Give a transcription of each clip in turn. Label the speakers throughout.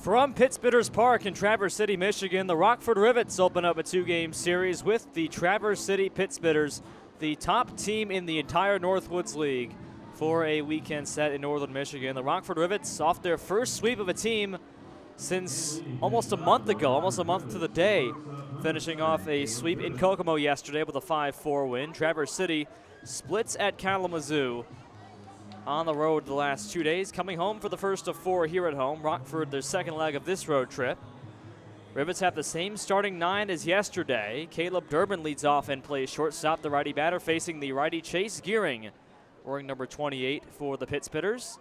Speaker 1: From Pittsburgh Park in Traverse City, Michigan, the Rockford Rivets open up a two-game series with the Traverse City Pittsburghers, the top team in the entire Northwoods League, for a weekend set in northern Michigan. The Rockford Rivets off their first sweep of a team since almost a month ago, almost a month to the day, finishing off a sweep in Kokomo yesterday with a 5-4 win. Traverse City splits at Kalamazoo on the road the last 2 days, coming home for the first of four here at home. Rockford, their second leg of this road trip. Rivets have the same starting nine as yesterday. Caleb Durbin leads off and plays shortstop, the righty batter, facing the righty Chase Gearing, wearing number 28 for the Pittsburghers.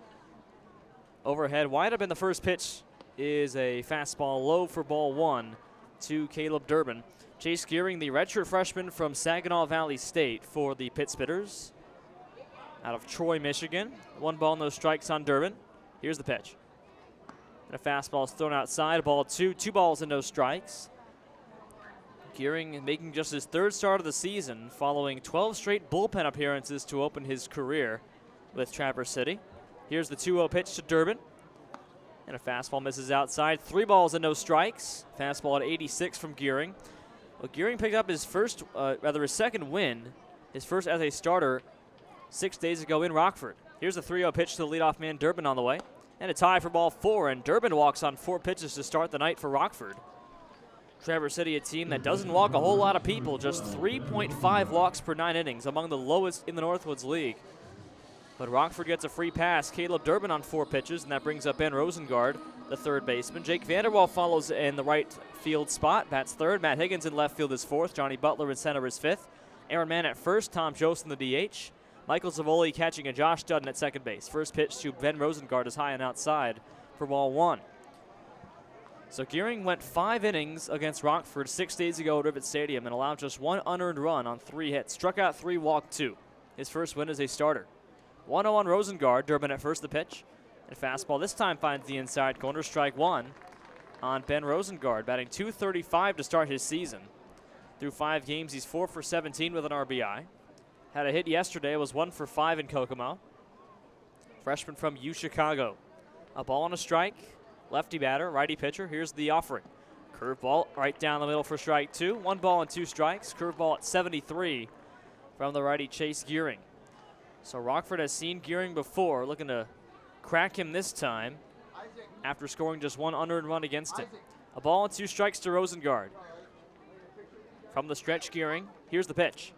Speaker 1: Overhead windup in the first pitch is a fastball low for ball one to Caleb Durbin. Chase Gearing, the redshirt freshman from Saginaw Valley State for the Pittsburghers, out of Troy, Michigan. 1 ball, no strikes on Durbin. Here's the pitch. And a fastball is thrown outside. Ball two. 2 balls and no strikes. Gearing making just his third start of the season, following 12 straight bullpen appearances to open his career with Traverse City. Here's the 2-0 pitch to Durbin. And a fastball misses outside. 3 balls and no strikes. Fastball at 86 from Gearing. Well, Gearing picked up his his second win, his first as a starter 6 days ago in Rockford. Here's a 3-0 pitch to the leadoff man, Durbin, on the way. And a tie for ball 4, and Durbin walks on 4 pitches to start the night for Rockford. Traverse City, a team that doesn't walk a whole lot of people, just 3.5 walks per 9 innings, among the lowest in the Northwoods League. But Rockford gets a free pass. Caleb Durbin on 4 pitches, and that brings up Ben Rosengard, the third baseman. Jake Vanderwall follows in the right field spot, bats third. Matt Higgins in left field is fourth. Johnny Butler in center is fifth. Aaron Mann at first. Tom Jost in the DH. Michael Zavoli catching a Josh Dudden at second base. First pitch to Ben Rosengard is high and outside for ball 1. So Gearing went 5 innings against Rockford 6 days ago at Rivet Stadium and allowed just 1 unearned run on 3 hits. Struck out 3, walked 2. His first win as a starter. 1-0 on Rosengard. Durbin at first, the pitch. And fastball this time finds the inside corner. Strike 1 on Ben Rosengard, batting .235 to start his season. Through 5 games, he's 4 for 17 with an RBI. Had a hit yesterday, was 1 for 5 in Kokomo. Freshman from UChicago. A ball and a strike. Lefty batter, righty pitcher. Here's the offering. Curveball right down the middle for strike 2. 1 ball and 2 strikes. Curveball at 73 from the righty Chase Gearing. So Rockford has seen Gearing before, looking to crack him this time after scoring just 1 unearned run against him. A ball and 2 strikes to Rosengard. From the stretch, Gearing. Here's the pitch.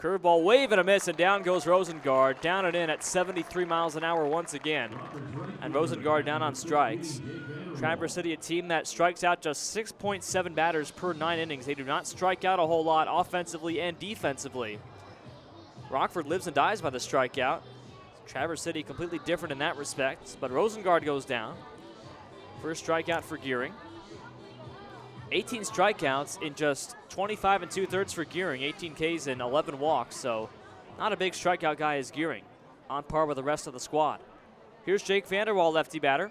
Speaker 1: Curveball, wave and a miss, and down goes Rosengard. Down and in at 73 miles an hour once again. And Rosengard down on strikes. Traverse City, a team that strikes out just 6.7 batters per 9 innings. They do not strike out a whole lot offensively and defensively. Rockford lives and dies by the strikeout. Traverse City completely different in that respect, but Rosengard goes down. First strikeout for Gearing. 18 strikeouts in just 25 2/3 for Gearing, 18 Ks and 11 walks, so not a big strikeout guy as Gearing, on par with the rest of the squad. Here's Jake Vanderwall, lefty batter,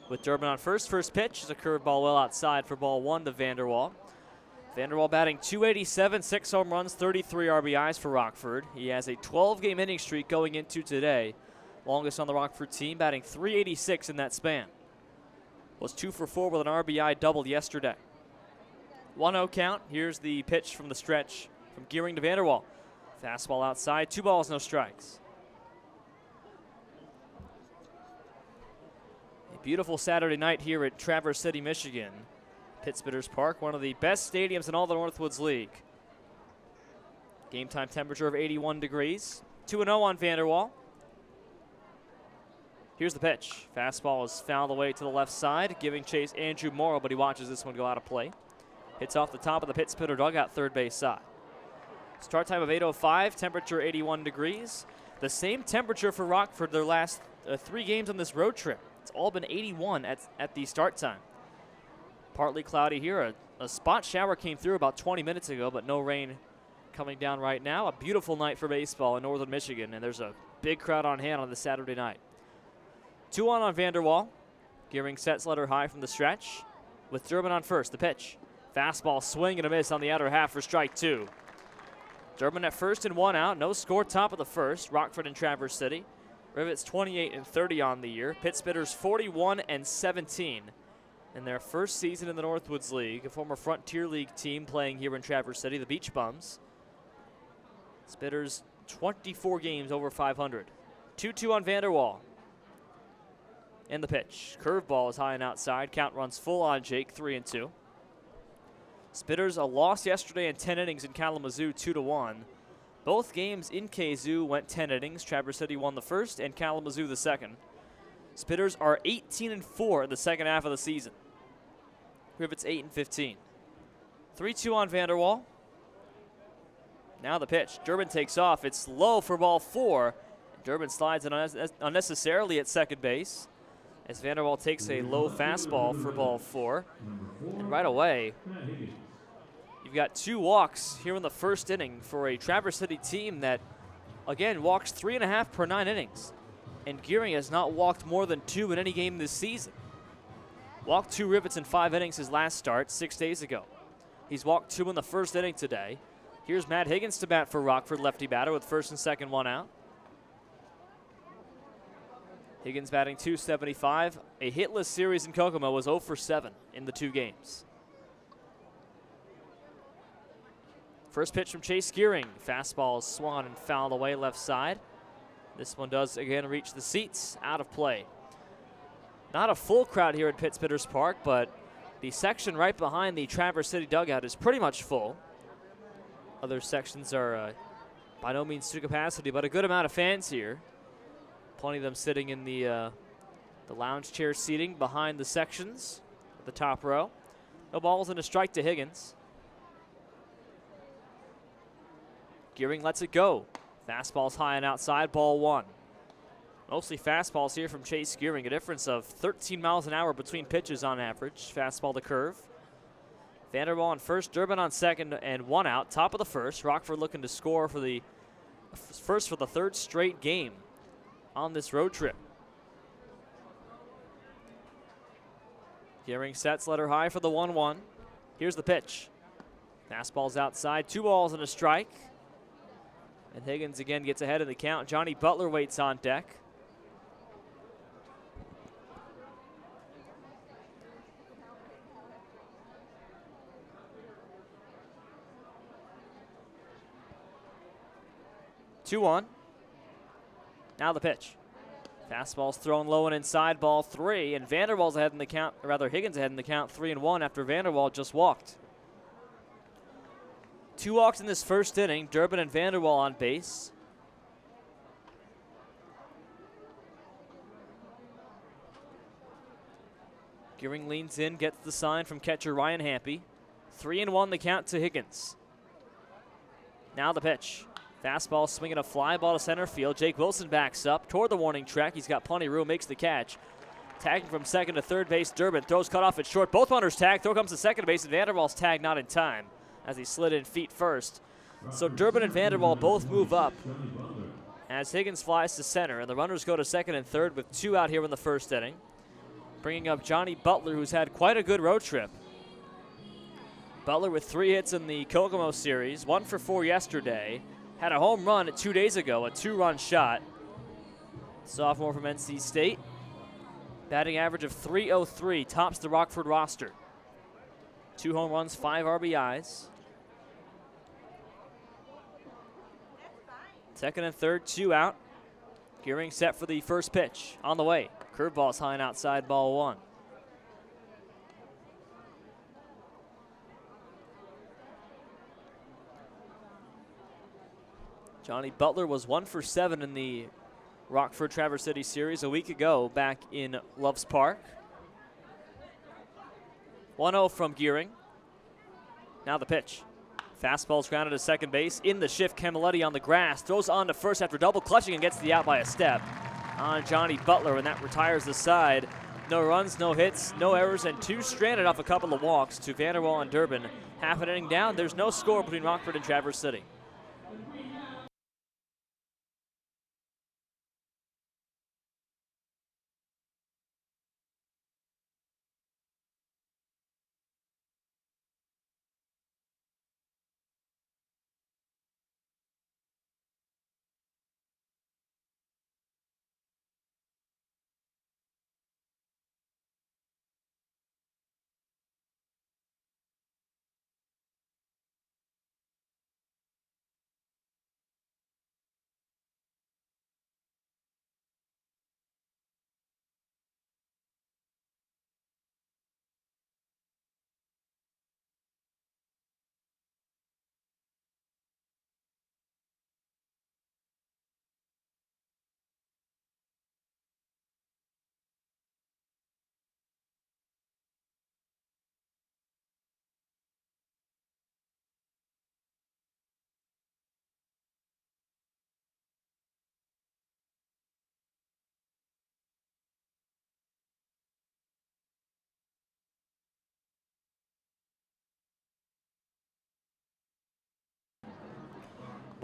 Speaker 1: with Durbin on first. First pitch is a curveball well outside for ball 1 to Vanderwall. Vanderwall batting .287, 6 home runs, 33 RBIs for Rockford. He has a 12-game inning streak going into today, longest on the Rockford team, batting .386 in that span. Was 2 for 4 with an RBI double yesterday. 1-0 count. Here's the pitch from the stretch from Gearing to Vanderwall. Fastball outside, 2 balls, no strikes. A beautiful Saturday night here at Traverse City, Michigan. Pittsburgh Park, one of the best stadiums in all the Northwoods League. Game time temperature of 81 degrees. 2-0 on Vanderwall. Here's the pitch. Fastball is fouled away to the left side, giving chase Andrew Morrow, but he watches this one go out of play. Hits off the top of the Pittsburgh dugout, third base side. Start time of 8:05, temperature 81 degrees. The same temperature for Rockford their last 3 games on this road trip. It's all been 81 at the start time. Partly cloudy here. A spot shower came through about 20 minutes ago, but no rain coming down right now. A beautiful night for baseball in northern Michigan, and there's a big crowd on hand on this Saturday night. 2-1 on Vanderwall. Gearing sets letter high from the stretch with Durbin on first. The pitch. Fastball swing and a miss on the outer half for strike 2. Durbin at first and 1 out. No score, top of the first. Rockford and Traverse City. Rivets 28 and 30 on the year. Pittsburghers 41 and 17. in their first season in the Northwoods League, a former Frontier League team playing here in Traverse City, the Beach Bums. Spitters 24 games over 500. 2-2 on Vanderwall. And the pitch. Curveball is high and outside. Count runs full on Jake, 3-2. Spitters a loss yesterday in 10 innings in Kalamazoo, 2-1. Both games in Kazoo went 10 innings. Traverse City won the first and Kalamazoo the second. Spitters are 18-4 in the second half of the season. Rivets 8-15. 3-2 on Vanderwall. Now the pitch. Durbin takes off. It's low for ball 4. Durbin slides it unnecessarily at second base as Vanderwall takes a low fastball for ball 4. And right away, you've got 2 walks here in the first inning for a Traverse City team that, again, walks 3.5 per 9 innings. And Gearing has not walked more than 2 in any game this season. Walked 2 Rivets in 5 innings his last start 6 days ago. He's walked 2 in the first inning today. Here's Matt Higgins to bat for Rockford, lefty batter, with first and second one out. Higgins batting .275. A hitless series in Kokomo was 0 for 7 in the 2 games. First pitch from Chase Gearing. Fastball is swung and fouled away left side. This one does again reach the seats, out of play. Not a full crowd here at Pittsbitters Park, but the section right behind the Traverse City dugout is pretty much full. Other sections are by no means to capacity, but a good amount of fans here. Plenty of them sitting in the lounge chair seating behind the sections, the top row. No balls and a strike to Higgins. Gearing lets it go. Fastball's high and outside, ball 1. Mostly fastballs here from Chase Gearing, a difference of 13 miles an hour between pitches on average. Fastball to curve. Vanderwall on first, Durbin on second, and 1 out. Top of the first. Rockford looking to score for the first for the 3rd straight game on this road trip. Gearing sets, letter high for the 1-1. Here's the pitch. Fastball's outside, 2 balls and a strike. And Higgins again gets ahead of the count. Johnny Butler waits on deck. Two on. Now the pitch. Fastball's thrown low and inside, ball 3, and Vanderwall's ahead in the count, or rather Higgins ahead in the count, 3-1 after Vanderwall just walked. 2 walks in this first inning. Durbin and Vanderwall on base. Gearing leans in, gets the sign from catcher Ryan Hampy. 3-1 the count to Higgins. Now the pitch. Fastball swinging a fly ball to center field. Jake Wilson backs up toward the warning track. He's got plenty of room, makes the catch. Tagging from second to third base, Durbin throws cut off at short. Both runners tag. Throw comes to second base, and Vanderwall's tag not in time as he slid in feet first. So Durbin and Vanderwall both move up as Higgins flies to center, and the runners go to second and third with 2 out here in the first inning. Bringing up Johnny Butler, who's had quite a good road trip. Butler with 3 hits in the Kokomo series, 1 for 4 yesterday. Had a home run 2 days ago, a 2-run shot. Sophomore from NC State. Batting average of .303, tops the Rockford roster. 2 home runs, 5 RBIs. Second and third, 2 out. Gearing set for the first pitch. On the way. Curveball's high and outside, ball 1. Johnny Butler was 1 for 7 in the Rockford Traverse City series a week ago back in Loves Park. 1-0 from Gearing. Now the pitch. Fastball's grounded to second base. In the shift, Camilletti on the grass. Throws on to first after double clutching and gets the out by a step on Johnny Butler, and that retires the side. No runs, no hits, no errors, and 2 stranded off a couple of walks to Vanderwall and Durbin. Half an inning down. There's no score between Rockford and Traverse City.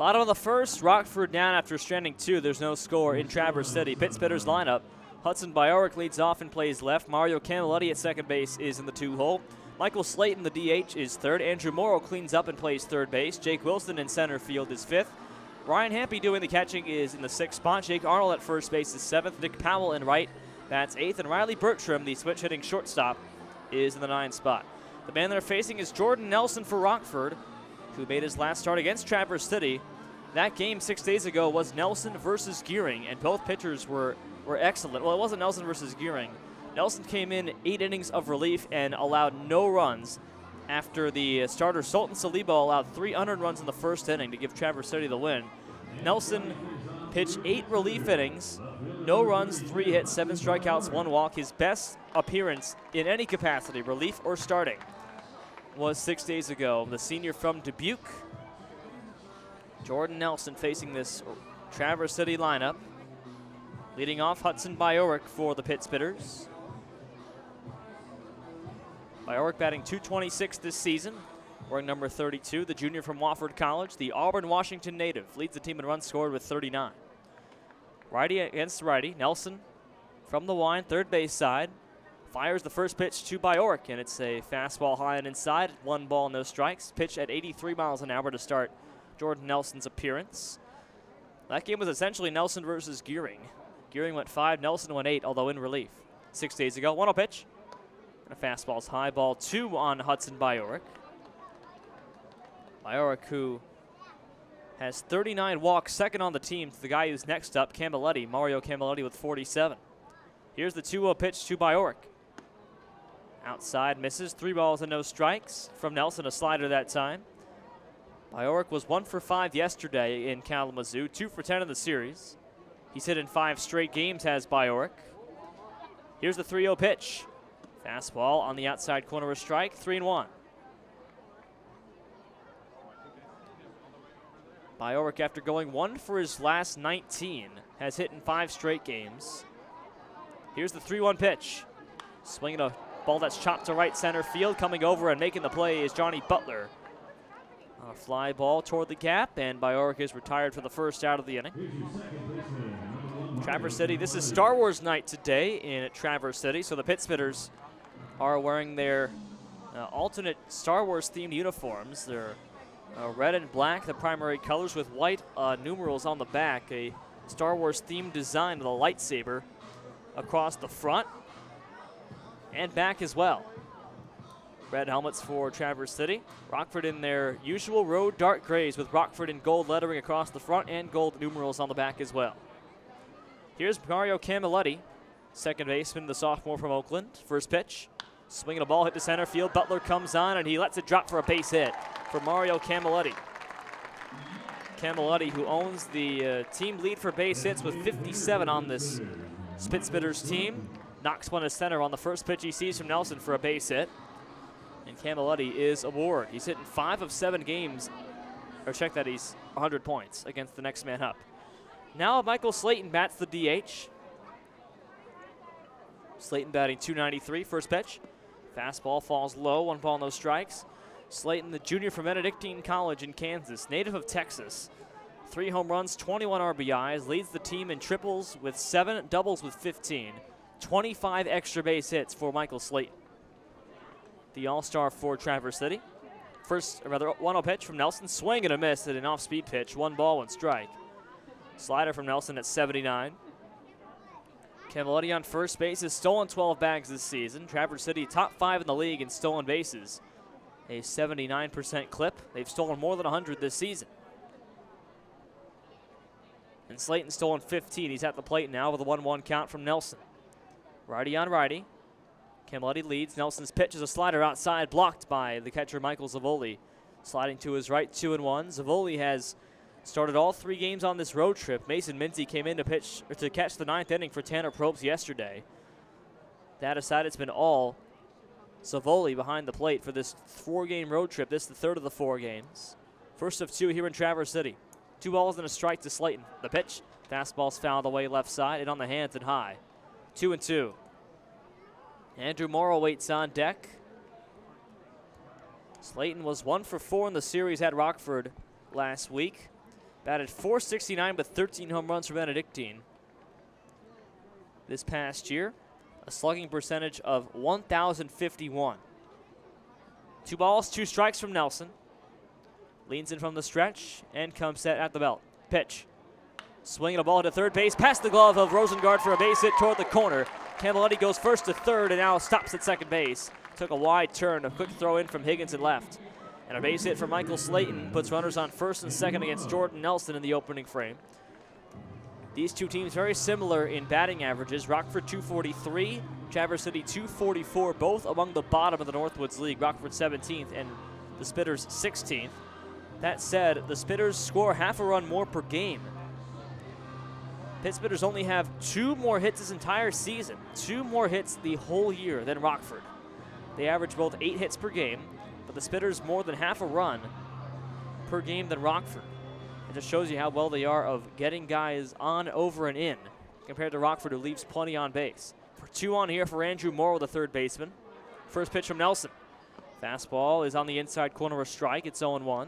Speaker 1: Bottom of the first, Rockford down after stranding 2. There's no score in Traverse City. Pittsburgh's lineup. Hudson Bajorek leads off and plays left. Mario Camilletti at second base is in the 2-hole. Michael Slayton, the DH, is third. Andrew Morrow cleans up and plays third base. Jake Wilson in center field is fifth. Ryan Hampy doing the catching is in the 6th spot. Jake Arnold at first base is 7th. Nick Powell in right, that's 8th. And Riley Bertram, the switch-hitting shortstop, is in the 9th spot. The man they're facing is Jordan Nelson for Rockford, who made his last start against Traverse City. That game 6 days ago was Nelson versus Gearing, and both pitchers were excellent. Well, it wasn't Nelson versus Gearing. Nelson came in 8 innings of relief and allowed no runs after the starter Sultan Saliba allowed 3 unearned runs in the first inning to give Traverse City the win. Nelson pitched 8 relief innings, no runs, 3 hits, 7 strikeouts, 1 walk. His best appearance in any capacity, relief or starting, was 6 days ago. The senior from Dubuque, Jordan Nelson, facing this Traverse City lineup. Leading off, Hudson Bajorek for the Pittsburghers. Bajorek batting .226 this season, wearing number 32. The junior from Wofford College, the Auburn, Washington native, leads the team in runs scored with 39. Righty against righty. Nelson from the line, third base side, fires the first pitch to Bajorek, and it's a fastball high and inside. 1 ball, no strikes. Pitch at 83 miles an hour to start Jordan Nelson's appearance. That game was essentially Nelson versus Gearing. Gearing went 5, Nelson went 8, although in relief. 6 days ago, 1-0 pitch. And a fastball's high, ball 2 on Hudson Bajorek. Bajorek, who has 39 walks, second on the team to the guy who's next up, Camilletti, Mario Camilletti with 47. Here's the 2-0 pitch to Bajorek. Outside, misses, 3 balls and no strikes. From Nelson, a slider that time. Bajorek was 1 for 5 yesterday in Kalamazoo, 2 for 10 in the series. He's hit in 5 straight games, has Bajorek. Here's the 3-0 pitch. Fastball on the outside corner, a strike, 3-1. Bajorek, after going 1 for his last 19, has hit in 5 straight games. Here's the 3-1 pitch. Swinging a ball that's chopped to right center field. Coming over and making the play is Johnny Butler. A fly ball toward the gap, and Bajorek is retired for the first out of the inning. Traverse City, this is Star Wars night today in Traverse City, so the Pittsburghers are wearing their alternate Star Wars themed uniforms. They're red and black, the primary colors, with white numerals on the back, a Star Wars themed design with a lightsaber across the front and back as well. Red helmets for Traverse City. Rockford in their usual road dark grays with Rockford in gold lettering across the front and gold numerals on the back as well. Here's Mario Camilletti, second baseman, the sophomore from Oakland. First pitch, swinging a ball hit to center field. Butler comes on and he lets it drop for a base hit for Mario Camilletti. Camilletti, who owns the team lead for base hits with 57 on this Spitspitters team, knocks one to center on the first pitch he sees from Nelson for a base hit. And Camilletti is aboard. He's hitting 5 of 7 games, or check that, he's 100 points against the next man up. Now Michael Slayton bats the DH. Slayton batting .293, first pitch. Fastball falls low, 1 ball, no strikes. Slayton, the junior from Benedictine College in Kansas, native of Texas. 3 home runs, 21 RBIs, leads the team in triples with 7, doubles with 15. 25 extra base hits for Michael Slayton, the all-star for Traverse City. First, or rather, 1-0 pitch from Nelson, swing and a miss at an off-speed pitch. 1 ball, 1 strike. Slider from Nelson at 79. Camilletti on first base has stolen 12 bags this season. Traverse City top 5 in the league in stolen bases, a 79% clip. They've stolen more than 100 this season. And Slayton's stolen 15. He's at the plate now with a 1-1 count from Nelson. Righty on righty. Camilletti leads. Nelson's pitch is a slider outside, blocked by the catcher Michael Zavoli. Sliding to his right, 2-1. Zavoli has started all 3 games on this road trip. Mason Minzy came in to catch the 9th inning for Tanner Probst yesterday. That aside, it's been all Zavoli behind the plate for this 4-game road trip. This is the 3rd of the 4 games. First of 2 here in Traverse City. 2 balls and a strike to Slayton. The pitch, fastball's fouled away left side and on the hands and high. 2-2. Andrew Morrow waits on deck. Slayton was 1 for 4 in the series at Rockford last week. Batted .469 with 13 home runs for Benedictine this past year. A slugging percentage of 1,051. 2 balls, 2 strikes from Nelson. Leans in from the stretch and comes set at the belt. Pitch. Swinging a ball to third base, past the glove of Rosengard for a base hit toward the corner. Camilletti goes first to third and now stops at second base. Took a wide turn, a quick throw in from Higgins at left. And a base hit from Michael Slayton puts runners on first and second against Jordan Nelson in the opening frame. These two teams very similar in batting averages. Rockford 243, Traverse City 244, both among the bottom of the Northwoods League. Rockford 17th and the Spitters 16th. That said, the Spitters score half a run more per game. Pitt Spitters only have 2 more hits this entire season, 2 more hits the whole year than Rockford. They average both 8 hits per game, but the Spitters more than half a run per game than Rockford. It just shows you how well they are of getting guys on, over, and in compared to Rockford, who leaves plenty on base. For 2 on here for Andrew Morrow, the third baseman. First pitch from Nelson. Fastball is on the inside corner, a strike. It's 0-1.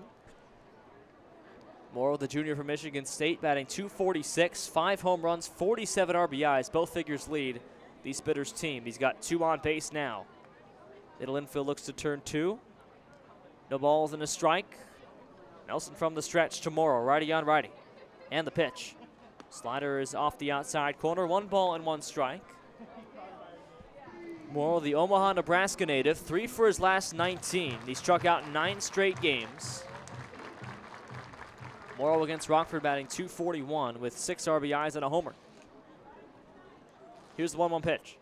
Speaker 1: Morrow, the junior from Michigan State, batting .246, 5 home runs, 47 RBIs. Both figures lead the Spitters team. He's got 2 on base now. Middle infield looks to turn 2. No balls and a strike. Nelson from the stretch to Morrow, righty on righty. And the pitch. Slider is off the outside corner. 1 ball and 1 strike. Morrow, the Omaha, Nebraska native, 3 for his last 19. He struck out in 9 straight games. Morrow against Rockford batting .241 with 6 RBIs and a homer. Here's the 1-1 pitch.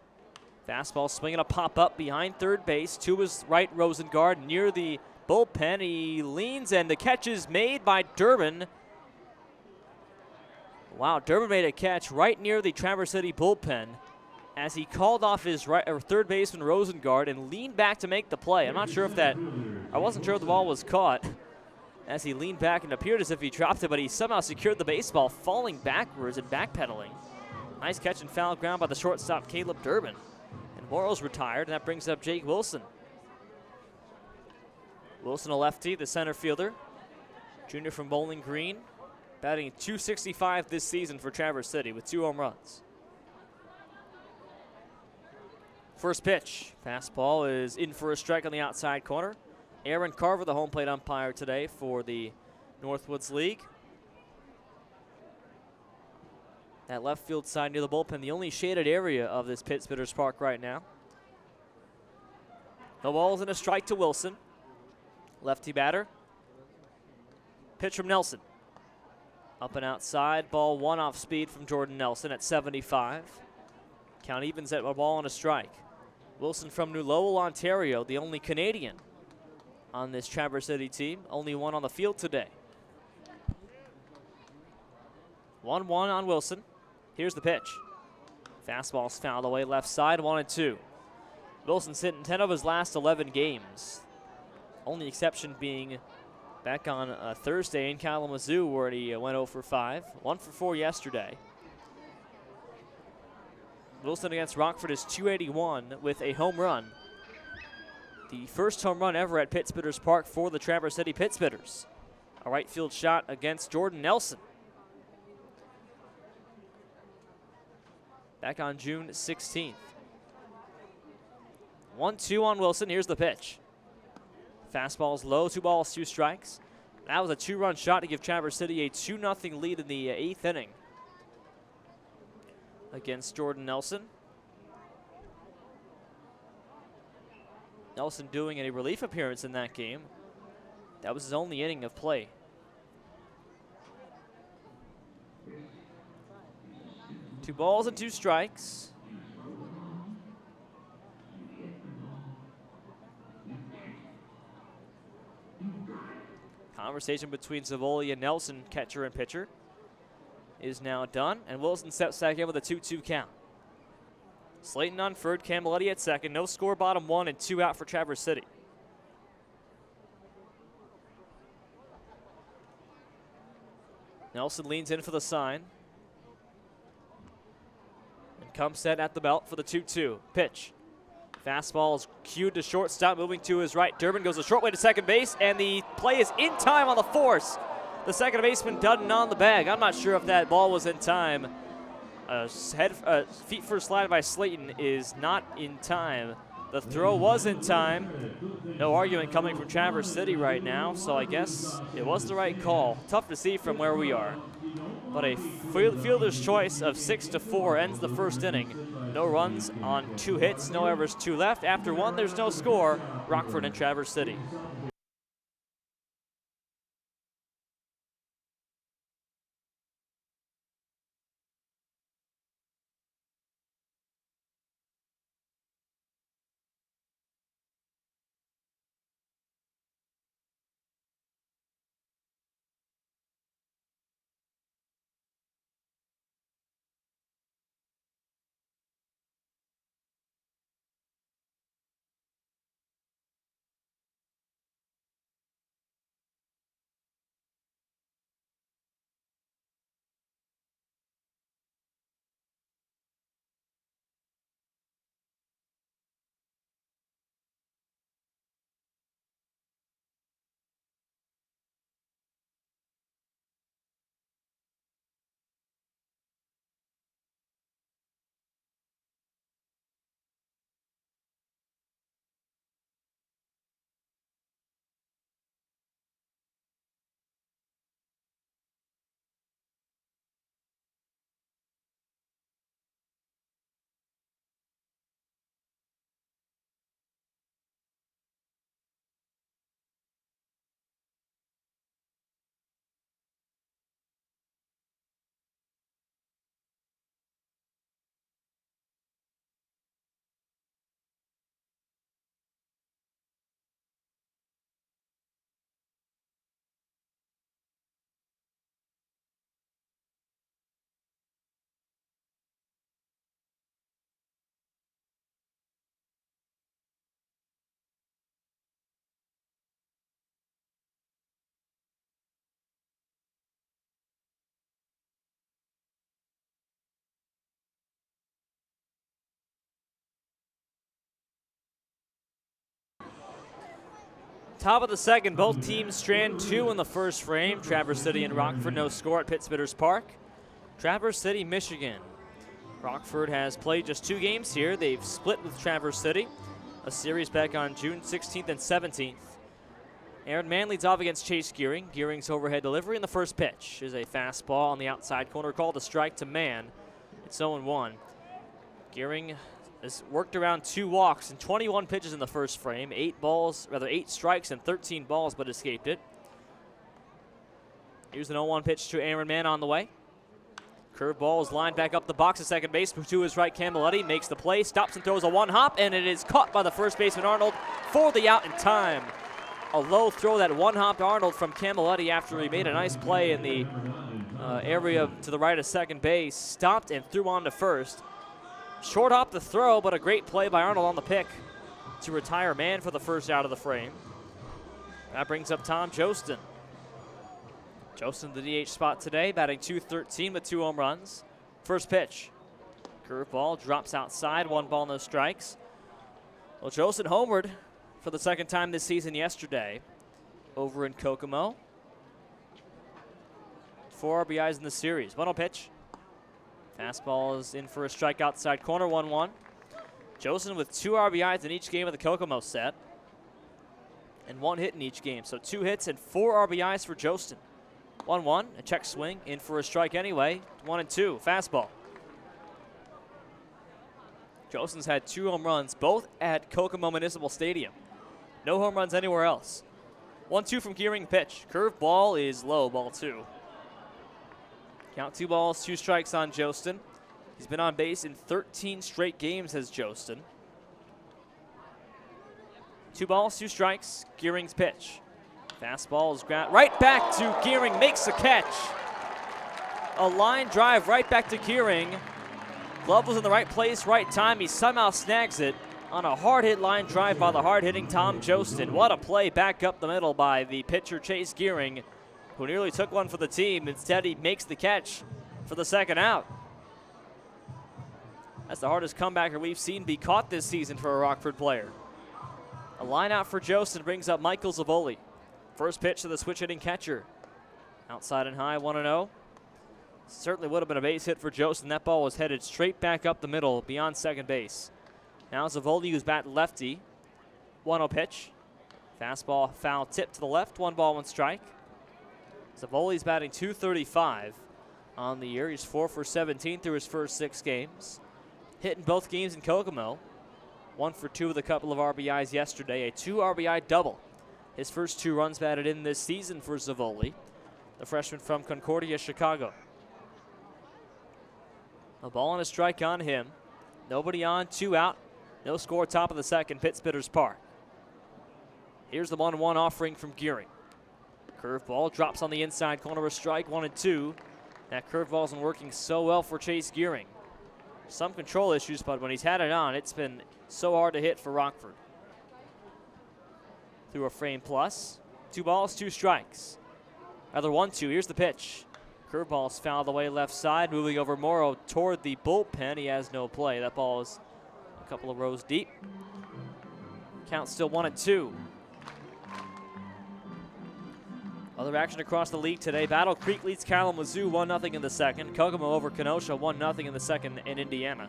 Speaker 1: Fastball swinging a pop-up behind third base. To his right, Rosengard near the bullpen. He leans and the catch is made by Durbin. Wow, Durbin made a catch right near the Traverse City bullpen as he called off his third baseman Rosengard and leaned back to make the play. I wasn't sure if the ball was caught as he leaned back and appeared as if he dropped it, but he somehow secured the baseball, falling backwards and backpedaling. Nice catch and foul ground by the shortstop Caleb Durbin. And Morrow's retired, and that brings up Jake Wilson. Wilson, a lefty, the center fielder, junior from Bowling Green, batting .265 this season for Traverse City with 2 home runs. First pitch, fastball is in for a strike on the outside corner. Aaron Carver, the home plate umpire today for the Northwoods League. That left field side near the bullpen, the only shaded area of this Pitt Spitters Park right now. No balls and a strike to Wilson. Lefty batter. Pitch from Nelson. Up and outside, ball 1 off speed from Jordan Nelson at 75. Count evens at a ball and a strike. Wilson from New Lowell, Ontario, the only Canadian on this Traverse City team. Only 1 on the field today. 1-1 on Wilson. Here's the pitch. Fastball's fouled away left side, 1-2. Wilson's hitting 10 of his last 11 games. Only exception being back on Thursday in Kalamazoo, where he went 0 for 5. 1 for 4 yesterday. Wilson against Rockford is .281 with a home run. The first home run ever at Pitt Spitters Park for the Traverse City Pitt Spitters. A right field shot against Jordan Nelson back on June 16th. 1-2 on Wilson. Here's the pitch. Fastball's low, 2 balls, 2 strikes. That was a 2-run shot to give Traverse City a 2-0 lead in the 8th inning against Jordan Nelson. Nelson doing a relief appearance in that game. That was his only inning of play. Two balls and 2 strikes. Conversation between Zavoli and Nelson, catcher and pitcher, is now done, and Wilson steps back in with a 2-2 count. Slayton on third, Camilletti at second. No score, bottom 1 and 2 out for Traverse City. Nelson leans in for the sign. And comes set at the belt for the 2-2. Pitch. Fastball is cued to shortstop, moving to his right. Durbin goes a short way to second base, and the play is in time on the force. The second baseman Dutton on the bag. I'm not sure if that ball was in time. Feet first slide by Slayton is not in time. The throw was in time. No argument coming from Traverse City right now, so I guess it was the right call. Tough to see from where we are. But a fielder's choice of 6-4 ends the first inning. No runs on 2 hits, no errors, 2 left. After 1, there's no score. Rockford and Traverse City. Top of the second, both teams strand 2 in the first frame. Traverse City and Rockford, no score at Pittsbitters Park. Traverse City, Michigan. Rockford has played just 2 games here. They've split with Traverse City, a series back on June 16th and 17th. Aaron Mann leads off against Chase Gearing. Gearing's overhead delivery in the first pitch is a fastball on the outside corner called a strike to Mann. It's 0-1. Gearing has worked around 2 walks and 21 pitches in the first frame. 8 strikes and 13 balls, but escaped it. Here's an 0-1 pitch to Aaron Mann on the way. Curveball is lined back up the box at second base to his right. Camilletti makes the play, stops and throws a 1-hop, and it is caught by the first baseman Arnold for the out in time. A low throw that 1-hopped Arnold from Camilletti after he made a nice play in the area to the right of second base. Stopped and threw on to first. Short hop the throw, but a great play by Arnold on the pick to retire Mann for the first out of the frame. That brings up Tom Jostin. Jostin the DH spot today, batting .213 with 2 home runs. First pitch. Curveball drops outside, 1 ball, no strikes. Well, Jostin homered for the second time this season yesterday over in Kokomo. 4 RBIs in the series. 1-0 pitch. Fastball is in for a strike outside corner, 1-1. Jostin with 2 RBIs in each game of the Kokomo set and 1 hit in each game. So 2 hits and 4 RBIs for Jostin. 1-1, a check swing, in for a strike anyway. 1-2, fastball. Jostin's had 2 home runs, both at Kokomo Municipal Stadium. No home runs anywhere else. 1-2 from Gearing pitch. Curveball is low, ball 2. Count 2 balls, 2 strikes on Jostin. He's been on base in 13 straight games as Jostin. 2 balls, 2 strikes, Gearing's pitch. Fastball is ground right back to Gearing, makes the catch. A line drive right back to Gearing. Glove was in the right place, right time. He somehow snags it on a hard hit line drive by the hard hitting Tom Jostin. What a play back up the middle by the pitcher Chase Gearing, who nearly took one for the team. Instead, he makes the catch for the second out. That's the hardest comebacker we've seen be caught this season for a Rockford player. A line out for Jostin brings up Michael Zavoli. First pitch to the switch hitting catcher. Outside and high, 1-0. Certainly would have been a base hit for Joseph. That ball was headed straight back up the middle beyond second base. Now Zavoli, who's bat lefty. 1-0 pitch. Fastball foul tip to the left. 1 ball, 1 strike. Zavoli's batting .235 on the year. He's 4 for 17 through his first 6 games. Hit in both games in Kokomo. 1 for 2 with a couple of RBIs yesterday. A 2 RBI double. His first 2 runs batted in this season for Zavoli, the freshman from Concordia, Chicago. A ball and a strike on him. Nobody on, 2 out. No score, top of the second, Pittsbitters Park. Here's the 1-1 offering from Gearing. Curveball drops on the inside corner, a strike, 1-2. That curveball isn't working so well for Chase Gearing. Some control issues, but when he's had it on, it's been so hard to hit for Rockford. Through a frame plus. 2 balls, 2 strikes. Another 1-2. Here's the pitch. Curveball's fouled away left side, moving over Morrow toward the bullpen. He has no play. That ball is a couple of rows deep. Count still 1-2. Other action across the league today. Battle Creek leads Kalamazoo 1-0 in the second. Kokomo over Kenosha 1-0 in the second in Indiana.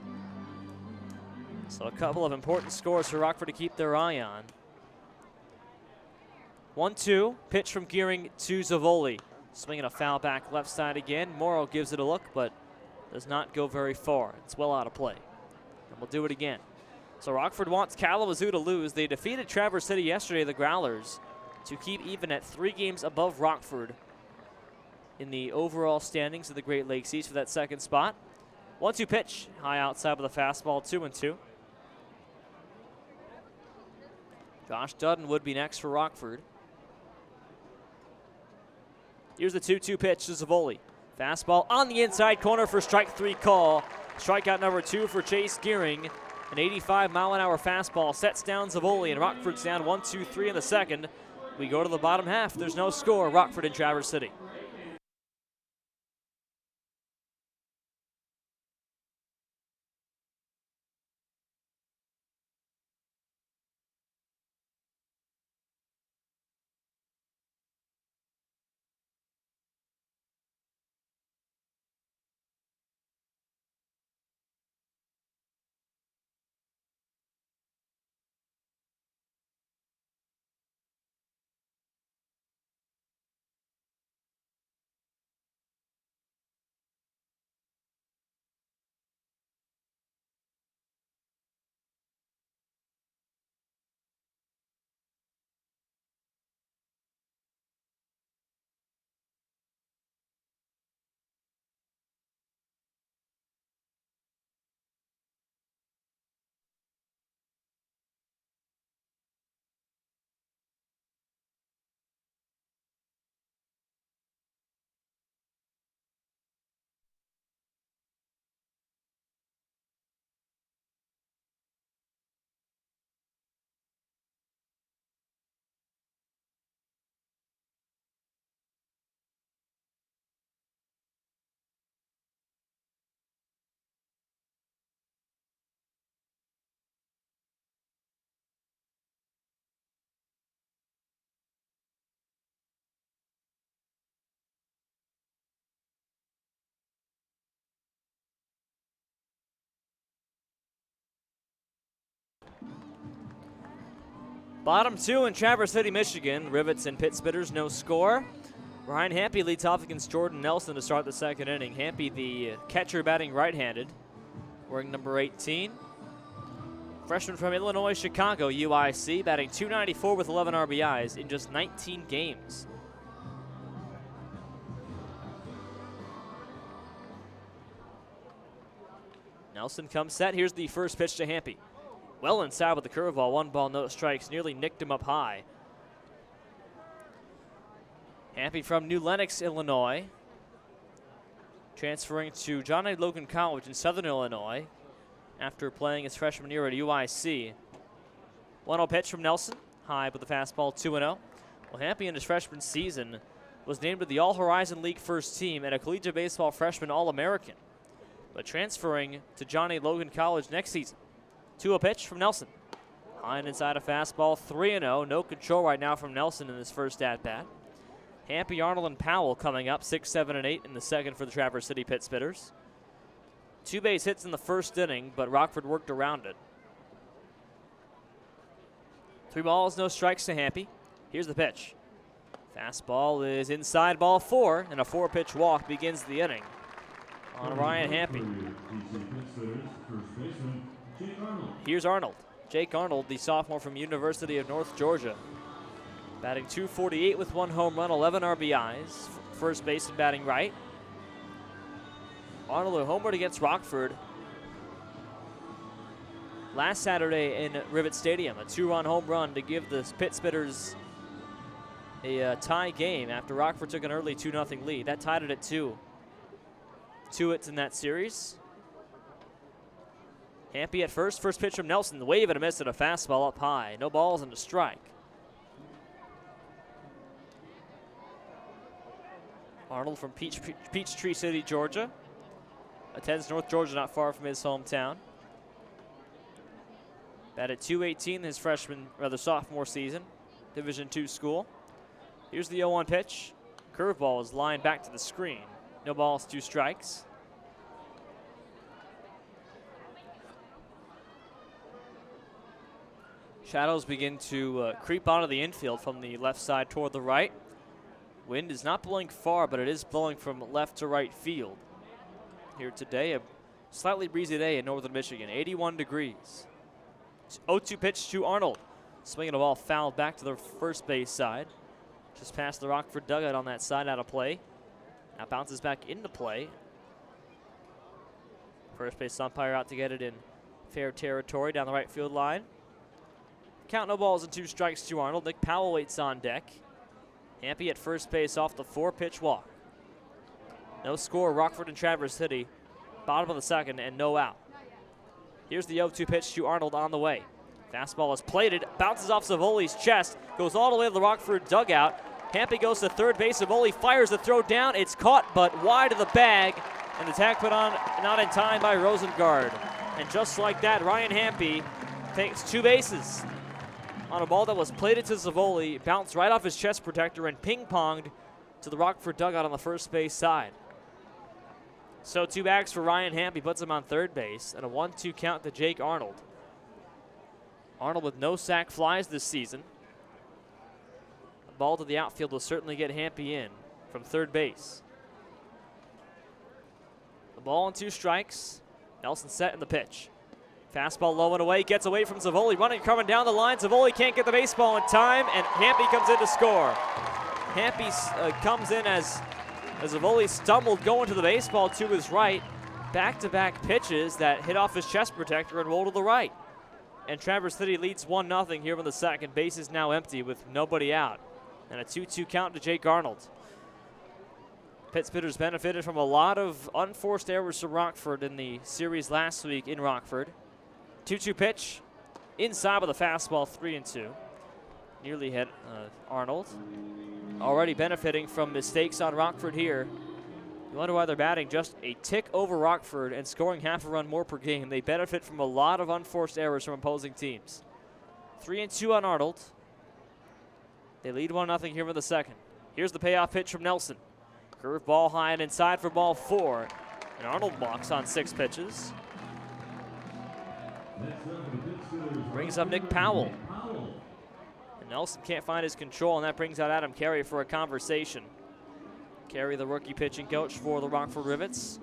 Speaker 1: So a couple of important scores for Rockford to keep their eye on. 1-2, pitch from Gearing to Zavoli. Swinging a foul back left side again. Morrow gives it a look, but does not go very far. It's well out of play. And we'll do it again. So Rockford wants Kalamazoo to lose. They defeated Traverse City yesterday, the Growlers, to keep even at 3 games above Rockford in the overall standings of the Great Lakes East for that second spot. 1-2 pitch, high outside with a fastball, 2-2. Josh Dudden would be next for Rockford. Here's the 2-2 pitch to Zavoli. Fastball on the inside corner for strike 3 call. Strikeout number 2 for Chase Gearing. An 85-mile-an-hour fastball sets down Zavoli, and Rockford's down 1-2-3 in the second. We go to the bottom half. There's no score. Rockford and Traverse City. Bottom 2 in Traverse City, Michigan. Rivets and Pittsbitters, no score. Ryan Hampy leads off against Jordan Nelson to start the second inning. Hampy, the catcher, batting right-handed, wearing number 18. Freshman from Illinois, Chicago, UIC, batting .294 with 11 RBIs in just 19 games. Nelson comes set. Here's the first pitch to Hampy. Well inside with the curveball, 1 ball, no strikes, nearly nicked him up high. Hampy from New Lenox, Illinois, transferring to John A. Logan College in Southern Illinois after playing his freshman year at UIC. 1-0 pitch from Nelson, high with the fastball, 2-0. Well, Hampy in his freshman season was named to the All-Horizon League first team and a collegiate baseball freshman All-American, but transferring to John A. Logan College next season. 2-0 pitch from Nelson. High and inside a fastball, 3-0. No control right now from Nelson in his first at-bat. Hampy, Arnold, and Powell coming up, 6, 7, and 8 in the second for the Traverse City Pit Spitters. 2 base hits in the first inning, but Rockford worked around it. 3 balls, no strikes to Hampy. Here's the pitch. Fastball is inside, ball 4, and a 4-pitch walk begins the inning on Ryan Hampy. Here's Arnold. Jake Arnold, the sophomore from University of North Georgia. Batting .248 with 1 home run, 11 RBIs. First base and batting right. Arnold a homered against Rockford last Saturday in Rivet Stadium. A 2-run home run to give the Pit Spitters a tie game after Rockford took an early 2-0 lead. That tied it at 2. 2 hits in that series. Hampy at first. First pitch from Nelson. The wave and a miss and a fastball up high. No balls and a strike. Arnold from Peachtree City, Georgia. Attends North Georgia, not far from his hometown. Batted .218 his sophomore season. Division II school. Here's the 0-1 pitch. Curveball is lined back to the screen. No balls, 2 strikes. Shadows begin to creep onto the infield from the left side toward the right. Wind is not blowing far, but it is blowing from left to right field. Here today, a slightly breezy day in northern Michigan, 81 degrees. 0-2 pitch to Arnold. Swinging a ball fouled back to the first base side. Just past the Rockford dugout on that side, out of play. Now bounces back into play. First base umpire out to get it in fair territory down the right field line. Count, no balls and 2 strikes to Arnold. Nick Powell waits on deck. Hampy at first base off the 4-pitch walk. No score, Rockford and Traverse City. Bottom of the second and no out. Here's the 0-2 pitch to Arnold on the way. Fastball is plated, bounces off Savoli's chest, goes all the way to the Rockford dugout. Hampy goes to third base. Savoli fires the throw down. It's caught, but wide of the bag, and the tag put on not in time by Rosengard. And just like that, Ryan Hampy takes 2 bases on a ball that was plated to Savoli, bounced right off his chest protector and ping-ponged to the Rockford dugout on the first base side. So 2 bags for Ryan Hampy, puts him on third base, and a 1-2 count to Jake Arnold. Arnold with no sac flies this season. A ball to the outfield will certainly get Hampy in from third base. The ball and 2 strikes. Nelson set in the pitch. Fastball low and away, gets away from Savoli, running, coming down the line. Savoli can't get the baseball in time, and Hampy comes in to score. Hampy comes in as Savoli stumbled going to the baseball to his right. Back-to-back pitches that hit off his chest protector and roll to the right. And Traverse City leads 1-0 here in the second. Base is now empty with nobody out. And a 2-2 count to Jake Arnold. Pit Spitters benefited from a lot of unforced errors from Rockford in the series last week in Rockford. 2-2 pitch, inside with a fastball, 3-2. Nearly hit Arnold. Already benefiting from mistakes on Rockford here. You wonder why they're batting just a tick over Rockford and scoring half a run more per game. They benefit from a lot of unforced errors from opposing teams. 3-2 on Arnold. They lead 1-0 here in the second. Here's the payoff pitch from Nelson. Curve ball high and inside for ball 4. And Arnold walks on 6 pitches. Brings up Nick Powell. And Nelson can't find his control, and that brings out Adam Carey for a conversation. Carey, the rookie pitching coach for the Rockford Rivets.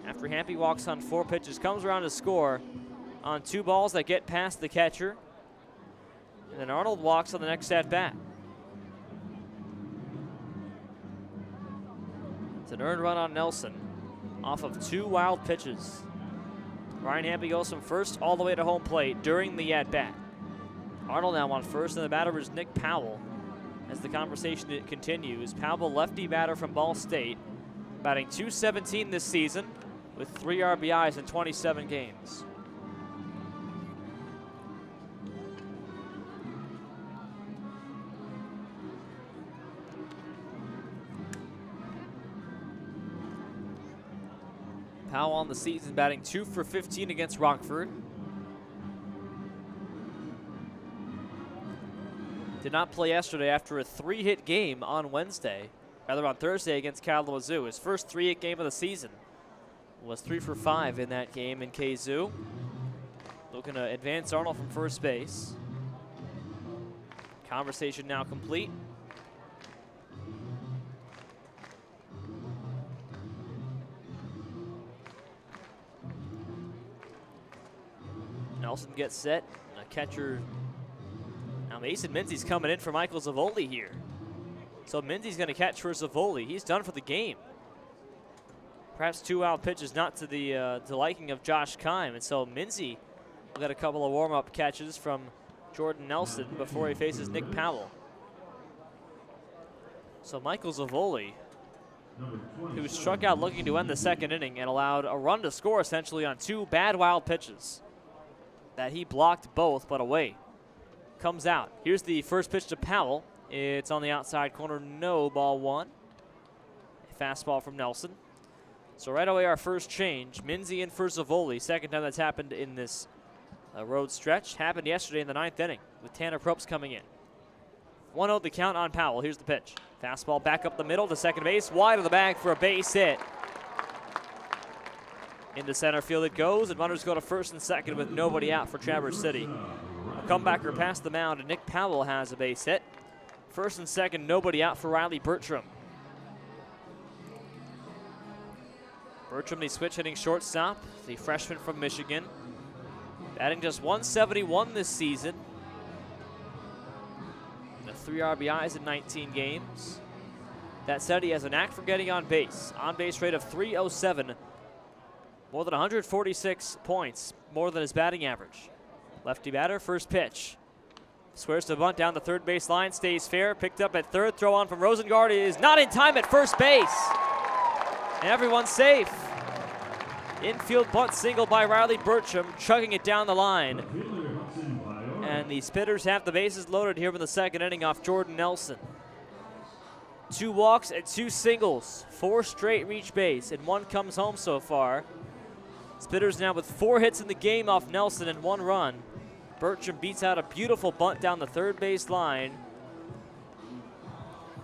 Speaker 1: After Hampy walks on 4 pitches, comes around to score on 2 balls that get past the catcher. And then Arnold walks on the next at-bat. It's an earned run on Nelson off of 2 wild pitches. Ryan Hampy goes from first all the way to home plate during the at-bat. Arnold now on first, and the batter is Nick Powell. As the conversation continues, Powell, lefty batter from Ball State, batting .217 this season with 3 RBIs in 27 games. Powell on the season batting 2 for 15 against Rockford. Did not play yesterday after a 3-hit game on Wednesday rather on Thursday against Kalamazoo. His first 3-8 game of the season was 3 for 5 in that game in Kazoo. Looking to advance Arnold from first base. Conversation now complete. Nelson gets set. A catcher. Now Mason Minzy's coming in for Michael Zavoli here. So Minzy's going to catch for Zavoli. He's done for the game. Perhaps 2 out pitches not to the liking of Josh Kime. And so Minzy will get a couple of warm-up catches from Jordan Nelson before he faces Nick Powell. So Michael Zavoli, who struck out looking to end the second inning and allowed a run to score essentially on 2 bad wild pitches that he blocked both but away, comes out. Here's the first pitch to Powell. It's on the outside corner, no, ball 1. A fastball from Nelson. So right away our first change, Minzy in for Zavoli. Second time that's happened in this road stretch. Happened yesterday in the 9th inning with Tanner Probst coming in. 1-0 the count on Powell. Here's the pitch. Fastball back up the middle to second base. Wide of the bag for a base hit. Into center field it goes, and runners go to first and second with nobody out for Traverse City. A comebacker past the mound, and Nick Powell has a base hit. First and second, nobody out for Riley Bertram. Bertram, the switch hitting shortstop, the freshman from Michigan. Batting just 171 this season. The 3 RBIs in 19 games. That said, he has a knack for getting on base. On-base rate of .307. More than 146 points, more than his batting average. Lefty batter, first pitch. Squares to bunt down the third base line, stays fair, picked up at third, throw on from Rosengard is not in time at first base. And everyone's safe. Infield bunt single by Riley Bertram, chugging it down the line. And the Spitters have the bases loaded here in the second inning off Jordan Nelson. 2 walks and 2 singles, 4 straight reach base, and 1 comes home so far. Spitters now with 4 hits in the game off Nelson and 1 run. Bertram beats out a beautiful bunt down the third base line.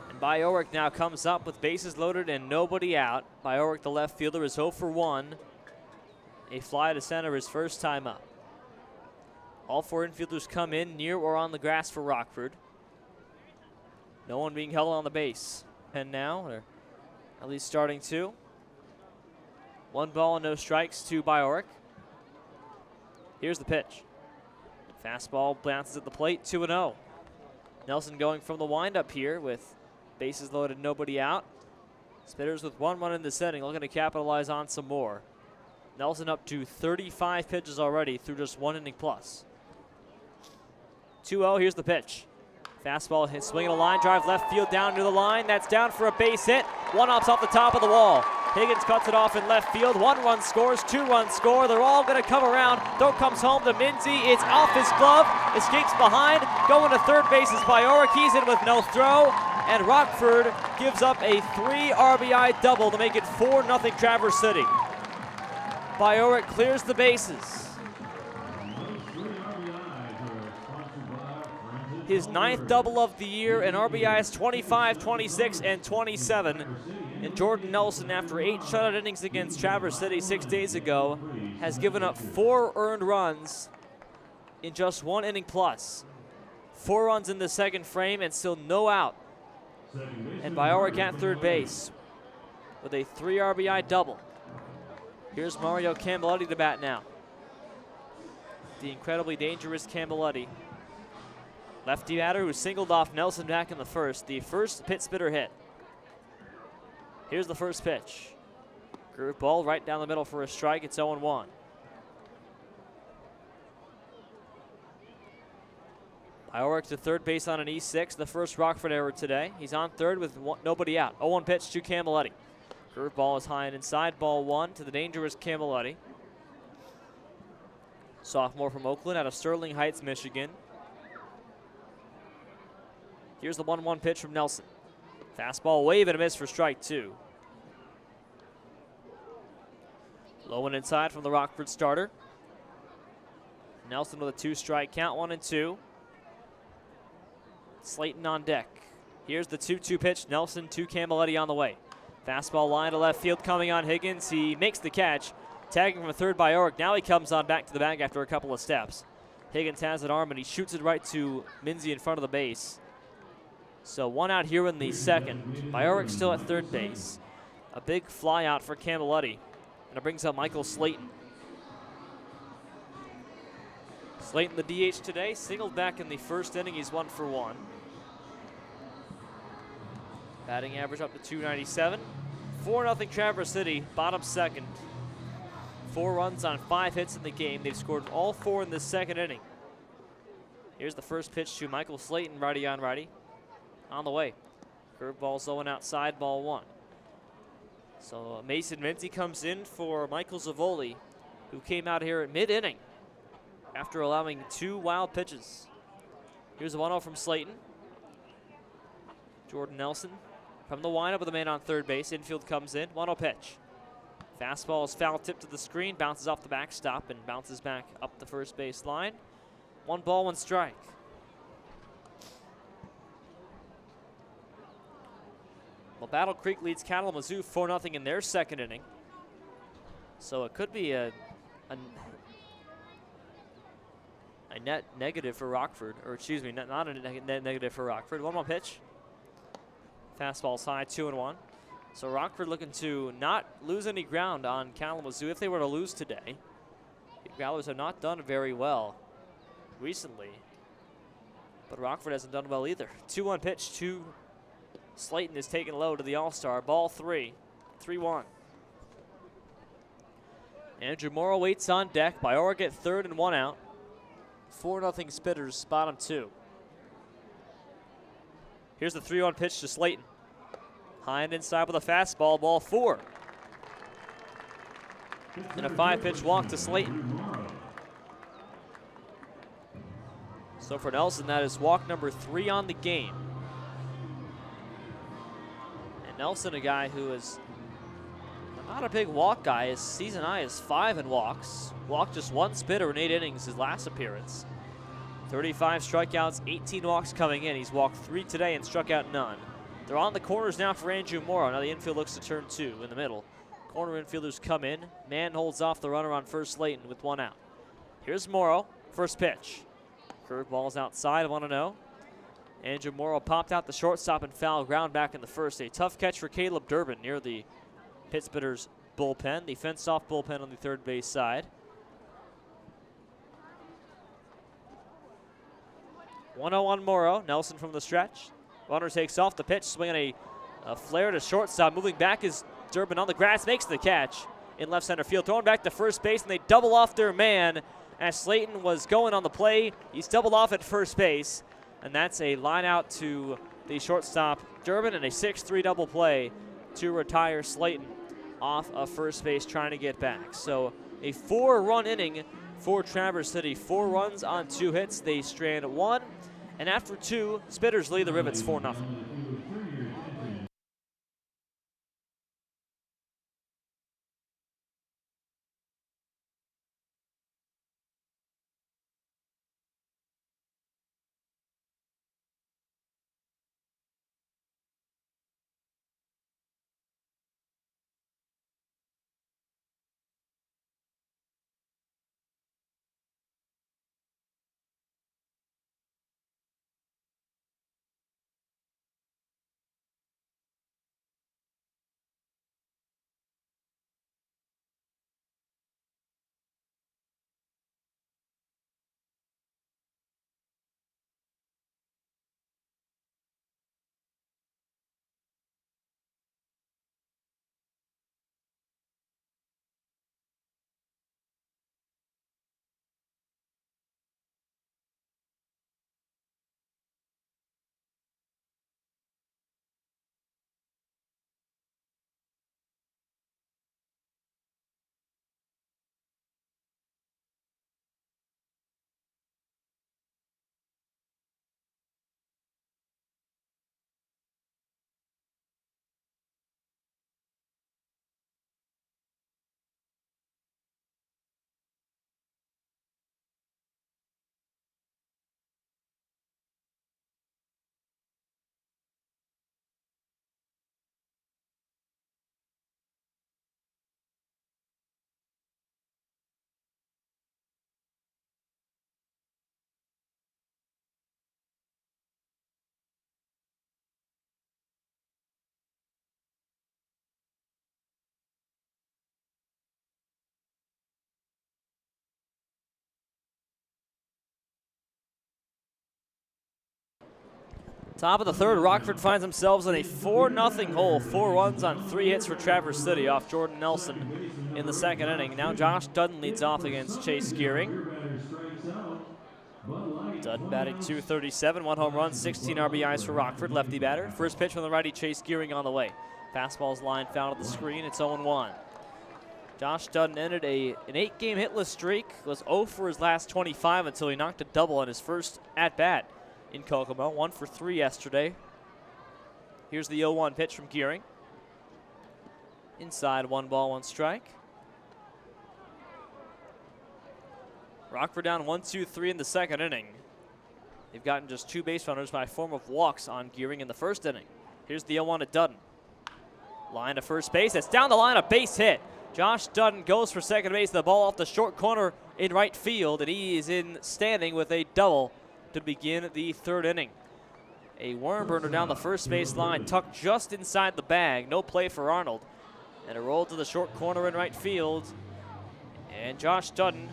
Speaker 1: And Bajorek now comes up with bases loaded and nobody out. Bajorek, the left fielder, is 0 for 1. A fly to center his first time up. All 4 infielders come in near or on the grass for Rockford. No one being held on the base. And now, or at least starting to. 1 ball and no strikes to Bajorek. Here's the pitch. Fastball bounces at the plate, 2-0. Nelson going from the windup here with bases loaded, nobody out. Spitters with 1 run in this inning, looking to capitalize on some more. Nelson up to 35 pitches already through just 1 inning plus. 2-0, here's the pitch. Fastball hit, swinging a line drive left field down to the line. That's down for a base hit. 1 ups off the top of the wall. Higgins cuts it off in left field. 1 run scores, 2 runs score. They're all going to come around. Throw comes home to Minzy. It's off his glove. Escapes behind. Going to third base is Bajorek. He's in with no throw. And Rockford gives up a 3 RBI double to make it 4-0 Traverse City. Bajorek clears the bases. His 9th double of the year, and RBIs 25, 26, and 27. And Jordan Nelson, after 8 shutout innings against Traverse City 6 days ago, has given up 4 earned runs in just 1 inning plus. 4 runs in the second frame and still no out. And Bajorek at third base with a 3 RBI double. Here's Mario Camballetti to bat now. The incredibly dangerous Camballetti. Lefty batter who singled off Nelson back in the first. The first pit spitter hit. Here's the first pitch. Groove ball right down the middle for a strike. It's 0-1. Bajorek to third base on an E6, the first Rockford error today. He's on third with nobody out. 0-1 pitch to Camballetti. Curve ball is high and inside. Ball 1 to the dangerous Camballetti. Sophomore from Oakland out of Sterling Heights, Michigan. Here's the 1-1 pitch from Nelson. Fastball wave and a miss for strike 2. Low and inside from the Rockford starter. Nelson with a 2-strike count, 1-2. Slayton on deck. Here's the 2-2 pitch. Nelson to Camilletti on the way. Fastball line to left field coming on Higgins. He makes the catch. Tagging from third by Oric. Now he comes on back to the bag after a couple of steps. Higgins has an arm and he shoots it right to Minzy in front of the base. So one out here in the second. Oric still at third base. A big fly out for Camilletti. And it brings up Michael Slayton. Slayton, the DH today, singled back in the first inning. He's 1 for 1. Batting average up to 297. 4-0 Traverse City, bottom second. 4 runs on 5 hits in the game. They've scored all 4 in the second inning. Here's the first pitch to Michael Slayton, righty on righty. On the way. Curveball zone outside, ball 1. So Mason Minzy comes in for Michael Zavoli, who came out here at mid-inning after allowing 2 wild pitches. Here's a 1-0 from Slayton. Jordan Nelson from the windup with a man on third base. Infield comes in, 1-0 pitch. Fastball is foul tipped to the screen, bounces off the backstop and bounces back up the first base line. 1 ball, 1 strike. Well, Battle Creek leads Kalamazoo 4-0 in their second inning. So it could be a net negative for Rockford, or excuse me, not a net negative for Rockford. 1-1 pitch. Fastball's high, 2-1. So Rockford looking to not lose any ground on Kalamazoo if they were to lose today. The Growlers have not done very well recently, but Rockford hasn't done well either. 2-1 pitch to Slayton is taken low to the All-Star. Ball 3, 3-1. Andrew Morrow waits on deck. Oric at third and 1 out. 4-0 Spitters, bottom 2. Here's the 3-1 pitch to Slayton. High and inside with a fastball, ball 4. And a 5-pitch walk to Slayton. So for Nelson, that is walk number 3 on the game. And Nelson, a guy who is not a big walk guy. His season high is 5 in walks. Walked just 1 spitter in 8 innings his last appearance. 35 strikeouts, 18 walks coming in. He's walked 3 today and struck out none. They're on the corners now for Andrew Morrow. Now the infield looks to turn 2 in the middle. Corner infielders come in. Man holds off the runner on first Slayton with 1 out. Here's Morrow, first pitch. Curveball's outside, 1-0. Andrew Morrow popped out the shortstop and foul ground back in the first. A tough catch for Caleb Durbin near the Pittsburgh's bullpen. The fenced-off bullpen on the third base side. 1-0 Morrow. Nelson from the stretch. Runner takes off the pitch, swinging a flare to shortstop. Moving back is Durbin on the grass, makes the catch in left center field. Throwing back to first base, and they double off their man as Slayton was going on the play. He's doubled off at first base, and that's a line out to the shortstop Durbin and a 6-3 double play to retire Slayton off of first base trying to get back. So a 4-run inning for Traverse City. 4 runs on 2 hits. They strand 1. And after 2, Spitters lead the Rivets 4-0. Top of the third, Rockford finds themselves in a 4-0 hole. 4 runs on 3 hits for Traverse City off Jordan Nelson in the second inning. Now Josh Dutton leads off against Chase Gearing. Dutton batting .237, 1 home run, 16 RBIs for Rockford, lefty batter. First pitch from the righty, Chase Gearing on the way. Fastball's line foul at the screen, it's 0-1. Josh Dutton ended an 8-game hitless streak, was 0 for his last 25 until he knocked a double on his first at-bat in Kokomo. 1 for 3 yesterday. Here's the 0-1 pitch from Gearing. Inside, 1 ball, 1 strike. Rockford down 1-2-3 in the second inning. They've gotten just 2 base runners by form of walks on Gearing in the first inning. Here's the 0-1 to Dutton. Line to first base. That's down the line, a base hit. Josh Dutton goes for second base. The ball off the short corner in right field, and he is in standing with a double to begin the third inning. A worm burner down the first base line, tucked just inside the bag. No play for Arnold. And a roll to the short corner in right field. And Josh Dutton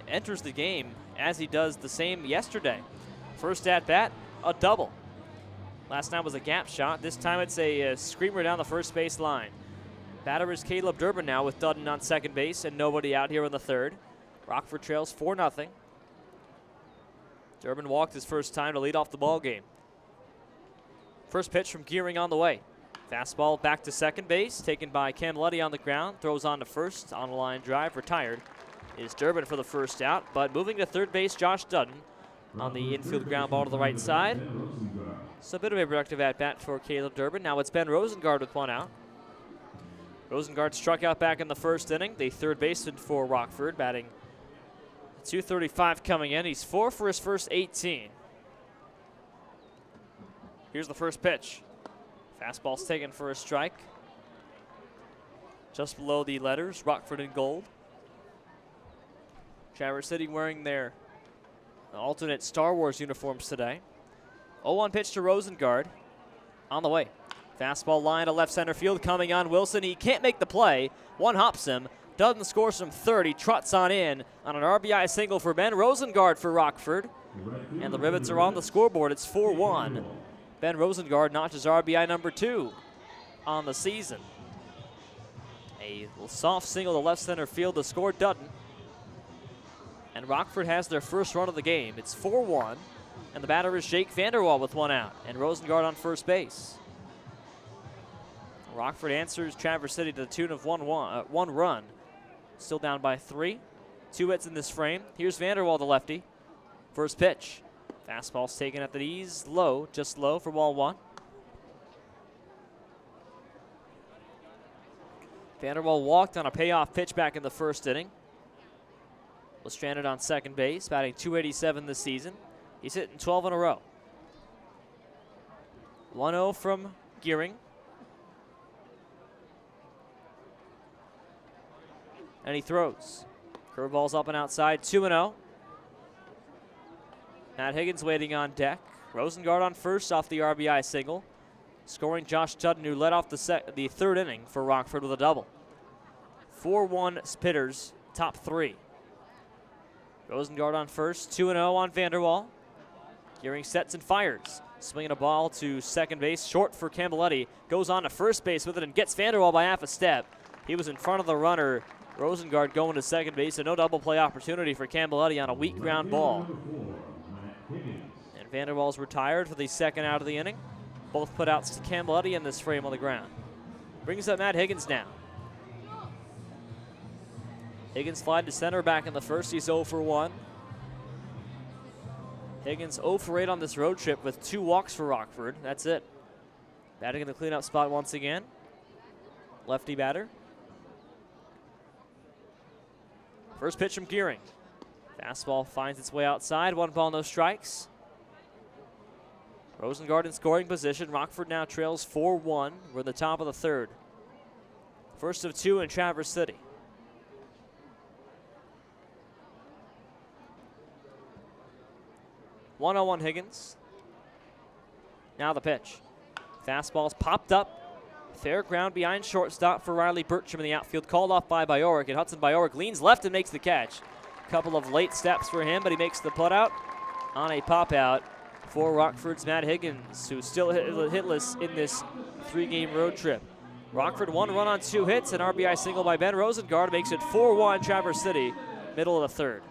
Speaker 1: enters the game as he does the same yesterday. First at bat, a double. Last time was a gap shot. This time it's a screamer down the first base line. Batter is Caleb Durbin now with Dutton on second base and nobody out here in the third. Rockford trails 4-0. Durbin walked his first time to lead off the ball game. First pitch from Gearing on the way. Fastball back to second base, taken by Camilletti on the ground. Throws on to first, on a line drive, retired. Is Durbin for the first out, but moving to third base, Josh Dutton on the infield ground ball to the right side. It's a bit of a productive at-bat for Caleb Durbin. Now it's Ben Rosengard with 1 out. Rosengard struck out back in the first inning. The third baseman for Rockford, batting .235 coming in. He's 4 for his first 18. Here's the first pitch. Fastball's taken for a strike. Just below the letters, Rockford in gold. Traverse City wearing their alternate Star Wars uniforms today. 0-1 pitch to Rosengard on the way. Fastball line to left center field coming on Wilson. He can't make the play. One hops him. Dutton scores from third. He trots on in on an RBI single for Ben Rosengard for Rockford. And the Rivets are on the scoreboard. It's 4-1. Ben Rosengard notches RBI number 2 on the season. A soft single to left center field to score Dutton. And Rockford has their first run of the game. It's 4-1, and the batter is Jake Vanderwall with 1 out, and Rosengard on first base. Rockford answers Traverse City to the tune of 1 run. Still down by 3. 2 hits in this frame. Here's Vanderwall, the lefty. First pitch. Fastball's taken at the knees, low, just low for ball 1. Vanderwall walked on a payoff pitch back in the first inning. Was stranded on second base, batting .287 this season. He's hitting 12 in a row. 1-0 from Gearing. And he throws. Curveball's up and outside, 2-0. Matt Higgins waiting on deck. Rosengard on first off the RBI single. Scoring Josh Dutton, who led off the third inning for Rockford with a double. 4-1 Spitters, top 3. Rosengard on first, 2-0 on Vanderwall. Gearing sets and fires. Swinging a ball to second base, short for Camilletti. Goes on to first base with it and gets Vanderwall by half a step. He was in front of the runner. Rosengard going to second base, so no double play opportunity for Camilletti on a weak ground ball. And Vanderwall's retired for the second out of the inning. Both put outs to Camilletti in this frame on the ground. Brings up Matt Higgins now. Higgins flied to center back in the first. He's 0 for 1. Higgins 0 for 8 on this road trip with 2 walks for Rockford. That's it. Batting in the cleanup spot once again. Lefty batter. First pitch from Gearing. Fastball finds its way outside. 1 ball, no strikes. Rosengard in scoring position. Rockford now trails 4-1. We're in the top of the third. First of 2 in Traverse City. 1-0 Higgins. Now the pitch. Fastball's popped up. Fair ground behind shortstop for Riley Bertram in the outfield. Called off by Bajorek, and Hudson Bajorek leans left and makes the catch. A couple of late steps for him, but he makes the putout on a pop out. for Rockford's Matt Higgins, who's still hitless in this 3-game road trip. Rockford 1 run on 2 hits, an RBI single by Ben Rosengard makes it 4-1 Traverse City, middle of the third.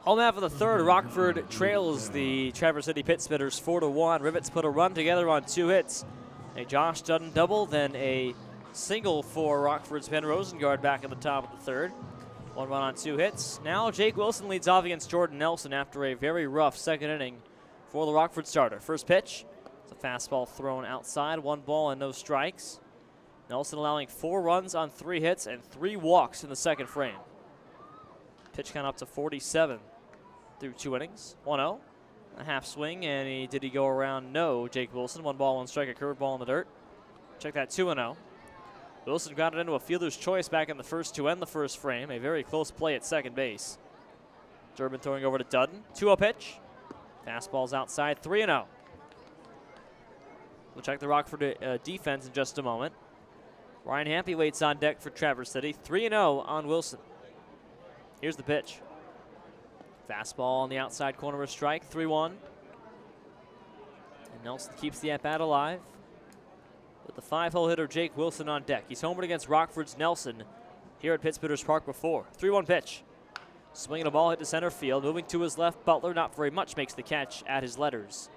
Speaker 1: Home half of the third, Rockford trails the Traverse City Pit Spitters 4-1. Rivets put a run together on 2 hits. A Josh Dutton double, then a single for Rockford's Ben Rosengard back at the top of the third. 1 run on 2 hits. Now Jake Wilson leads off against Jordan Nelson after a very rough second inning for the Rockford starter. First pitch, it's a fastball thrown outside, 1 ball and no strikes. Nelson allowing 4 runs on 3 hits and 3 walks in the second frame. Pitch count up to 47 through 2 innings. 1-0, a half swing, and did he go around? No, Jake Wilson. 1 ball, 1 strike, a curveball in the dirt. Check that 2-0. Wilson grounded into a fielder's choice back in the first to end the first frame. A very close play at second base. Durbin throwing over to Dutton. 2-0 pitch. Fastball's outside. 3-0. We'll check the Rockford defense in just a moment. Ryan Hampy waits on deck for Traverse City. 3-0 on Wilson. Here's the pitch. Fastball on the outside corner, a strike. 3-1. And Nelson keeps the at-bat alive with the 5-hole hitter Jake Wilson on deck. He's homered against Rockford's Nelson here at Pittsburgh's Park before. 3-1 pitch. Swinging a ball hit to center field. Moving to his left, Butler, not very much, makes the catch at his letters.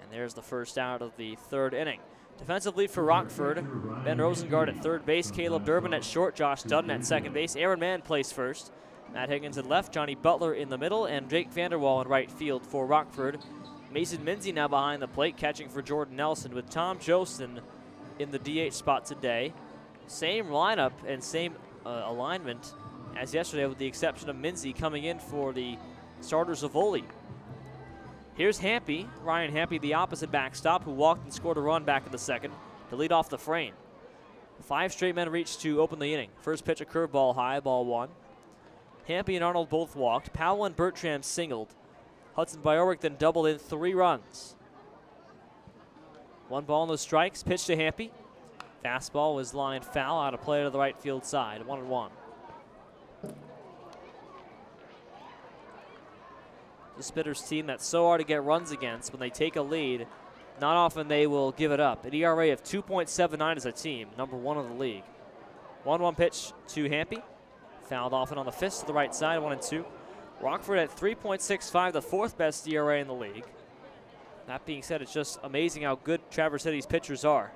Speaker 1: And there's the first out of the third inning. Defensive lead for Rockford. Ben Rosengard at third base. Caleb Durbin at short. Josh Dutton at second base. Aaron Mann plays first. Matt Higgins at left. Johnny Butler in the middle. And Jake Vanderwall in right field for Rockford. Mason Minzy now behind the plate, catching for Jordan Nelson, with Tom Josten in the DH spot today. Same lineup and same alignment as yesterday, with the exception of Minzy coming in for the starter Zavoli. Here's Hampy, Ryan Hampy, the opposite backstop, who walked and scored a run back in the second to lead off the frame. 5 straight men reached to open the inning. First pitch, a curveball high, ball 1. Hampy and Arnold both walked. Powell and Bertram singled. Hudson Biorik then doubled in 3 runs. 1 ball, no strikes. Pitch to Hampy. Fastball was lined foul, out of play to the right field side. 1-1. The Spitters team that's so hard to get runs against. When they take a lead, not often they will give it up. An ERA of 2.79 as a team, number 1 in the league. 1-1 pitch to Hampy. Fouled off and on the fist to the right side, 1-2. Rockford at 3.65, the 4th best ERA in the league. That being said, it's just amazing how good Traverse City's pitchers are.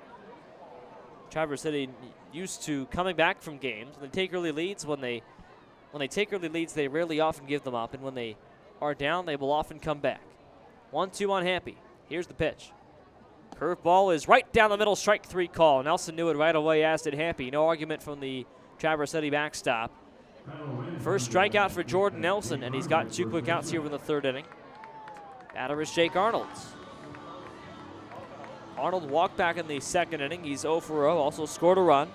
Speaker 1: Traverse City used to coming back from games. When they take early leads, when they take early leads, they rarely often give them up, and when they are down, they will often come back. 1-2 on Hampy. Here's the pitch. Curveball is right down the middle, strike 3 call. Nelson knew it right away, as did Hampy. No argument from the Traverse City backstop. First strikeout for Jordan Nelson, and he's got 2 quick outs here in the third inning. Batter is Jake Arnold. Arnold walked back in the second inning. He's 0 for 0, also scored a run.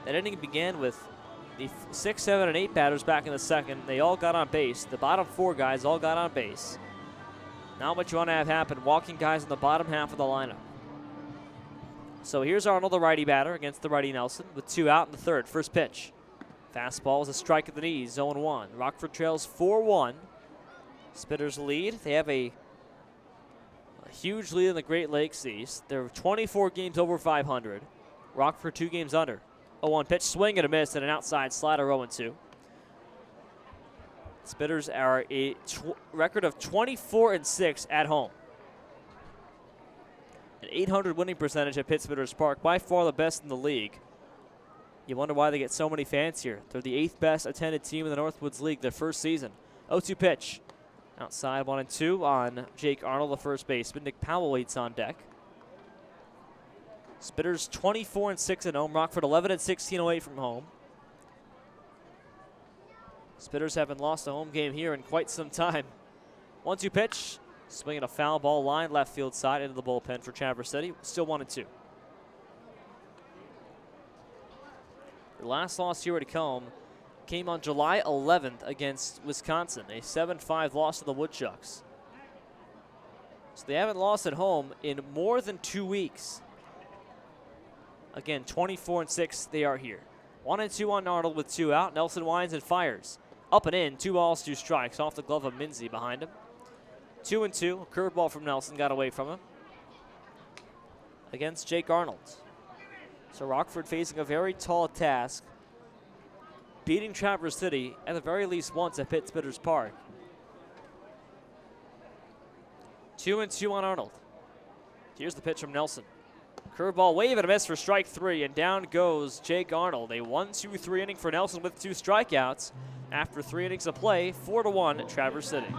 Speaker 1: That inning began with the 6, 7, and 8 batters back in the second. They all got on base. The bottom 4 guys all got on base. Now what you want to have happen, walking guys in the bottom half of the lineup. So here's Arnold, the righty batter, against the righty Nelson with 2 out in the third. First pitch. Fastball is a strike at the knees, 0-1. Rockford trails 4-1. Spitters lead. They have a huge lead in the Great Lakes East. They're 24 games over 500. Rockford 2 games under. 0-1 pitch, swing and a miss, and an outside slider, 0-2. Spitters are a record of 24-6 at home. An 800 winning percentage at Pitt-Spitters Park, by far the best in the league. You wonder why they get so many fans here. They're the 8th best attended team in the Northwoods League their first season. 0-2 pitch. Outside 1-2 on Jake Arnold, the first baseman. Nick Powell waits on deck. Spitters 24-6 at home. Rockford 11-16 away from home. Spitters haven't lost a home game here in quite some time. 1-2 pitch. Swinging a foul ball line left field side into the bullpen for Traverse City. Still 1-2. Their last loss here at home came on July 11th against Wisconsin, a 7-5 loss to the Woodchucks. So they haven't lost at home in more than 2 weeks. Again, 24-6, they are here. 1-2 on Arnold with 2 out. Nelson winds and fires. Up and in, 2 balls, 2 strikes off the glove of Minzy behind him. 2-2, a curveball from Nelson got away from him. Against Jake Arnold. So Rockford facing a very tall task, beating Traverse City at the very least once at Pitt-Spitters Park. 2-2 on Arnold. Here's the pitch from Nelson. Curveball, wave and a miss for strike 3, and down goes Jake Arnold. A 1-2-3 inning for Nelson with 2 strikeouts. After 3 innings of play, 4-1 at Traverse City.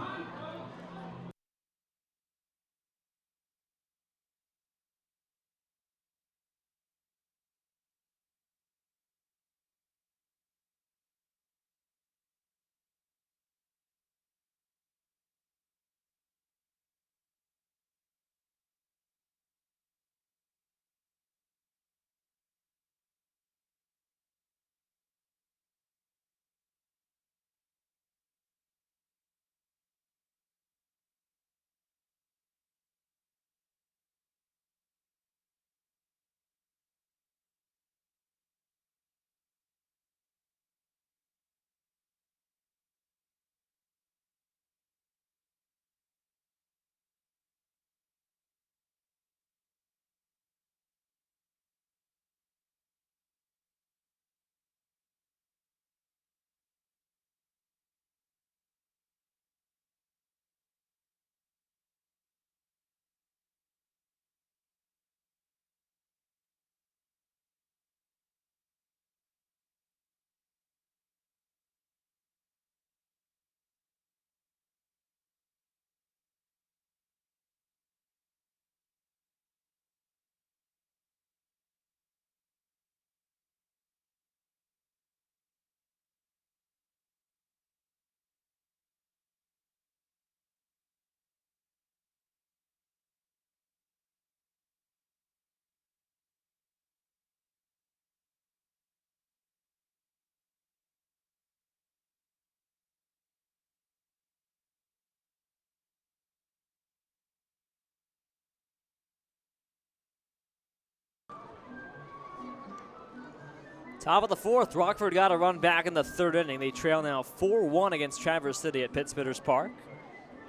Speaker 1: Top of the 4th, Rockford got a run back in the 3rd inning. They trail now 4-1 against Traverse City at Pitt-Spitters Park.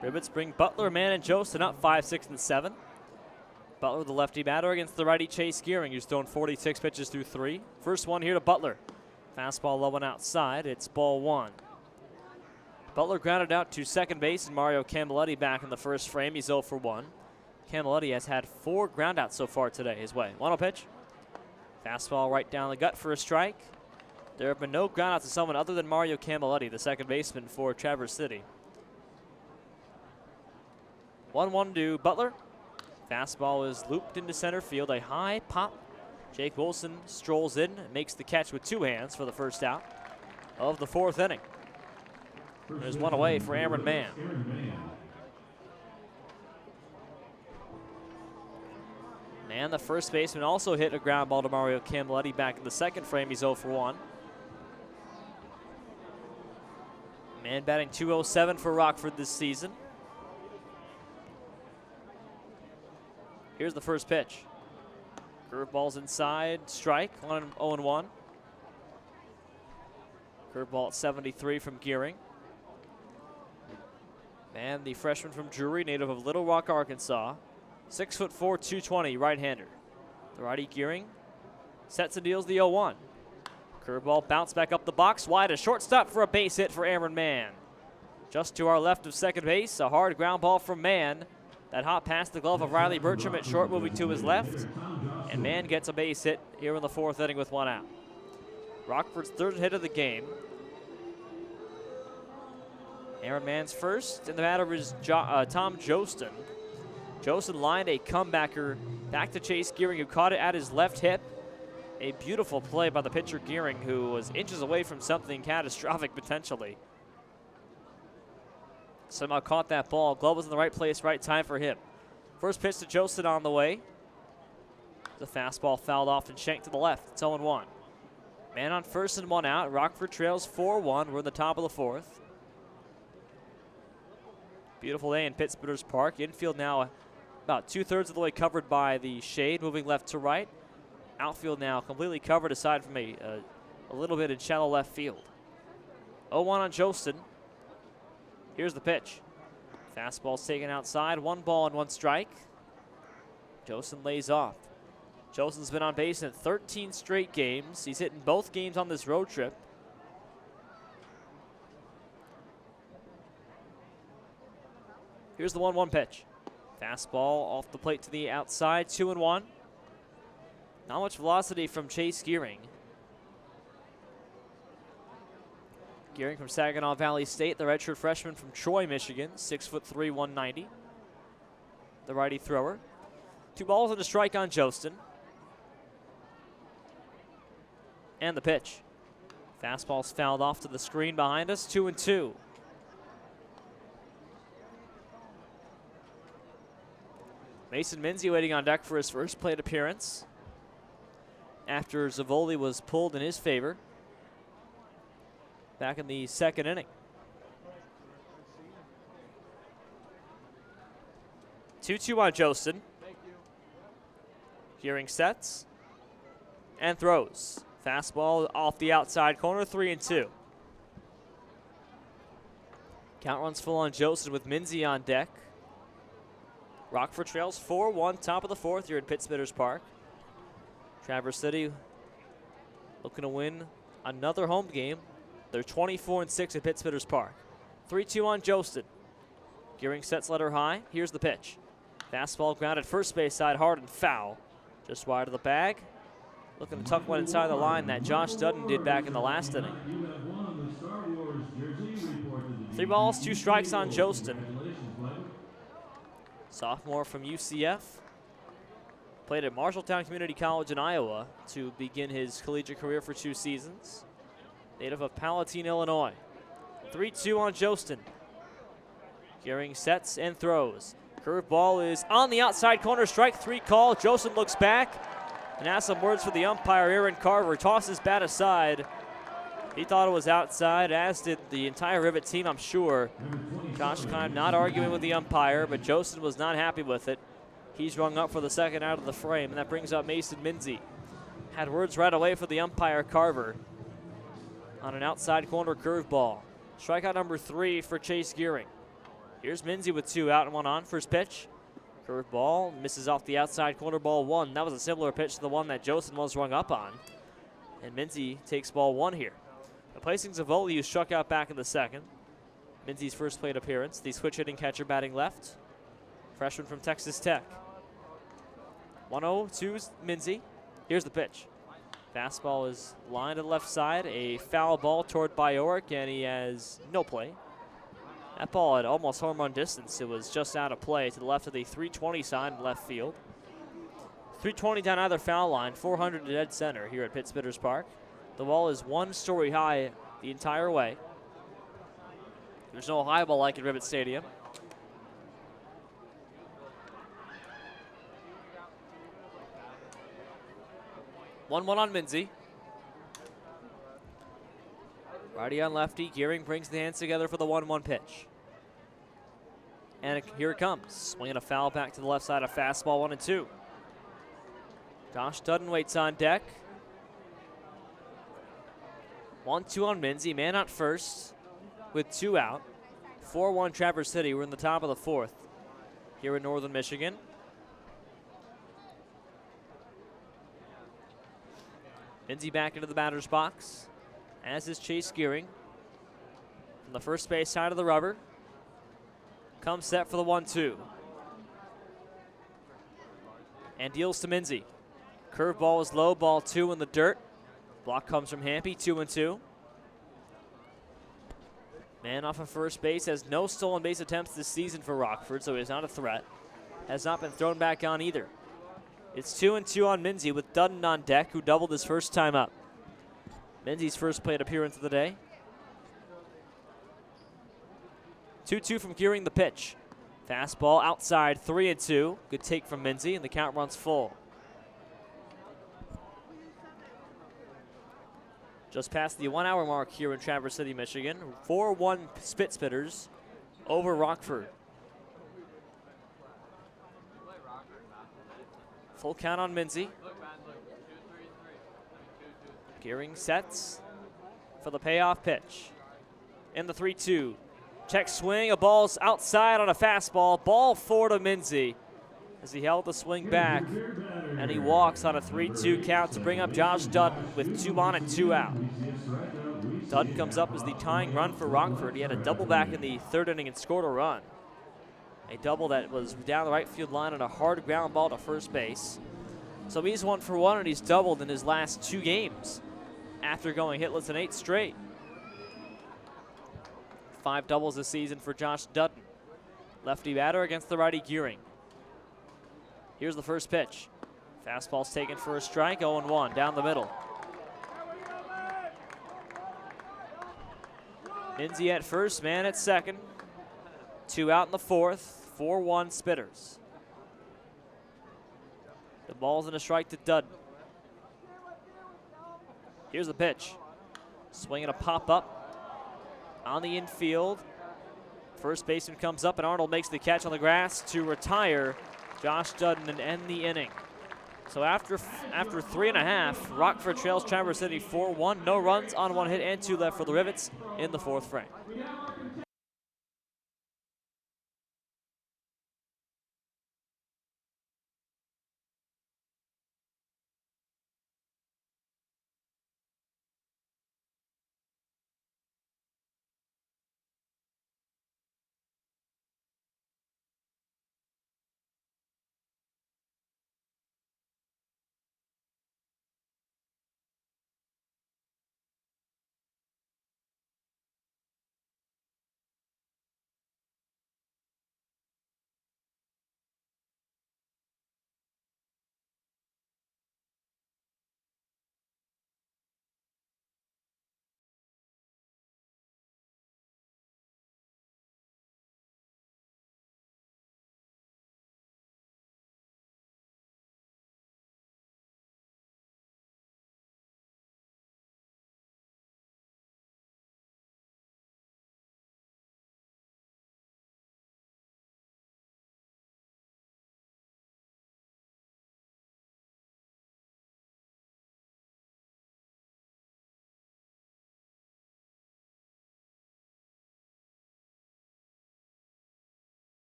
Speaker 1: Rivets bring Butler, Mann, and Jostin up 5, 6, and 7. Butler, the lefty batter, against the righty Chase Gearing, who's thrown 46 pitches through 3. First one here to Butler. Fastball low and outside. It's ball 1. Butler grounded out to second base, and Mario Camilletti back in the first frame. He's 0 for 1. Camilletti has had 4 groundouts so far today his way. 1-0 pitch. Fastball right down the gut for a strike. There have been no groundouts to someone other than Mario Camilletti, the second baseman for Traverse City. 1-1 to Butler. Fastball is looped into center field. A high pop. Jake Wilson strolls in and makes the catch with 2 hands for the first out of the 4th inning. There's one away for Aaron Mann. And the first baseman also hit a ground ball to Mario Camilletti back in the second frame. He's 0 for 1. Man batting .207 for Rockford this season. Here's the first pitch. Curveball's inside, strike, 0-1. Curveball at 73 from Gearing. And the freshman from Drury, native of Little Rock, Arkansas. 6'4", 220, right-hander. The righty Gearing sets and deals the 0-1. Curveball bounced back up the box, wide a shortstop for a base hit for Aaron Mann. Just to our left of second base, a hard ground ball from Mann. That hop past the glove of Riley Bertram at short, moving to his left. And Mann gets a base hit here in the fourth inning with 1 out. Rockford's third hit of the game. Aaron Mann's first, and the batter is Tom Jostin. Jostin lined a comebacker back to Chase Gearing, who caught it at his left hip. A beautiful play by the pitcher Gearing, who was inches away from something catastrophic potentially. Somehow caught that ball. Glove was in the right place, right time for him. First pitch to Jostin on the way. The fastball fouled off and shanked to the left. It's 0-1. Man on first and 1 out. Rockford trails 4-1. We're in the top of the fourth. Beautiful day in Pittsburgh's Park. Infield now about 2/3 of the way covered by the shade, moving left to right. Outfield now completely covered aside from a little bit in shallow left field. 0-1 on Jostin. Here's the pitch. Fastball's taken outside. 1 ball and 1 strike. Jostin lays off. Jostin's been on base in 13 straight games. He's hit in both games on this road trip. Here's the 1-1 pitch. Fastball off the plate to the outside, 2-1. Not much velocity from Chase Gearing. Gearing from Saginaw Valley State, the redshirt freshman from Troy, Michigan, 6'3", 190. The righty thrower. 2 balls and a strike on Jostin. And the pitch. Fastball's fouled off to the screen behind us, 2-2. Mason Minzy waiting on deck for his first plate appearance after Zavoli was pulled in his favor back in the second inning. 2-2 on Jostin. Gearing sets and throws. Fastball off the outside corner, 3-2. Count runs full on Jostin with Minzy on deck. Rockford trails 4-1, top of the fourth here at Pittsburgh's Park. Traverse City looking to win another home game. They're 24-6 at Pittsburgh's Park. 3-2 on Jostin. Gearing sets letter high. Here's the pitch. Fastball grounded first base side, hard and foul. Just wide of the bag. Looking to tuck one inside the line that Josh Dutton did back in the last inning. 3 balls, 2 strikes on Jostin. Sophomore from UCF. Played at Marshalltown Community College in Iowa to begin his collegiate career for 2 seasons. Native of Palatine, Illinois. 3-2 on Jostin. Gearing sets and throws. Curveball is on the outside corner, strike 3 call. Jostin looks back and has some words for the umpire, Aaron Carver. Tosses bat aside. He thought it was outside, as did the entire Rivet team, I'm sure. Josh Kime not arguing with the umpire, but Jostin was not happy with it. He's rung up for the second out of the frame, and that brings up Mason Minzy. Had words right away for the umpire, Carver, on an outside corner curveball. Strikeout number 3 for Chase Gearing. Here's Minzy with 2 out and 1 on. First pitch. Curveball misses off the outside corner, ball 1. That was a similar pitch to the one that Jostin was rung up on. And Minzy takes ball 1 here. Replacing Zavoli, who struck out back in the second. Minzy's first plate appearance. The switch hitting catcher batting left. Freshman from Texas Tech. 1-0 to Minzy. Here's the pitch. Fastball is lined to the left side. A foul ball toward Bajorek, and he has no play. That ball at almost home run distance. It was just out of play to the left of the 320 sign in left field. 320 down either foul line, 400 to dead center here at Pittsburgh's Park. The wall is 1 story high the entire way. There's no high ball like at Rivet Stadium. 1-1 on Minzy. Righty on lefty. Gearing brings the hands together for the 1-1 pitch. And here it comes. Swinging a foul back to the left side. A fastball, 1-2. Josh Dutton waits on deck. 1-2 on Minzy. Man at first with 2 out. 4-1 Traverse City. We're in the top of the 4th here in Northern Michigan. Minzy back into the batter's box, as is Chase Gearing. From the first base side of the rubber. Comes set for the 1-2. And deals to Minzy. Curveball is low, ball 2 in the dirt. Block comes from Hampy, 2-2. Man off of first base, has no stolen base attempts this season for Rockford, so he's not a threat. Has not been thrown back on either. It's 2-2 on Minzy with Dutton on deck, who doubled his first time up. Minzy's first plate appearance of the day. 2-2 from Gearing, the pitch. Fastball outside, 3-2. Good take from Minzy, and the count runs full. Just past the 1 hour mark here in Traverse City, Michigan. 4-1 Spit Spitters over Rockford. Full count on Minzy. Gearing sets for the payoff pitch. In the 3-2. Check swing, a ball's outside on a fastball. Ball 4 to Minzy as he held the swing back. And he walks on a 3-2 count to bring up Josh Dutton with 2 on and 2 out. Dutton comes up as the tying run for Rockford. He had a double back in the 3rd inning and scored a run. A double that was down the right field line on a hard ground ball to first base. So he's 1 for 1, and he's doubled in his last 2 games after going hitless in 8 straight. 5 doubles this season for Josh Dutton. Lefty batter against the righty Gearing. Here's the first pitch. Fastball's taken for a strike, 0-1 down the middle. Minzy at first, man at second. 2 out in the 4th, 4-1 Spitters. The ball's in a strike to Dutton. Here's the pitch. Swinging a pop-up on the infield. First baseman comes up, and Arnold makes the catch on the grass to retire Josh Dutton and end the inning. So after 3.5, Rockford trails Traverse City 4-1. No runs on 1 hit and 2 left for the Rivets in the 4th frame.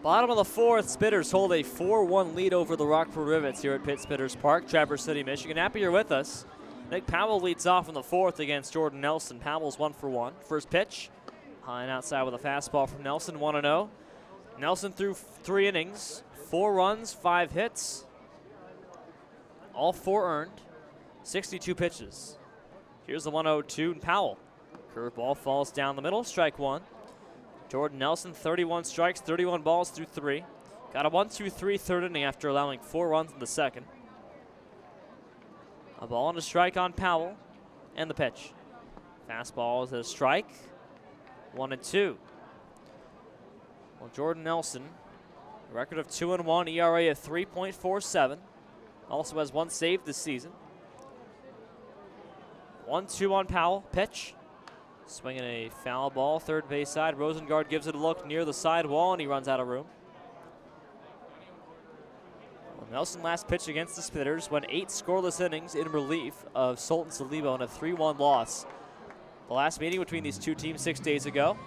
Speaker 1: Bottom of the 4th, Spitters hold a 4-1 lead over the Rockford Rivets here at Pitt Spitters Park, Traverse City, Michigan. Happy you're with us. Nick Powell leads off in the 4th against Jordan Nelson. Powell's 1 for 1. First pitch, High and outside with a fastball from Nelson, 1-0. Nelson threw 3 innings, 4 runs, 5 hits, all 4 earned, 62 pitches. Here's the 1-0 to Powell. Curveball falls down the middle, strike 1. Jordan Nelson, 31 strikes, 31 balls through 3. Got a 1-2-3 third inning after allowing 4 runs in the second. A ball and a strike on Powell, and the pitch. Fastball is a strike, 1-2. Well, Jordan Nelson, record of 2-1, ERA of 3.47. Also has 1 save this season. 1-2 on Powell, pitch. Swinging a foul ball, third base side. Rosengard gives it a look near the side wall, and he runs out of room. Well, Nelson last pitched against the Spitters, went 8 scoreless innings in relief of Sultan Salibo in a 3-1 loss. The last meeting between these two teams 6 days ago.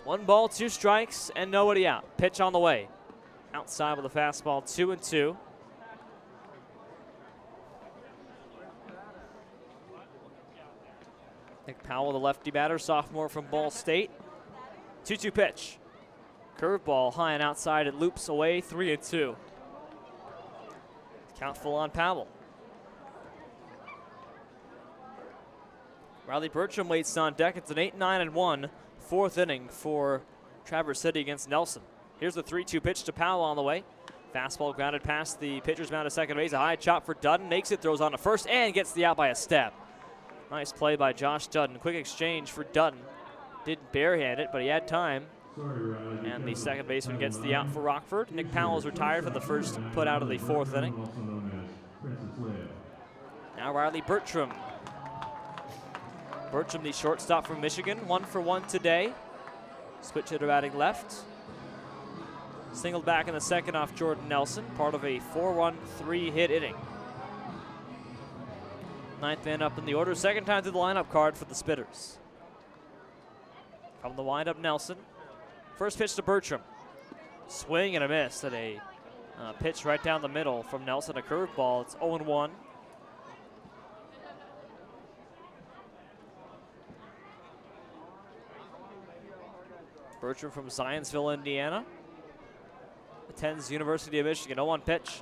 Speaker 1: One ball, 2 strikes, and nobody out. Pitch on the way. Outside with a fastball, 2-2. Nick Powell, the lefty batter, sophomore from Ball State. 2-2 pitch. Curveball high and outside. It loops away, 3-2. Count full on Powell. Riley Bertram waits on deck. It's an 8-9-1 4th inning for Traverse City against Nelson. Here's the 3-2 pitch to Powell on the way. Fastball grounded past the pitcher's mound to second base. A high chop for Dutton. Makes it, throws on to first, and gets the out by a step. Nice play by Josh Dutton. Quick exchange for Dutton. Didn't barehand it, but he had time. And the second baseman gets the out for Rockford. Nick Powell is retired for the first put out of the 4th inning. Now Riley Bertram. Bertram, the shortstop from Michigan, 1 for 1 today. Switch hitter batting left. Singled back in the second off Jordan Nelson, part of a 4-1 3-hit inning. 9th man up in the order, second time through the lineup card for the Spitters. From the windup, Nelson. First pitch to Bertram. Swing and a miss at a pitch right down the middle from Nelson, a curveball. It's 0-1. Bertram from Zionsville, Indiana. Attends University of Michigan. 0-1 pitch.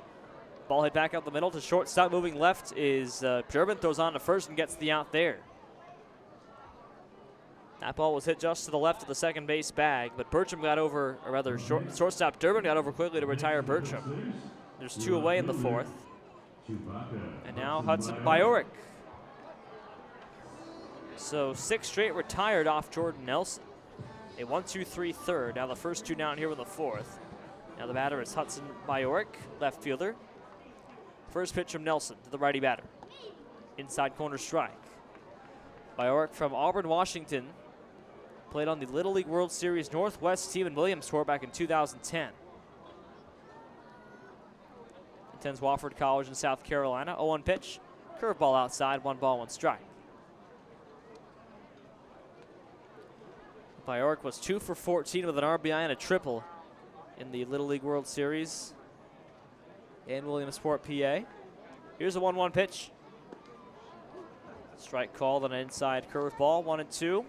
Speaker 1: Ball hit back up the middle to shortstop. Moving left is Durbin. Throws on to first and gets the out there. That ball was hit just to the left of the second base bag, but Bertram got over, or rather shortstop Durbin got over quickly to retire Bertram. There's 2 away in the 4th. And now Hudson Bajorek. So 6 straight retired off Jordan Nelson. A 1-2-3 third. Now the first 2 down here with the 4th. Now the batter is Hudson Bajorek, left fielder. First pitch from Nelson to the righty batter. Inside corner strike. Bajorek from Auburn, Washington. Played on the Little League World Series Northwest team in Williamsport back in 2010. Attends Wofford College in South Carolina. 0-1 pitch. Curveball outside, 1 ball, 1 strike. Bajorek was 2 for 14 with an RBI and a triple in the Little League World Series in Williamsport, PA. Here's a 1-1 pitch. Strike called on an inside curveball, 1-2.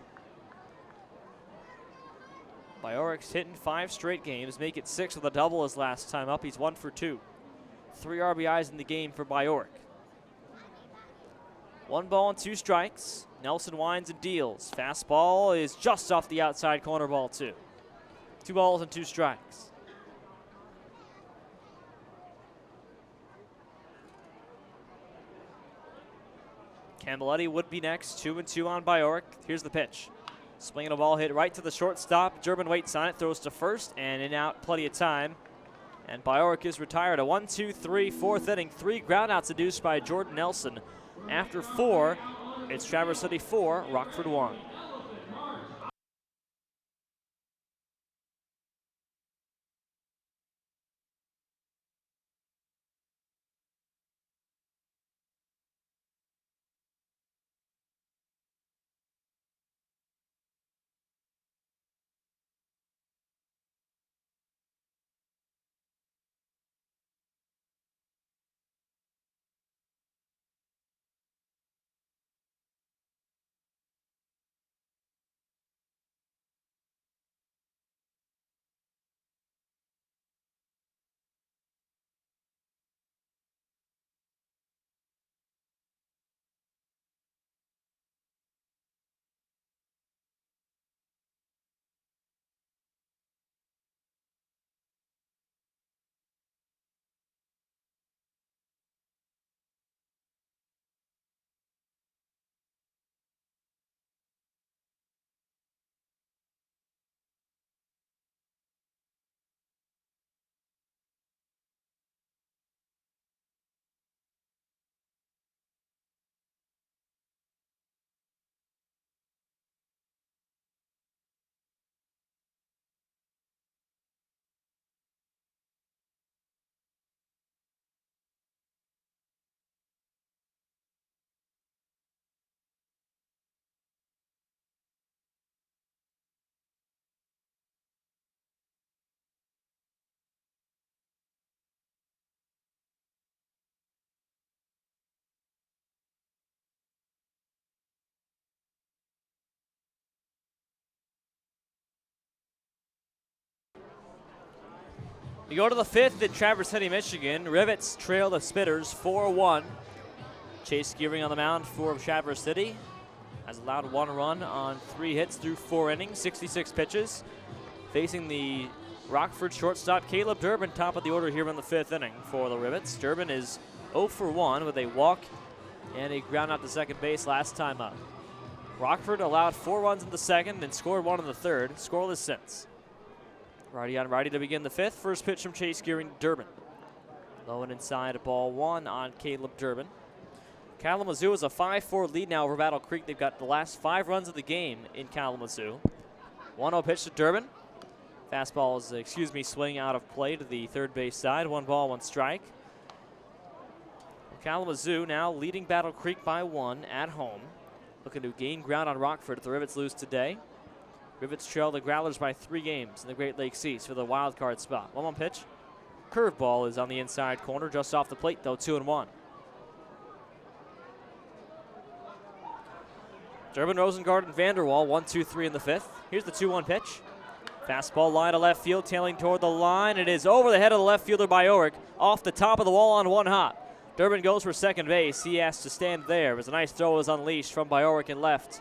Speaker 1: Bajorek's hitting 5 straight games, make it 6 with a double his last time up. He's 1 for 2. 3 RBIs in the game for Bajorek. 1 ball and 2 strikes. Nelson winds and deals. Fastball is just off the outside corner, ball 2. 2 balls and 2 strikes. Campbelletti would be next. 2-2 on Bajorek. Here's the pitch. Swinging a ball hit right to the shortstop. Durbin waits on it, throws to first, and in out, plenty of time. And Bajorek is retired. A 1-2-3 4th inning. 3 groundouts induced by Jordan Nelson. After 4, it's Traverse City 4, Rockford 1. We go to the 5th at Traverse City, Michigan. Rivets trail the Spitters 4-1. Chase Gearing on the mound for Traverse City has allowed 1 run on 3 hits through 4 innings, 66 pitches. Facing the Rockford shortstop Caleb Durbin, top of the order here in the 5th inning for the Rivets. Durbin is 0 for 1 with a walk and a ground out to second base last time up. Rockford allowed 4 runs in the 2nd and scored 1 in the 3rd, scoreless since. Righty on righty to begin the 5th. First pitch from Chase Gearing to Durbin. Low and inside, ball 1 on Caleb Durbin. Kalamazoo has a 5-4 lead now over Battle Creek. They've got the last 5 runs of the game in Kalamazoo. 1-0 pitch to Durbin. Fastball is, swinging out of play to the third base side. 1 ball, 1 strike. Kalamazoo now leading Battle Creek by 1 at home. Looking to gain ground on Rockford if the Rivets lose today. Rivets trail the Growlers by 3 games in the Great Lakes East for the wild card spot. 1-1 pitch. Curveball is on the inside corner, just off the plate though, 2-1. Durbin, Rosengard, and Vanderwall, 1-2-3 in the 5th. Here's the 2-1 pitch. Fastball line to left field, tailing toward the line. It is over the head of the left fielder by Oric, off the top of the wall on 1 hop. Durbin goes for second base. He has to stand there as a nice throw is unleashed from Biorik in left.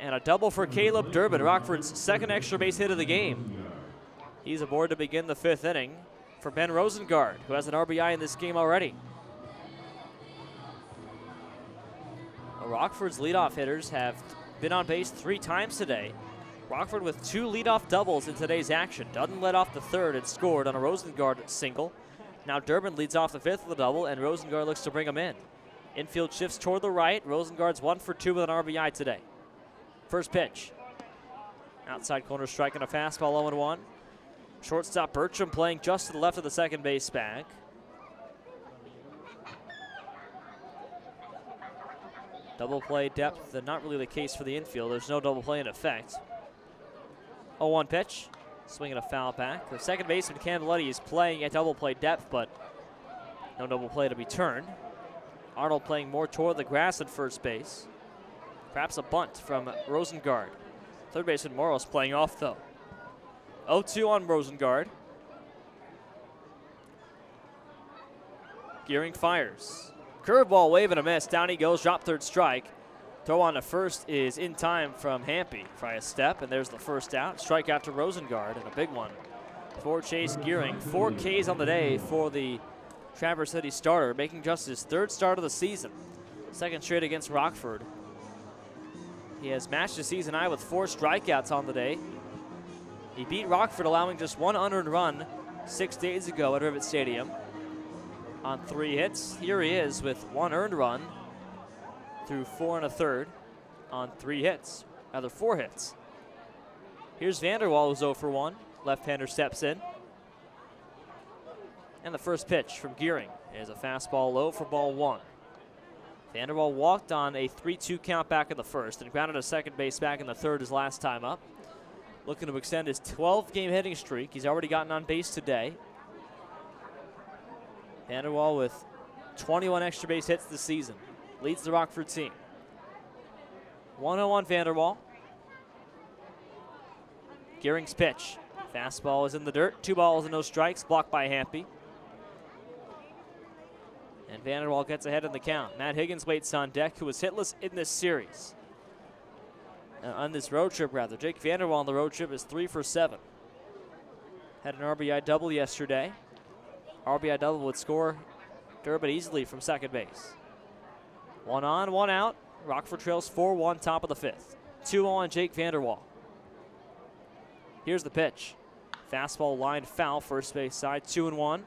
Speaker 1: And a double for Caleb Durbin, Rockford's 2nd extra base hit of the game. He's aboard to begin the 5th inning for Ben Rosengard, who has an RBI in this game already. Rockford's leadoff hitters have been on base 3 times today. Rockford with 2 leadoff doubles in today's action. Dutton led off the 3rd and scored on a Rosengard single. Now Durbin leads off the 5th with a double, and Rosengard looks to bring him in. Infield shifts toward the right. Rosengard's 1 for 2 with an RBI today. First pitch. Outside corner strike and a fastball 0-1. Shortstop Bertram playing just to the left of the second base bag. Double play depth, not really the case for the infield. There's no double play in effect. 0-1 pitch. Swinging a foul back. The second baseman, Candeletti, is playing at double play depth, but no double play to be turned. Arnold playing more toward the grass at first base. Perhaps a bunt from Rosengard. Third baseman Moros playing off, though. 0-2 on Rosengard. Gearing fires. Curveball, wave and a miss. Down he goes, drop 3rd strike. Throw on to first is in time from Hampy. Try a step, and there's the first out. Strike out to Rosengard, and a big one for Chase Gearing. 4 Ks on the day for the Traverse City starter, making just his 3rd start of the season. 2nd straight against Rockford. He has matched the season high with 4 strikeouts on the day. He beat Rockford, allowing just 1 unearned run 6 days ago at Rivet Stadium on 3 hits. Here he is with 1 earned run through 4 1/3 on 3 hits, rather 4 hits. Here's Vanderwall, who's 0 for 1. Left-hander steps in. And the first pitch from Gearing is a fastball low for ball 1. Vanderwall walked on a 3-2 count back in the 1st and grounded a second base back in the 3rd his last time up. Looking to extend his 12-game hitting streak. He's already gotten on base today. Vanderwall with 21 extra base hits this season. Leads the Rockford team. 1-0 on Vanderwall. Gearing's pitch. Fastball is in the dirt. 2 balls and no strikes. Blocked by Hampy. And Vanderwall gets ahead in the count. Matt Higgins waits on deck, who was hitless in this series. On this road trip, rather. Jake Vanderwall on the road trip is 3 for 7. Had an RBI double yesterday. RBI double would score Durbin easily from second base. 1 on, 1 out. Rockford trails 4-1, top of the 5th. 2-0 on Jake Vanderwall. Here's the pitch. Fastball lined foul, first base side, 2-1.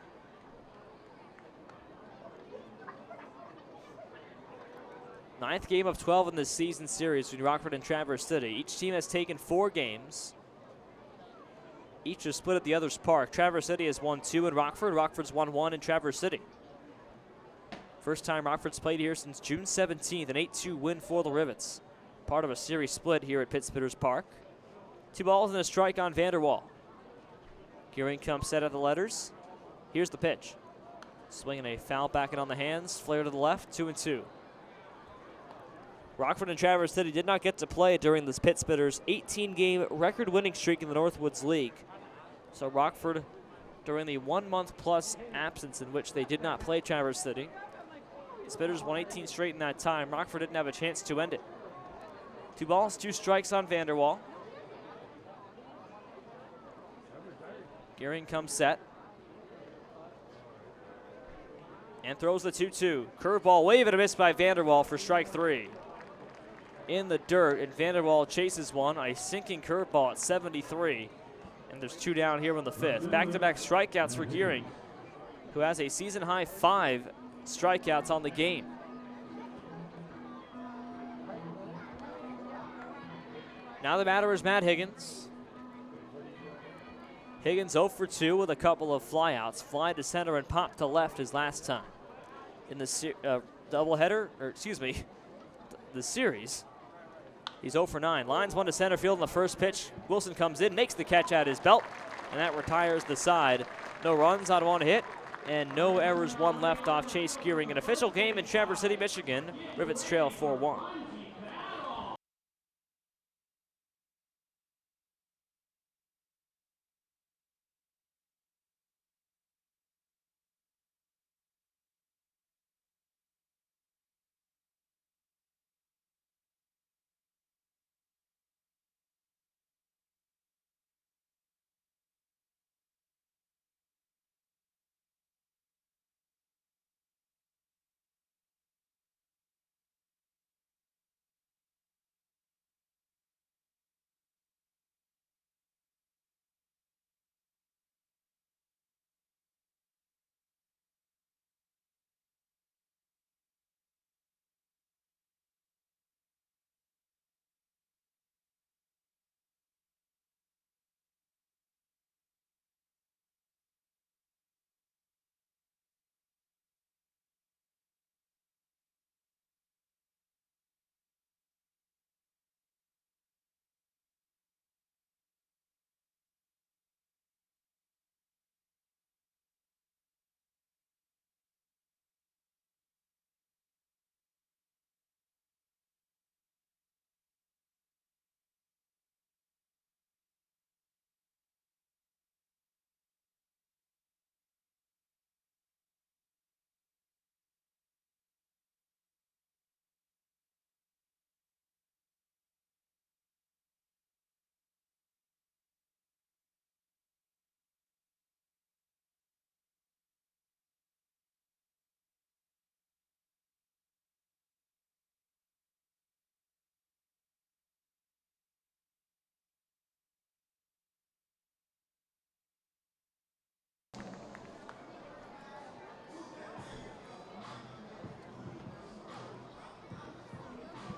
Speaker 1: Ninth game of 12 in this season series between Rockford and Traverse City. Each team has taken 4 games. Each is split at the other's park. Traverse City has won 2 in Rockford. Rockford's won 1 in Traverse City. First time Rockford's played here since June 17th, an 8-2 win for the Rivets. Part of a series split here at Pittsburgh's Park. 2 balls and a strike on Vanderwall. Gearing comes set at the letters. Here's the pitch. Swinging a foul back and on the hands. Flare to the left, 2-2. Rockford and Traverse City did not get to play during this Pittsburgh's 18-game record-winning streak in the Northwoods League. So Rockford during the 1 month plus absence in which they did not play Traverse City. Spitters won 18 straight in that time. Rockford didn't have a chance to end it. 2 balls, 2 strikes on Vanderwall. Gearing comes set. And throws the 2-2. Curveball, wave and a miss by Vanderwall for strike 3. In the dirt, and Vanderwall chases one, a sinking curveball at 73. And there's 2 down here in the 5th. Back-to-back strikeouts for Gearing, who has a season-high 5 strikeouts on the game. Now the batter is Matt Higgins. Higgins 0 for 2 with a couple of flyouts. Fly to center and pop to left his last time. In the doubleheader, or excuse me, the series, he's 0 for 9. Lines one to center field in the first pitch. Wilson comes in, makes the catch at his belt, and that retires the side. No runs on 1 hit, and no errors, 1 left off Chase Gearing. An official game in Traverse City, Michigan. Rivets trail 4-1.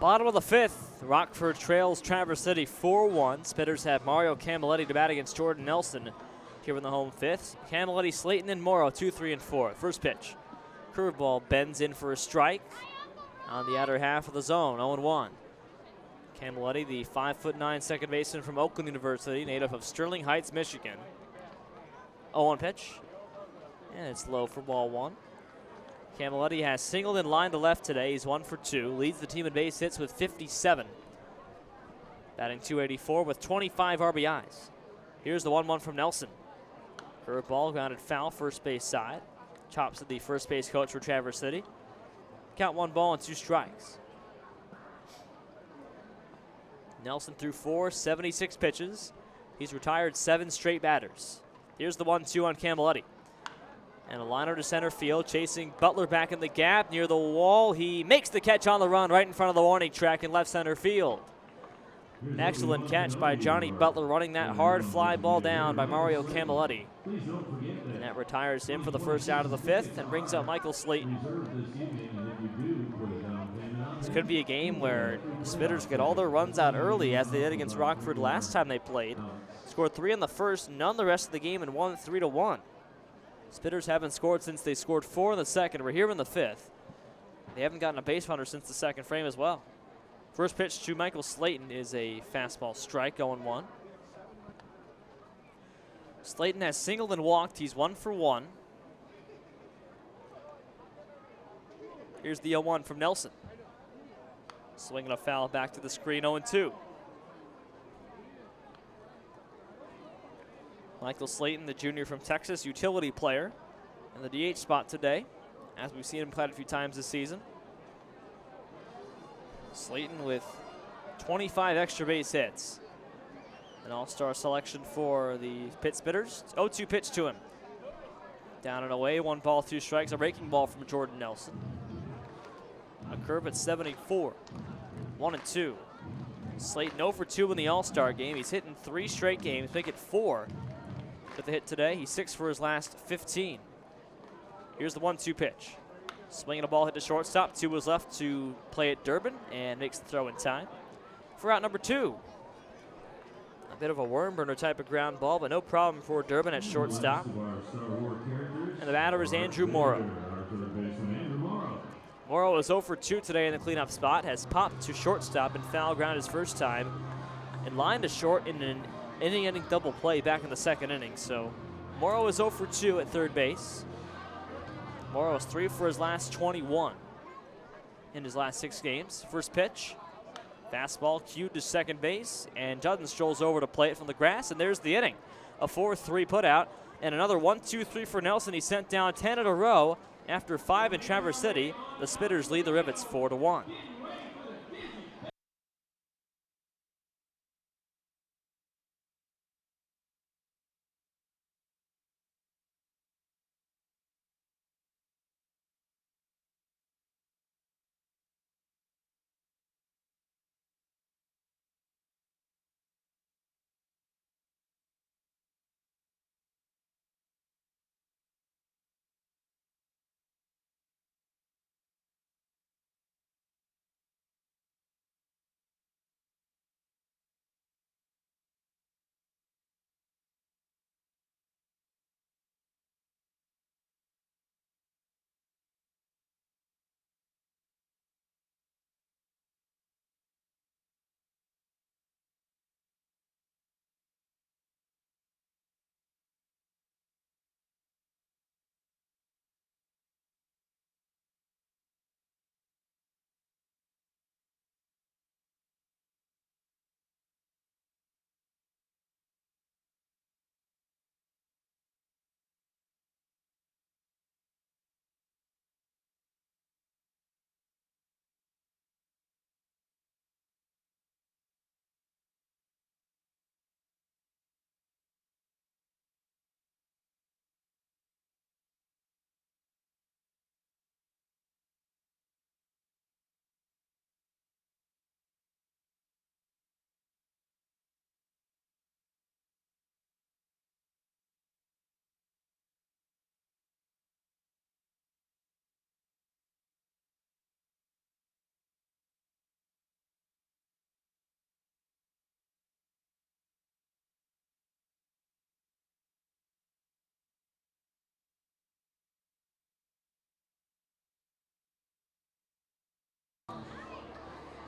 Speaker 1: Bottom of the 5th, Rockford trails Traverse City 4-1. Spitters have Mario Camilletti to bat against Jordan Nelson here in the home 5th. Camilletti, Slayton, and Morrow 2, 3, and 4. First pitch. Curveball bends in for a strike on the outer half of the zone, 0-1. Camilletti, the 5'9" second baseman from Oakland University, native of Sterling Heights, Michigan. 0-1 pitch. And it's low for ball 1. Camilletti has singled in line to left today. He's 1 for 2. Leads the team in base hits with 57. Batting .284 with 25 RBIs. Here's the 1-1 from Nelson. Curveball grounded foul, first base side. Chops to the first base coach for Traverse City. Count 1 ball and 2 strikes. Nelson threw 76 pitches. He's retired 7 straight batters. Here's the 1-2 on Camilletti. And a liner to center field, chasing Butler back in the gap near the wall. He makes the catch on the run right in front of the warning track in left center field. An excellent catch by Johnny Butler, running that hard fly ball down by Mario Camilletti. And that retires him for the first out of the 5th and brings up Michael Slayton. This could be a game where Spitters get all their runs out early, as they did against Rockford last time they played. Scored 3 in the first, none the rest of the game, and won 3-1. Spitters haven't scored since they scored 4 in the second. We're here in the 5th. They haven't gotten a base runner since the second frame as well. First pitch to Michael Slayton is a fastball strike, 0-1. Slayton has singled and walked. He's 1 for 1. Here's the 0-1 from Nelson. Swinging a foul back to the screen, 0-2. Michael Slayton, the junior from Texas, utility player in the DH spot today, as we've seen him quite a few times this season. Slayton with 25 extra base hits. An all-star selection for the Pitt Spitters. 0-2 pitch to him. Down and away, 1 ball, 2 strikes. A raking ball from Jordan Nelson. A curve at 74. 1-2. Slayton 0 for 2 in the all-star game. He's hit in 3 straight games, make it 4 with the hit today. He's 6 for his last 15. Here's the 1-2 pitch. Swinging a ball hit to shortstop. 2 was left to play at Durbin and makes the throw in time. For out number 2. A bit of a worm burner type of ground ball, but no problem for Durbin at shortstop. And the batter is Andrew Morrow. Morrow is 0 for 2 today in the cleanup spot, has popped to shortstop and foul ground his first time, and lined to short in an inning-ending double play back in the 2nd inning. So Morrow is 0 for 2 at third base. Morrow is 3 for his last 21 in his last 6 games. First pitch. Fastball cued to second base, and Judden strolls over to play it from the grass, and there's the inning. A 4-3 putout, and another 1-2-3 for Nelson. He sent down 10 in a row after 5 in Traverse City. The Spitters lead the Rivets 4-1.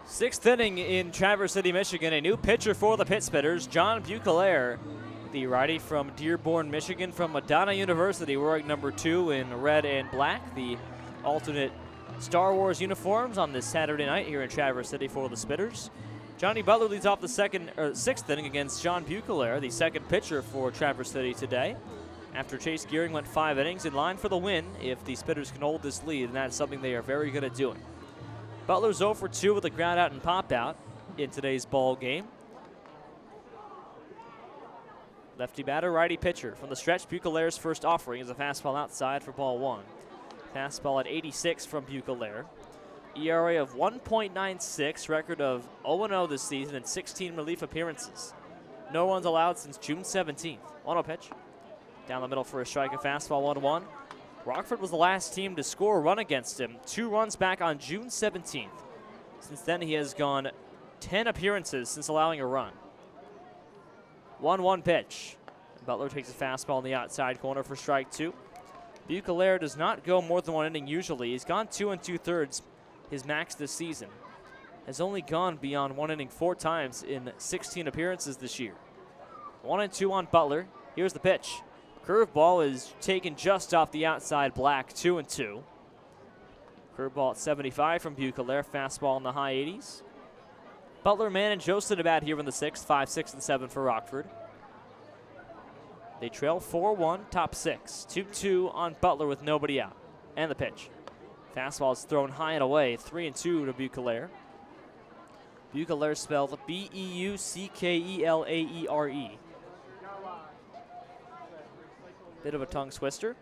Speaker 1: Sixth inning in Traverse City, Michigan. A new pitcher for the Pitt Spitters, John Bucalaire, the righty from Dearborn, Michigan, from Madonna University, wearing number 2 in red and black, the alternate Star Wars uniforms on this Saturday night here in Traverse City for the Spitters. Johnny Butler leads off the sixth inning against John Bucalaire, the second pitcher for Traverse City today. After Chase Gearing went 5 innings, in line for the win if the Spitters can hold this lead, and that's something they are very good at doing. Butler's 0 for 2 with a ground out and pop out in today's ball game. Lefty batter, righty pitcher. From the stretch, Bucalaire's first offering is a fastball outside for ball 1. Fastball at 86 from Bucalaire. ERA of 1.96, record of 0-0 this season in 16 relief appearances. No runs allowed since June 17th. 1-0 pitch. Down the middle for a strike, a fastball 1-1. Rockford was the last team to score a run against him. 2 runs back on June 17th. Since then, he has gone 10 appearances since allowing a run. 1-1 pitch. Butler takes a fastball in the outside corner for strike 2. Bucalaire does not go more than 1 inning usually. He's gone 2 2/3, his max this season. Has only gone beyond 1 inning 4 times in 16 appearances this year. 1-2 on Butler. Here's the pitch. Curveball is taken just off the outside black, 2-2. Curveball at 75 from Bucalaire, fastball in the high 80s. Butler, Mann, and Jostin about here in the 6th, 5, 6, and 7 for Rockford. They trail 4-1, top 6. 2-2 on Butler with nobody out. And the pitch. Fastball is thrown high and away. 3-2 to Buechelaere. Buechelaere spelled Beuckelaere. Bit of a tongue twister.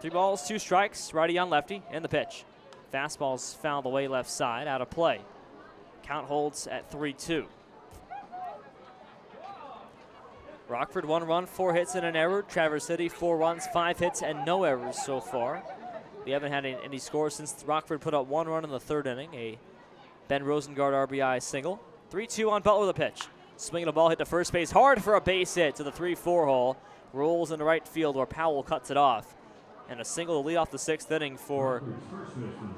Speaker 1: 3 balls, 2 strikes. Righty on lefty. And the pitch. Fastball's fouled away left side. Out of play. Count holds at 3-2. Rockford 1 run, 4 hits and an error. Traverse City 4 runs, 5 hits and no errors so far. We haven't had any scores since Rockford put up 1 run in the 3rd inning. A Ben Rosengard RBI single. 3-2 on Butler with a pitch. Swinging a ball hit to first base hard for a base hit to the 3-4 hole. Rolls into right field where Powell cuts it off. And a single to lead off the 6th inning for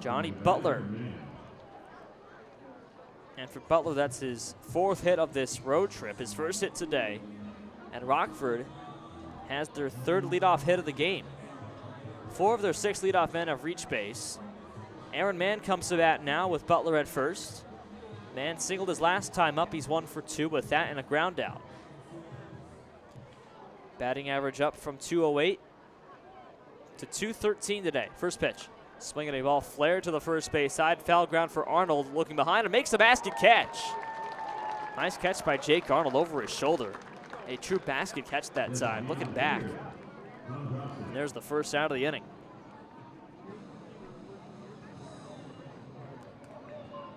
Speaker 1: Johnny Butler. And for Butler, that's his 4th hit of this road trip, his 1st hit today. And Rockford has their 3rd leadoff hit of the game. 4 of their 6 leadoff men have reached base. Aaron Mann comes to bat now with Butler at first. Mann singled his last time up. He's 1 for 2 with that and a ground out. Batting average up from 208 to 213 today. First pitch. Swinging a ball flared to the first base side. Foul ground for Arnold, looking behind and makes a basket catch. Nice catch by Jake Arnold over his shoulder. A true basket catch that time, looking back. And there's the first out of the inning.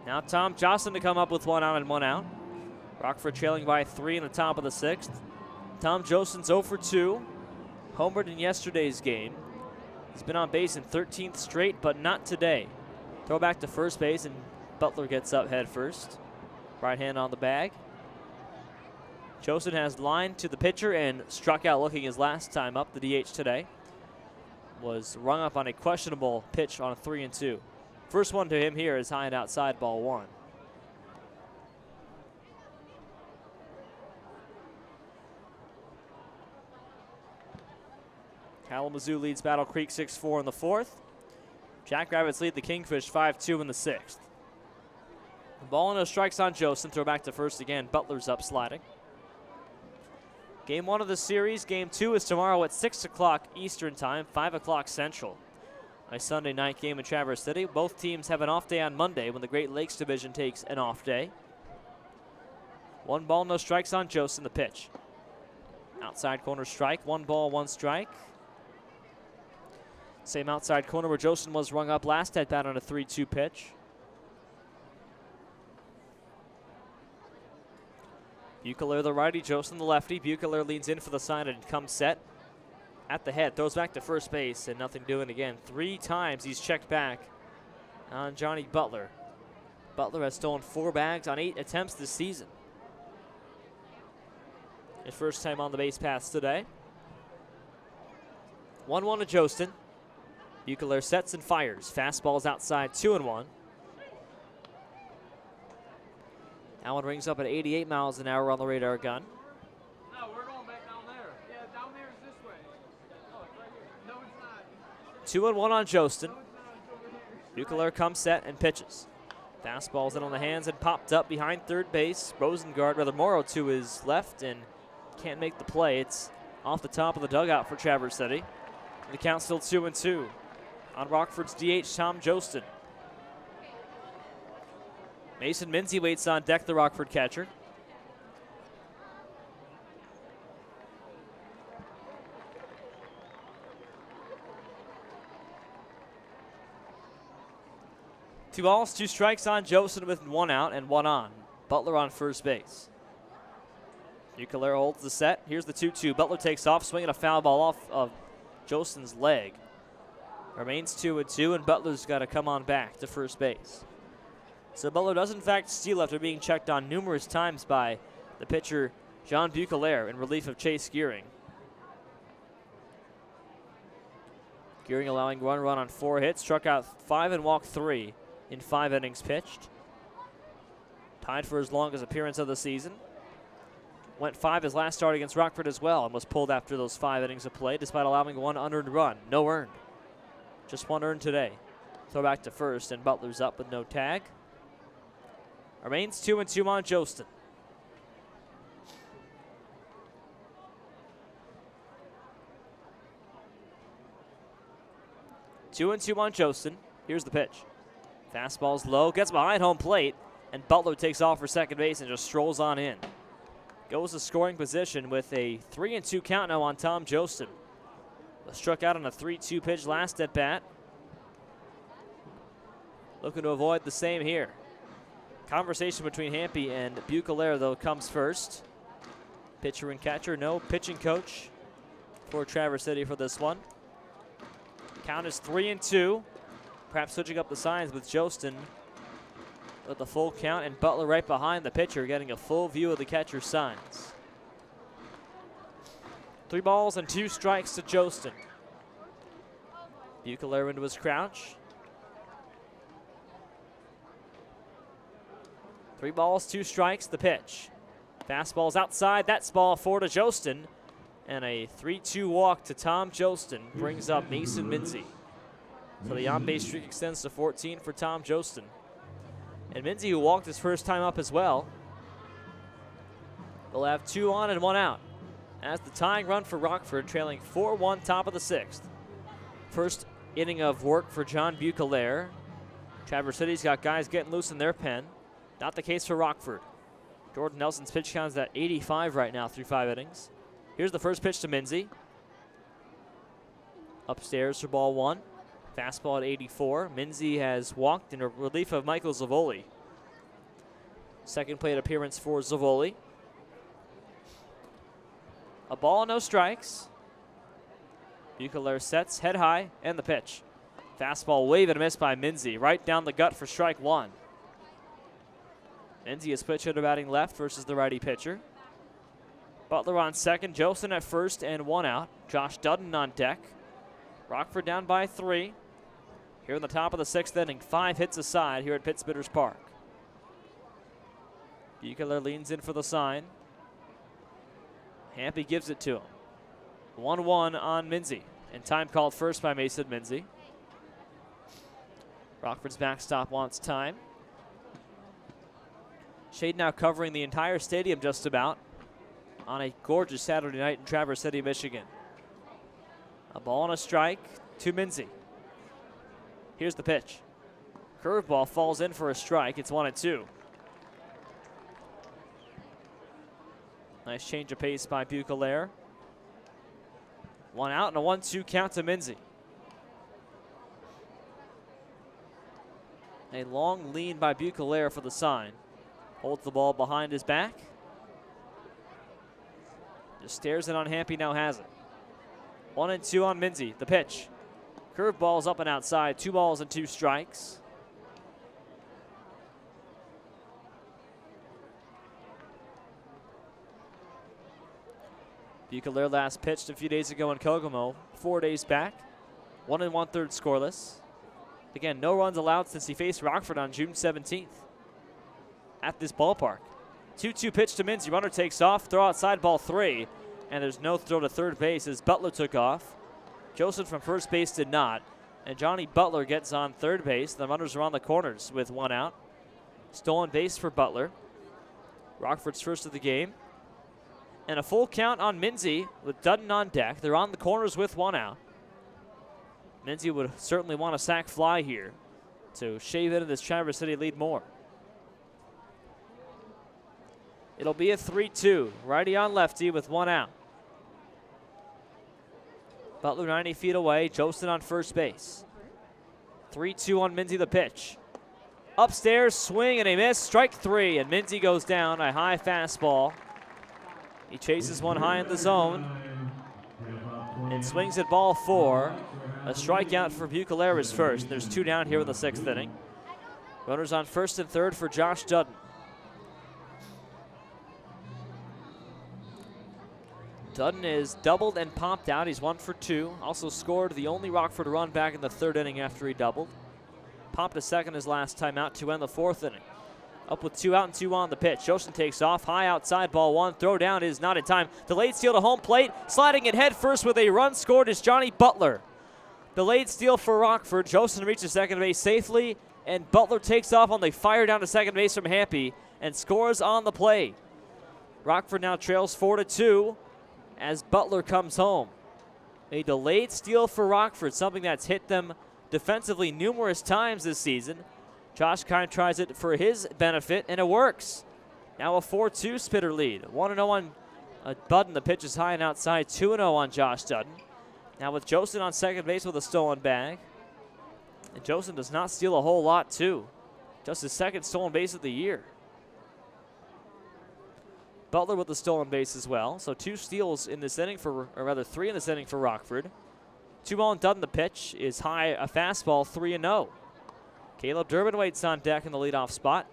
Speaker 1: Now Tom Johnson to come up with 1 out and 1 out. Rockford trailing by 3 in the top of the 6th. Tom Johnson's 0 for 2. Homered in yesterday's game. He's been on base in 13th straight, but not today. Throw back to first base, and Butler gets up head first. Right hand on the bag. Josen has lined to the pitcher and struck out looking his last time up. The DH today was rung up on a questionable pitch on a 3-2. First one to him here is high and outside, ball 1. Kalamazoo leads Battle Creek 6-4 in the 4th. Jackrabbits lead the Kingfish 5-2 in the 6th. Ball and no strikes on Josen. Throw back to first again. Butler's up sliding. Game 1 of the series. Game 2 is tomorrow at 6 o'clock Eastern Time, 5 o'clock Central. A Sunday night game in Traverse City. Both teams have an off day on Monday when the Great Lakes Division takes an off day. 1 ball, no strikes on Josen. The pitch. Outside corner strike. 1 ball, 1 strike. Same outside corner where Josen was rung up last at bat on a 3-2 pitch. Buechelaere the righty, Josen the lefty. Buechelaere leans in for the sign and comes set at the head. Throws back to first base and nothing doing again. 3 times he's checked back on Johnny Butler. Butler has stolen 4 bags on 8 attempts this season. His first time on the base paths today. 1-1 to Josen. Buechelaere sets and fires. Fastball's outside, 2-1. That one rings up at 88 miles an hour on the radar gun.
Speaker 2: No, we're going back down there. Yeah, down there is this way. Oh, it's right here. No, it's not.
Speaker 1: 2-1 on Josen.
Speaker 2: No, it's not. It's over here.
Speaker 1: Buechelaere comes set and pitches. Fastball's in on the hands and popped up behind third base. Morrow to his left and can't make the play. It's off the top of the dugout for Traverse City. And the count's still 2-2 on Rockford's DH, Tom Josten. Mason Minzy waits on deck, the Rockford catcher. Two balls, 2 strikes on Josten with 1 out and 1 on. Butler on first base. Buechelaere holds the set. Here's the 2-2. Butler takes off, swinging a foul ball off of Josten's leg. Remains 2-2, and Butler's got to come on back to first base. So Butler does in fact steal after being checked on numerous times by the pitcher John Buechelaere in relief of Chase Gearing. Gearing allowing 1 run on 4 hits, struck out 5 and walked 3 in 5 innings pitched. Tied for his longest appearance of the season. Went 5 his last start against Rockford as well and was pulled after those 5 innings of play despite allowing 1 unearned run. No earned. Just 1 earned today. Throw back to first and Butler's up with no tag. Remains 2-2 on Josten. 2-2 on Jostin. Here's the pitch. Fastball's low, gets behind home plate, and Butler takes off for second base and just strolls on in. Goes to scoring position with a 3-2 count now on Tom Jostin. Struck out on a 3-2 pitch last at bat. Looking to avoid the same here. Conversation between Hampe and Bucalaire, though, comes first. Pitcher and catcher, no pitching coach for Traverse City for this one. Count is 3-2. Perhaps switching up the signs with Jostin with the full count, and Butler right behind the pitcher, getting a full view of the catcher's signs. 3 balls and 2 strikes to Jostin. Bucalaire into his crouch. 3 balls, 2 strikes, the pitch. Fastball's outside, that's ball 4 to Jostin. And a 3-2 walk to Tom Jostin brings up Mason Minzy. So the on-base streak extends to 14 for Tom Jostin. And Minzy, who walked his first time up as well, will have 2 on and 1 out. As the tying run for Rockford, trailing 4-1 top of the 6th. First inning of work for John Bucalaire. Traverse City's got guys getting loose in their pen. Not the case for Rockford. Jordan Nelson's pitch count is at 85 right now through 5 innings. Here's the first pitch to Minzy. Upstairs for ball 1. Fastball at 84. Minzy has walked in relief of Michael Zavoli. Second plate appearance for Zavoli. A ball, no strikes. Bucalaire sets, head high, and the pitch. Fastball wave and a miss by Minzy. Right down the gut for strike 1. Minzy is pitch hitter batting left versus the righty pitcher. Butler on second, Jostin at first, and 1 out. Josh Dudden on deck. Rockford down by 3. Here in the top of the 6th inning, 5 hits aside here at Pittsbitters Park. Bucalaire leans in for the sign. Hampe gives it to him. 1-1 on Minzy, and time called first by Mason Minzy. Rockford's backstop wants time. Shade now covering the entire stadium just about on a gorgeous Saturday night in Traverse City, Michigan. A ball and a strike to Minzy. Here's the pitch. Curveball falls in for a strike. It's 1-2. Nice change of pace by Bucalaire. 1 out and a 1-2 count to Minzy. A long lean by Bucalaire for the sign. Holds the ball behind his back. Just stares it on Hampe, now has it. 1-2 on Minzy. The pitch. Curveball's up and outside. 2 balls and 2 strikes. Bucalaire last pitched a few days ago in Kokomo, 4 days back. 1 1/3 scoreless. Again, no runs allowed since he faced Rockford on June 17th at this ballpark. 2-2 pitch to Minzy. Runner takes off, throw outside, ball 3. And there's no throw to third base as Butler took off. Joseph from first base did not. And Johnny Butler gets on third base. The runners are on the corners with 1 out. Stolen base for Butler. Rockford's first of the game. And a full count on Minzy with Dudden on deck. They're on the corners with 1 out. Minzy would certainly want a sac fly here to shave into this Traverse City lead more. It'll be a 3-2. Righty on lefty with 1 out. Butler 90 feet away. Jostin on first base. 3-2 on Minzy, the pitch. Upstairs, swing and a miss. Strike 3, and Minzy goes down. A high fastball. He chases one high in the zone and swings at ball 4. A strikeout for Bucalaire is first. There's 2 down here in the 6th inning. Runners on first and third for Josh Dudden. Dudden is doubled and popped out. He's 1 for 2. Also scored the only Rockford run back in the 3rd inning after he doubled. Popped a second his last time out to end the 4th inning. Up with 2 out and 2 on the pitch. Jostin takes off, high outside, ball 1. Throw down is not in time. Delayed steal to home plate. Sliding it head first with a run scored is Johnny Butler. Delayed steal for Rockford. Jostin reaches second base safely, and Butler takes off on the fire down to second base from Hampe and scores on the play. Rockford now trails 4-2 as Butler comes home. A delayed steal for Rockford, something that's hit them defensively numerous times this season. Josh Kine tries it for his benefit, and it works. Now a 4-2 Spitter lead. 1-0 on Dudden. The pitch is high and outside. 2-0 on Josh Dudden. Now with Jostin on second base with a stolen bag. And Jostin does not steal a whole lot, too. Just his second stolen base of the year. Butler with the stolen base as well. So 2 steals in this inning or rather 3 in this inning for Rockford. 2-0 on Dudden. The pitch is high, a fastball, 3-0. Caleb Durbin waits on deck in the leadoff spot.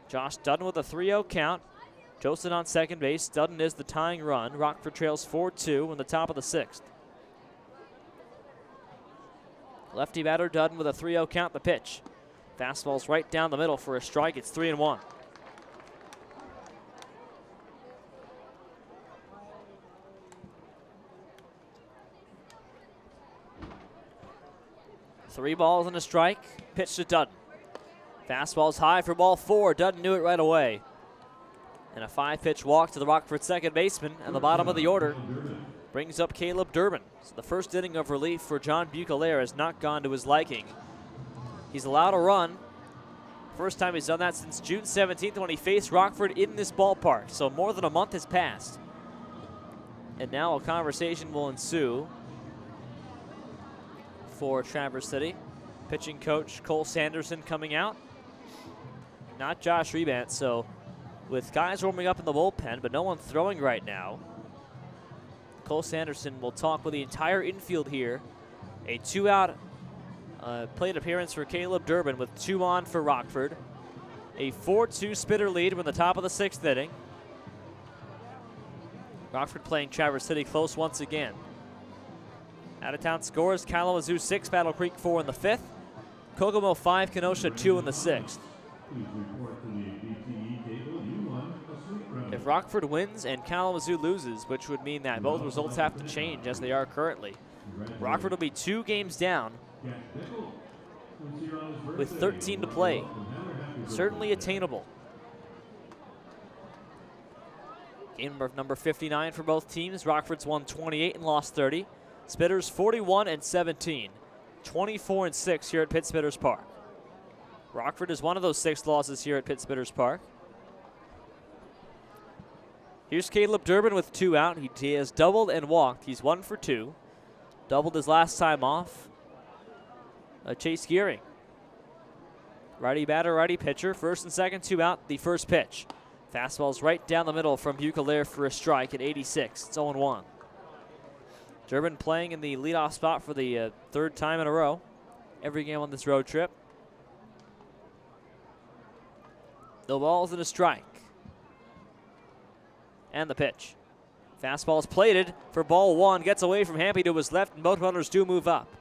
Speaker 1: Josh Dudden with a 3-0 count. Jostin on second base. Dudden is the tying run. Rockford trails 4-2 in the top of the 6th. Lefty batter Dudden with a 3-0 count. The pitch. Fastball's right down the middle for a strike. It's 3-1. Three balls and a strike. Pitch to Dudden. Fastball's high for ball 4. Dudden knew it right away. And a 5-pitch walk to the Rockford second baseman. And the bottom of the order brings up Caleb Durbin. So the first inning of relief for John Bucalaire has not gone to his liking. He's allowed a run. First time he's done that since June 17th when he faced Rockford in this ballpark. So more than a month has passed. And now a conversation will ensue for Traverse City. Pitching coach Cole Sanderson coming out. Not Josh Rebant, so with guys warming up in the bullpen, but no one throwing right now, Cole Sanderson will talk with the entire infield here. A 2-out plate appearance for Caleb Durbin with 2 on for Rockford. A 4-2 Spitter lead in the top of the 6th inning. Rockford playing Traverse City close once again. Out-of-town scores: Kalamazoo 6, Battle Creek 4 in the 5th. Kokomo 5, Kenosha 2 in the 6th. If Rockford wins and Kalamazoo loses, which would mean that both results have to change as they are currently, Rockford will be 2 games down with 13 to play. Certainly attainable. Game number 59 for both teams. Rockford's won 28 and lost 30. Spitters 41 and 17. 24 and 6 here at Pitt Spitters Park. Rockford is one of those 6 losses here at Pitt Spitters Park. Here's Caleb Durbin with 2 out. He has doubled and walked. He's 1 for 2. Doubled his last time off. Chase Gearing. Righty batter, righty pitcher. First and second, 2 out. The first pitch. Fastball's right down the middle from Bucalaire for a strike at 86. It's 0-1. Durbin playing in the leadoff spot for the 3rd time in a row. Every game on this road trip. No balls and a strike. And the pitch. Fastball is plated for ball 1. Gets away from Hampy to his left, and both runners do move up.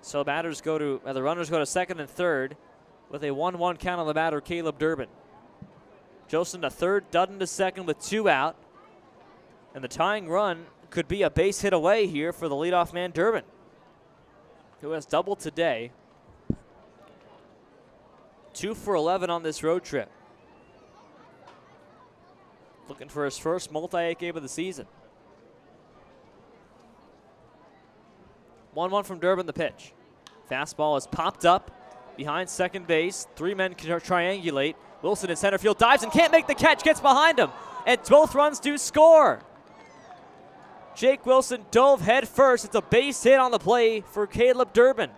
Speaker 1: So the runners go to second and third with a 1-1 count on the batter, Caleb Durbin. Jostin to third, Dudden to second with 2 out. And the tying run could be a base hit away here for the leadoff man, Durbin, who has doubled today. 2 for 11 on this road trip. Looking for his first multi-hit game of the season. 1-1 from Durbin, the pitch. Fastball is popped up behind second base. 3 men can triangulate. Wilson in center field dives and can't make the catch, gets behind him. And both runs do score. Jake Wilson dove head first. It's a base hit on the play for Caleb Durbin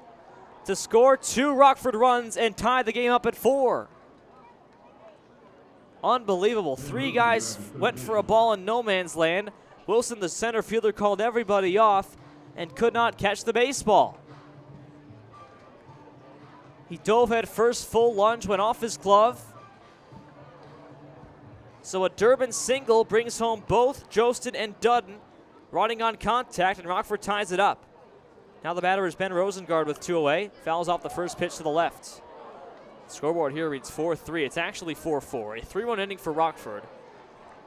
Speaker 1: to score 2 Rockford runs and tie the game up at 4. Unbelievable. 3 guys went for a ball in no man's land. Wilson, the center fielder, called everybody off and could not catch the baseball. He dove head first, full lunge, went off his glove. So a Durbin single brings home both Jostin and Dudden running on contact, and Rockford ties it up. Now the batter is Ben Rosengard with 2 away. Fouls off the first pitch to the left. Scoreboard here reads 4-3. It's actually 4-4. A 3-1 inning for Rockford.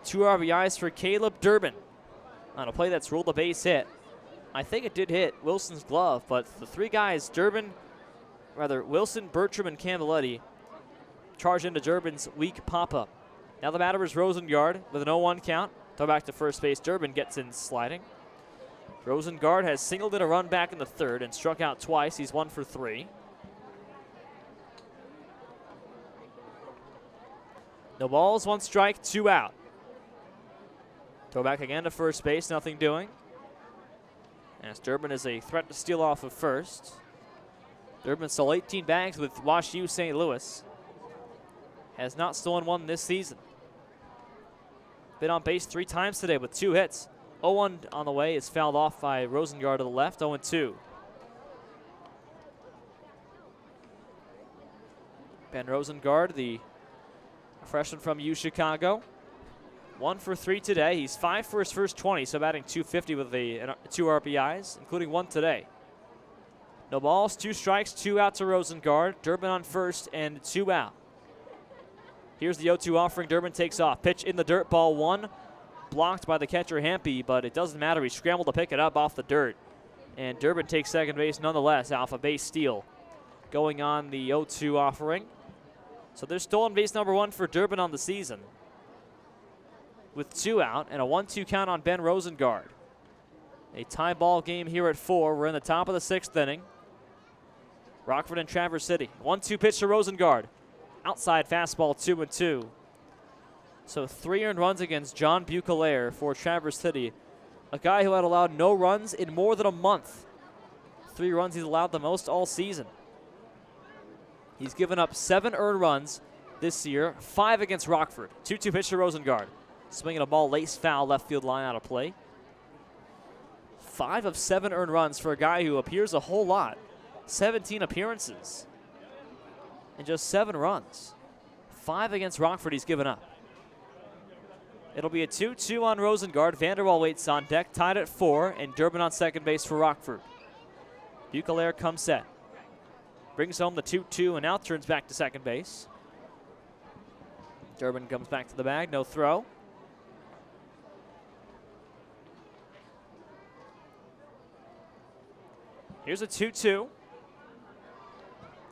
Speaker 1: 2 RBIs for Caleb Durbin on a play that's ruled a base hit. I think it did hit Wilson's glove, but the 3 guys, Wilson, Bertram, and Camilletti, charge into Durbin's weak pop-up. Now the batter is Rosengard with an 0-1 count. Throw back to first base. Durbin gets in sliding. Rosengard has singled in a run back in the third and struck out twice. He's 1 for 3. No balls, 1 strike, 2 out. Throw back again to first base, nothing doing. As Durbin is a threat to steal off of first. Durbin stole 18 bags with Wash U St. Louis. Has not stolen one this season. Been on base 3 times today with 2 hits. 0-1 on the way is fouled off by Rosengard to the left, 0-2. Ben Rosengard, the freshman from U Chicago. 1 for 3 today. He's 5 for his first 20, so batting .250 with 2 RBIs, including 1 today. No balls, 2 strikes, 2 out to Rosengard. Durbin on first and 2 out. Here's the 0-2 offering. Durbin takes off. Pitch in the dirt, ball 1. Blocked by the catcher Hampy, but it doesn't matter. He scrambled to pick it up off the dirt. And Durbin takes second base nonetheless, off a base steal. Going on the 0-2 offering. So there's stolen base number 1 for Durbin on the season, with 2 out and a 1-2 count on Ben Rosengard. A tie ball game here at 4. We're in the top of the 6th inning. Rockford and Traverse City. 1-2 pitch to Rosengard. Outside fastball, 2-2. So 3 earned runs against John Bucalaire for Traverse City, a guy who had allowed no runs in more than a month. 3 runs he's allowed the most all season. He's given up 7 earned runs this year, 5 against Rockford. 2-2 pitch to Rosengard. Swinging a ball laced foul, left field line out of play. 5 of 7 earned runs for a guy who appears a whole lot. 17 appearances and just 7 runs. 5 against Rockford he's given up. It'll be a 2-2 on Rosengard. Vanderwall waits on deck, tied at 4, and Durbin on second base for Rockford. Bucalaire comes set. Brings home the 2-2 and now turns back to second base. Durbin comes back to the bag, no throw. Here's a 2-2.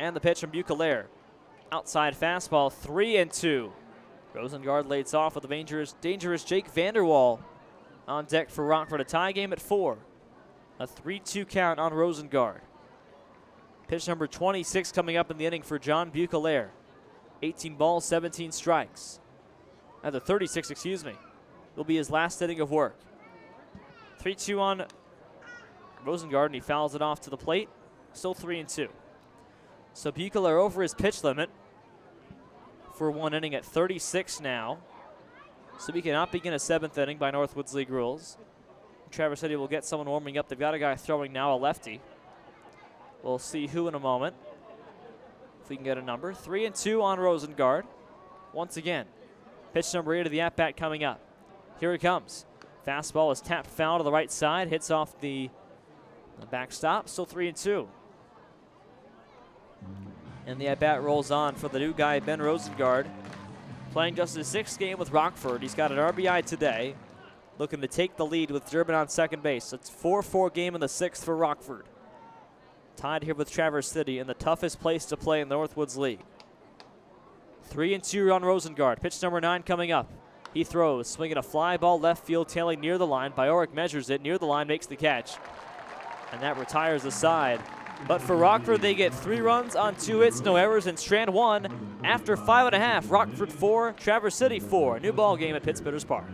Speaker 1: And the pitch from Bucalaire. Outside fastball, 3-2. Rosengard leads off with the dangerous Jake Vanderwall on deck for Rockford. A tie game at 4. A 3-2 count on Rosengard. Pitch number 26 coming up in the inning for John Bucalaire. 18 balls, 17 strikes. The 36, excuse me. Will be his last inning of work. 3-2 on Rosengard, and he fouls it off to the plate. Still 3-2. So Bucalaire over his pitch limit for 1 inning at 36 now. So we cannot begin a 7th inning by Northwoods League rules. Traverse City will get someone warming up. They've got a guy throwing now, a lefty. We'll see who in a moment, if we can get a number. 3-2 on Rosengard. Once again, pitch number 8 of the at-bat coming up. Here it comes. Fastball is tapped foul to the right side. Hits off the backstop. Still 3-2. And the at-bat rolls on for the new guy, Ben Rosengard, playing just his 6th game with Rockford. He's got an RBI today, looking to take the lead with Durbin on second base. It's 4-4 game in the 6th for Rockford. Tied here with Traverse City in the toughest place to play in the Northwoods League. 3-2 on Rosengard. Pitch number 9 coming up. He throws, swinging a fly ball left field, tailing near the line. Bajorek measures it, near the line, makes the catch. And that retires the side. But for Rockford, they get 3 runs on 2 hits, no errors, and strand 1 after 5.5. Rockford 4, Traverse City 4. New ball game at Pittsbitters Park.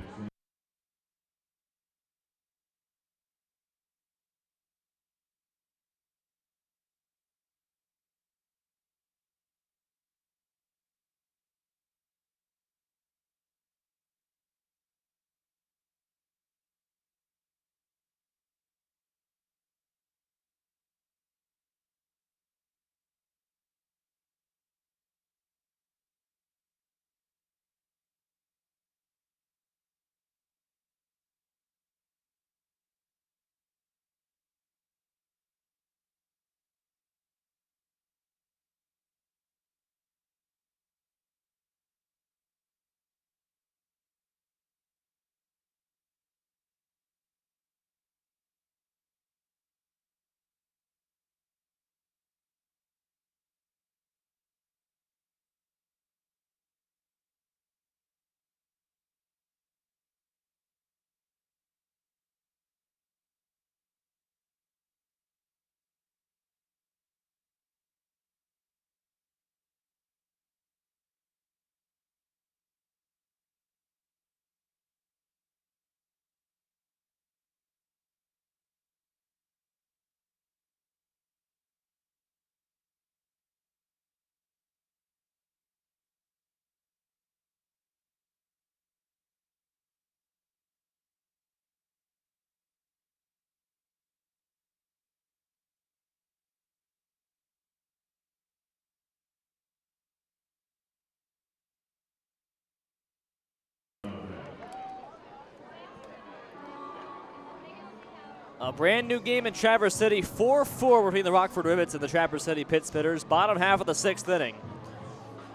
Speaker 1: A brand new game in Traverse City, 4-4 between the Rockford Rivets and the Traverse City Pit Spitters. Bottom half of the 6th inning.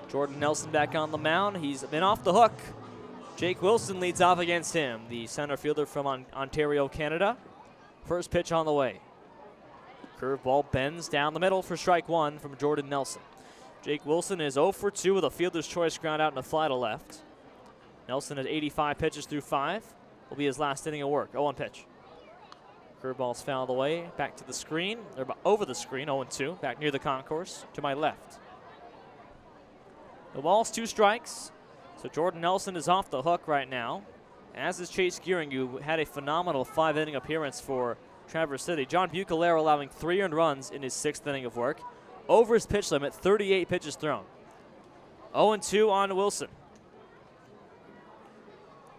Speaker 1: Jordan Nelson back on the mound. He's been off the hook. Jake Wilson leads off against him, the center fielder from Ontario, Canada. First pitch on the way. Curveball bends down the middle for strike one from Jordan Nelson. Jake Wilson is 0 for 2 with a fielder's choice ground out and a fly to left. Nelson at 85 pitches through 5. Will be his last inning of work. 0-1 pitch. Curveball's fouled away. Back to the screen. They're over the screen. 0-2. Back near the concourse to my left. The ball's 2 strikes. So Jordan Nelson is off the hook right now. As is Chase Gearing, who had a phenomenal 5-inning appearance for Traverse City. John Bucalero allowing 3 earned runs in his 6th inning of work. Over his pitch limit, 38 pitches thrown. 0-2 on Wilson.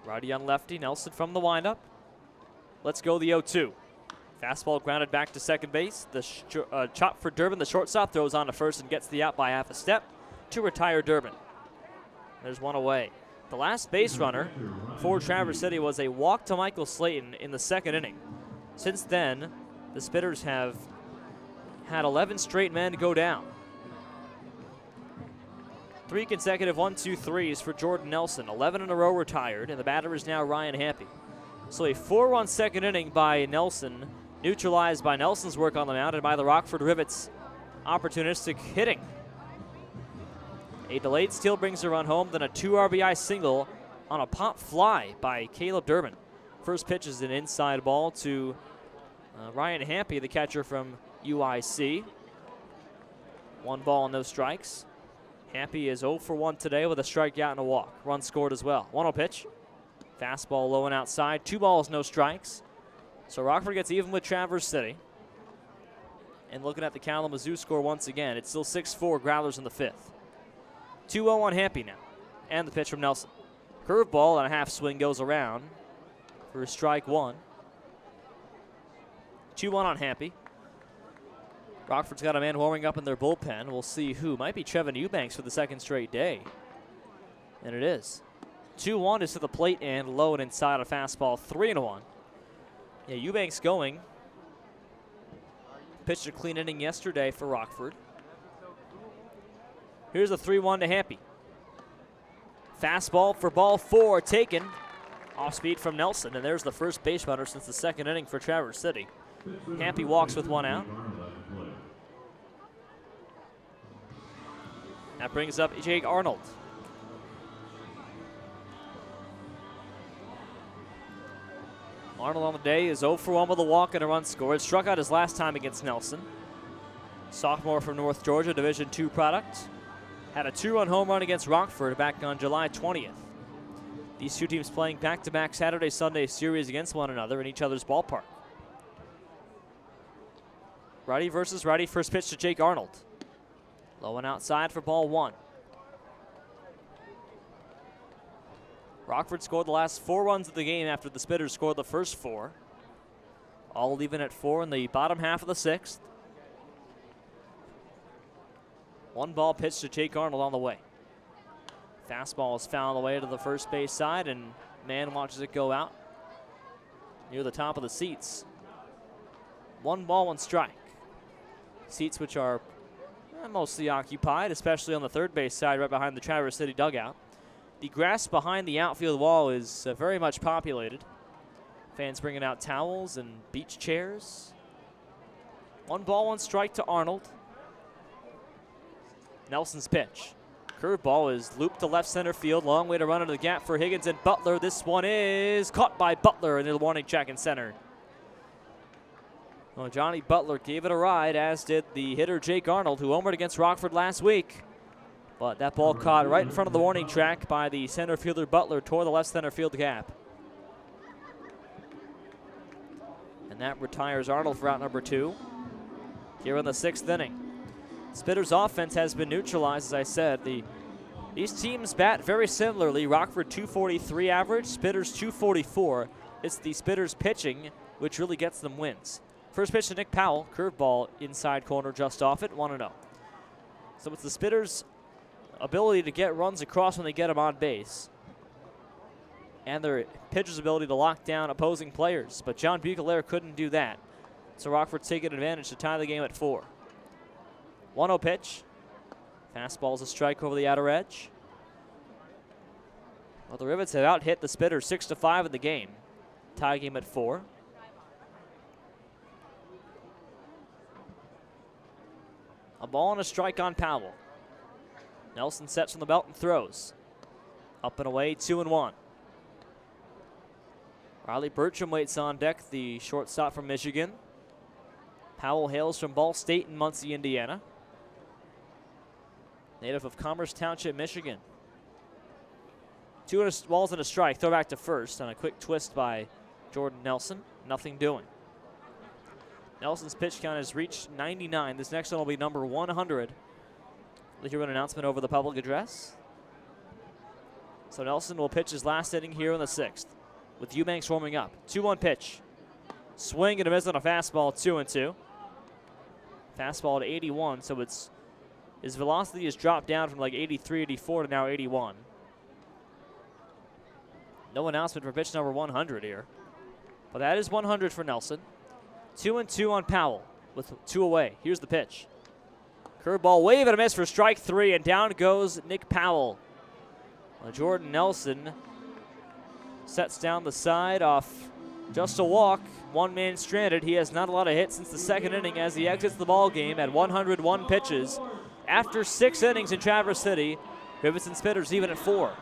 Speaker 1: Righty on lefty, Nelson from the windup. Let's go the 0-2. Fastball grounded back to second base. The chop for Durbin, the shortstop, throws on to first and gets the out by half a step to retire Durbin. There's one away. The last base runner for Traverse City was a walk to Michael Slayton in the 2nd inning. Since then, the Spitters have had 11 straight men go down. 3 consecutive 1-2-3s for Jordan Nelson. 11 in a row retired, and the batter is now Ryan Happy. So a 4-run 2nd inning by Nelson, neutralized by Nelson's work on the mound and by the Rockford Rivets' opportunistic hitting. A delayed steal brings a run home, then a 2 RBI single on a pop fly by Caleb Durbin. First pitch is an inside ball to Ryan Hampy, the catcher from UIC. 1 ball, no strikes. Hampy is 0 for 1 today with a strikeout and a walk. Run scored as well. 1-0 pitch. Fastball low and outside. 2 balls, no strikes. So Rockford gets even with Traverse City. And looking at the Kalamazoo score once again, it's still 6-4 Growlers in the 5th. 2-0 on Hampy now. And the pitch from Nelson. Curveball and a half swing goes around for strike 1. 2-1 on Hampy. Rockford's got a man warming up in their bullpen. We'll see who. Might be Trevin Eubanks for the 2nd straight day. And it is. 2-1 is to the plate and low and inside a fastball. 3-1. Yeah, Eubanks going. Pitched a clean inning yesterday for Rockford. Here's a 3-1 to Hampy. Fastball for ball 4 taken. Off speed from Nelson, and there's the first base runner since the 2nd inning for Traverse City. Hampy walks with 1 out. That brings up Jake Arnold. Arnold on the day is 0 for 1 with a walk and a run scored. Struck out his last time against Nelson. Sophomore from North Georgia, Division II product. Had a 2-run home run against Rockford back on July 20th. These 2 teams playing back-to-back Saturday-Sunday series against one another in each other's ballpark. Righty versus righty. First pitch to Jake Arnold. Low and outside for ball 1. Rockford scored the last 4 runs of the game after the Spitters scored the first 4. All even at 4 in the bottom half of the 6th. 1 ball pitch to Jake Arnold on the way. Fastball is fouled away to the first base side, and man watches it go out near the top of the seats. 1 ball, 1 strike. Seats which are mostly occupied, especially on the third base side right behind the Traverse City dugout. The grass behind the outfield wall is very much populated. Fans bringing out towels and beach chairs. 1 ball, 1 strike to Arnold. Nelson's pitch. Curveball is looped to left center field. Long way to run into the gap for Higgins and Butler. This one is caught by Butler into the warning track in center. Well, Johnny Butler gave it a ride, as did the hitter Jake Arnold, who homered against Rockford last week. But that ball caught right in front of the warning track by the center fielder Butler, tore the left center field gap. And that retires Arnold for out number 2 here in the 6th inning. Spitters' offense has been neutralized, as I said. These teams bat very similarly. Rockford 243 average, Spitters 244. It's the Spitters pitching which really gets them wins. First pitch to Nick Powell, curveball inside corner just off it, 1-0. So it's the Spitters' ability to get runs across when they get them on base. and their pitcher's ability to lock down opposing players. But John Bucalaire couldn't do that. So Rockford's taking advantage to tie the game at 4. 1-0 pitch. Fastball's a strike over the outer edge. Well, the Rivets have out-hit the Spitters 6-5 in the game. Tie game at 4. A ball and a strike on Powell. Nelson sets from the belt and throws. Up and away, 2-1. Riley Bertram waits on deck, the shortstop from Michigan. Powell hails from Ball State in Muncie, Indiana. Native of Commerce Township, Michigan. 2 balls and a strike. Throw back to first on a quick twist by Jordan Nelson. Nothing doing. Nelson's pitch count has reached 99. This next one will be number 100. We'll hear an announcement over the public address. So Nelson will pitch his last inning here in the 6th with Eubanks warming up. 2-1 pitch. Swing and a miss on a fastball, 2-2. Fastball at 81, so his velocity has dropped down from like 83, 84 to now 81. No announcement for pitch number 100 here. But that is 100 for Nelson. 2-2 on Powell with 2 away. Here's the pitch. Curveball, wave and a miss for strike 3, and down goes Nick Powell. Jordan Nelson sets down the side off just a walk. One man stranded. He has not a lot of hits since the 2nd inning as he exits the ball game at 101 pitches. After 6 innings in Traverse City, Rivets and Spitters even at 4.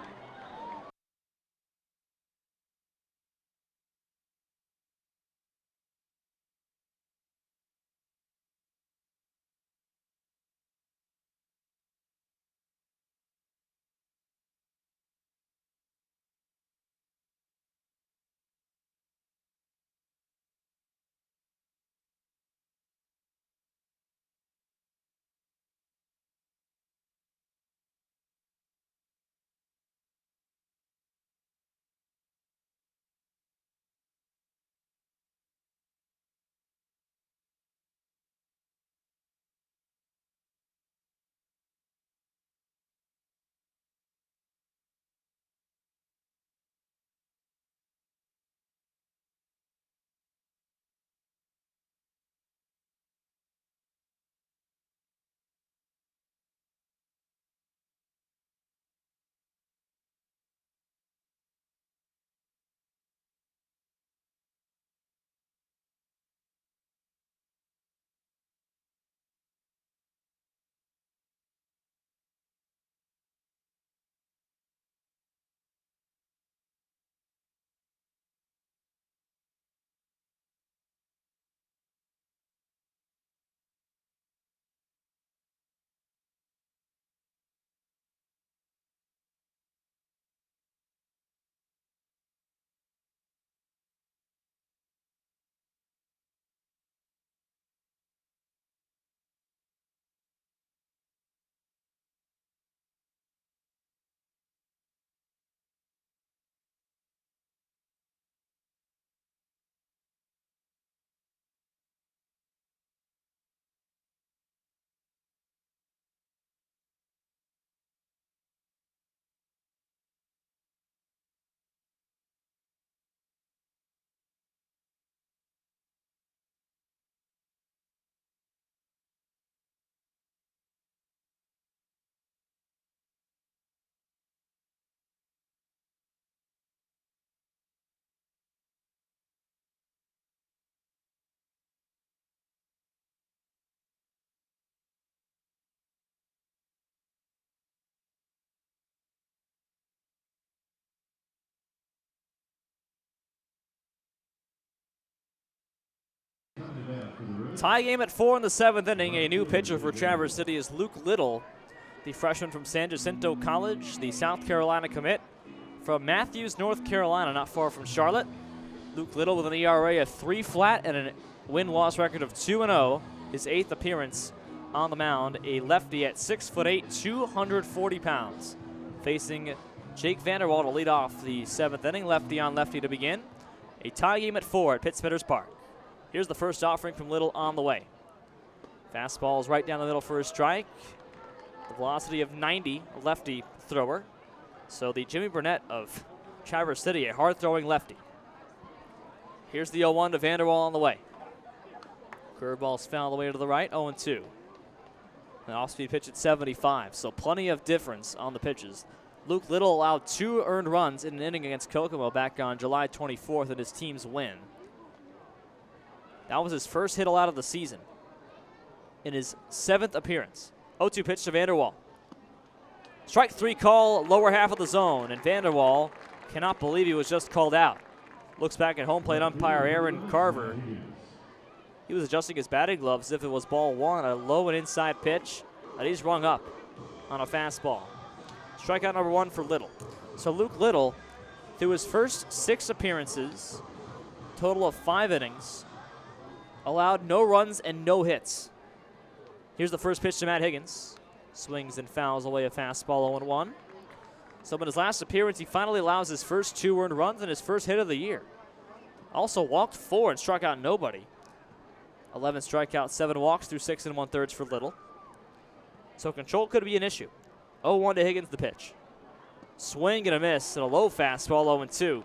Speaker 1: Tie game at 4 in the 7th inning. A new pitcher for Traverse City is Luke Little, the freshman from San Jacinto College, the South Carolina commit from Matthews, North Carolina, not far from Charlotte. Luke Little with an ERA of 3 flat and a win-loss record of 2-0. His 8th appearance on the mound, a lefty at 6'8", 240 pounds. Facing Jake Vanderwall to lead off the 7th inning, lefty on lefty to begin. A tie game at 4 at Pitt Spitters Park. Here's the first offering from Little on the way. Fastball is right down the middle for a strike. The velocity of 90, a lefty thrower. So the Jimmy Burnett of Traverse City, a hard-throwing lefty. Here's the 0-1 to Vanderwall on the way. Curveball's fouled away to the right, 0-2. An off-speed pitch at 75, so plenty of difference on the pitches. Luke Little allowed 2 earned runs in an inning against Kokomo back on July 24th in his team's win. That was his first hit allowed of the season in his 7th appearance. 0-2 pitch to Vanderwall. Strike 3 call, lower half of the zone, and Vanderwall cannot believe he was just called out. Looks back at home plate umpire Aaron Carver. He was adjusting his batting gloves as if it was ball 1, a low and inside pitch that he's rung up on a fastball. Strikeout number 1 for Little. So Luke Little, through his first 6 appearances, total of 5 innings, allowed no runs and no hits. Here's the first pitch to Matt Higgins. Swings and fouls away a fastball 0-1. So in his last appearance, he finally allows his first 2 earned runs and his first hit of the year. Also walked 4 and struck out nobody. 11 strikeouts, 7 walks through 6 1/3 for Little. So control could be an issue. 0-1 to Higgins, the pitch. Swing and a miss and a low fastball, 0-2.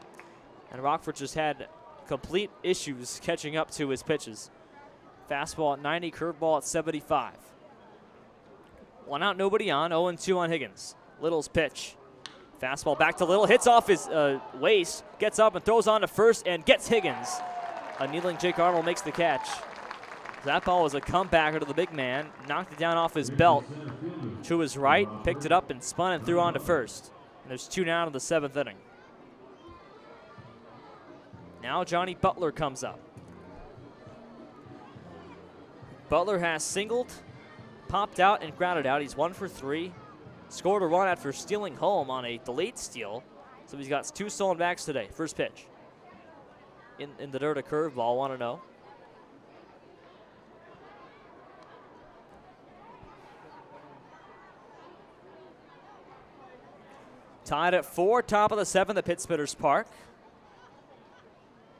Speaker 1: And Rockford just had complete issues catching up to his pitches. Fastball at 90, curveball at 75. 1 out, nobody on, 0-2 on Higgins. Little's pitch. Fastball back to Little, hits off his waist, gets up and throws on to first and gets Higgins. A kneeling Jake Arnold makes the catch. That ball was a comebacker to the big man, knocked it down off his belt to his right, picked it up and spun and threw on to first. And there's 2 down in the 7th inning. Now Johnny Butler comes up. Butler has singled, popped out, and grounded out. He's 1 for 3. Scored a run after stealing home on a delayed steal. So he's got 2 stolen backs today. First pitch. In the dirt, a curveball, 1-0. Tied at 4, top of the 7th at Pittsburgh's Park.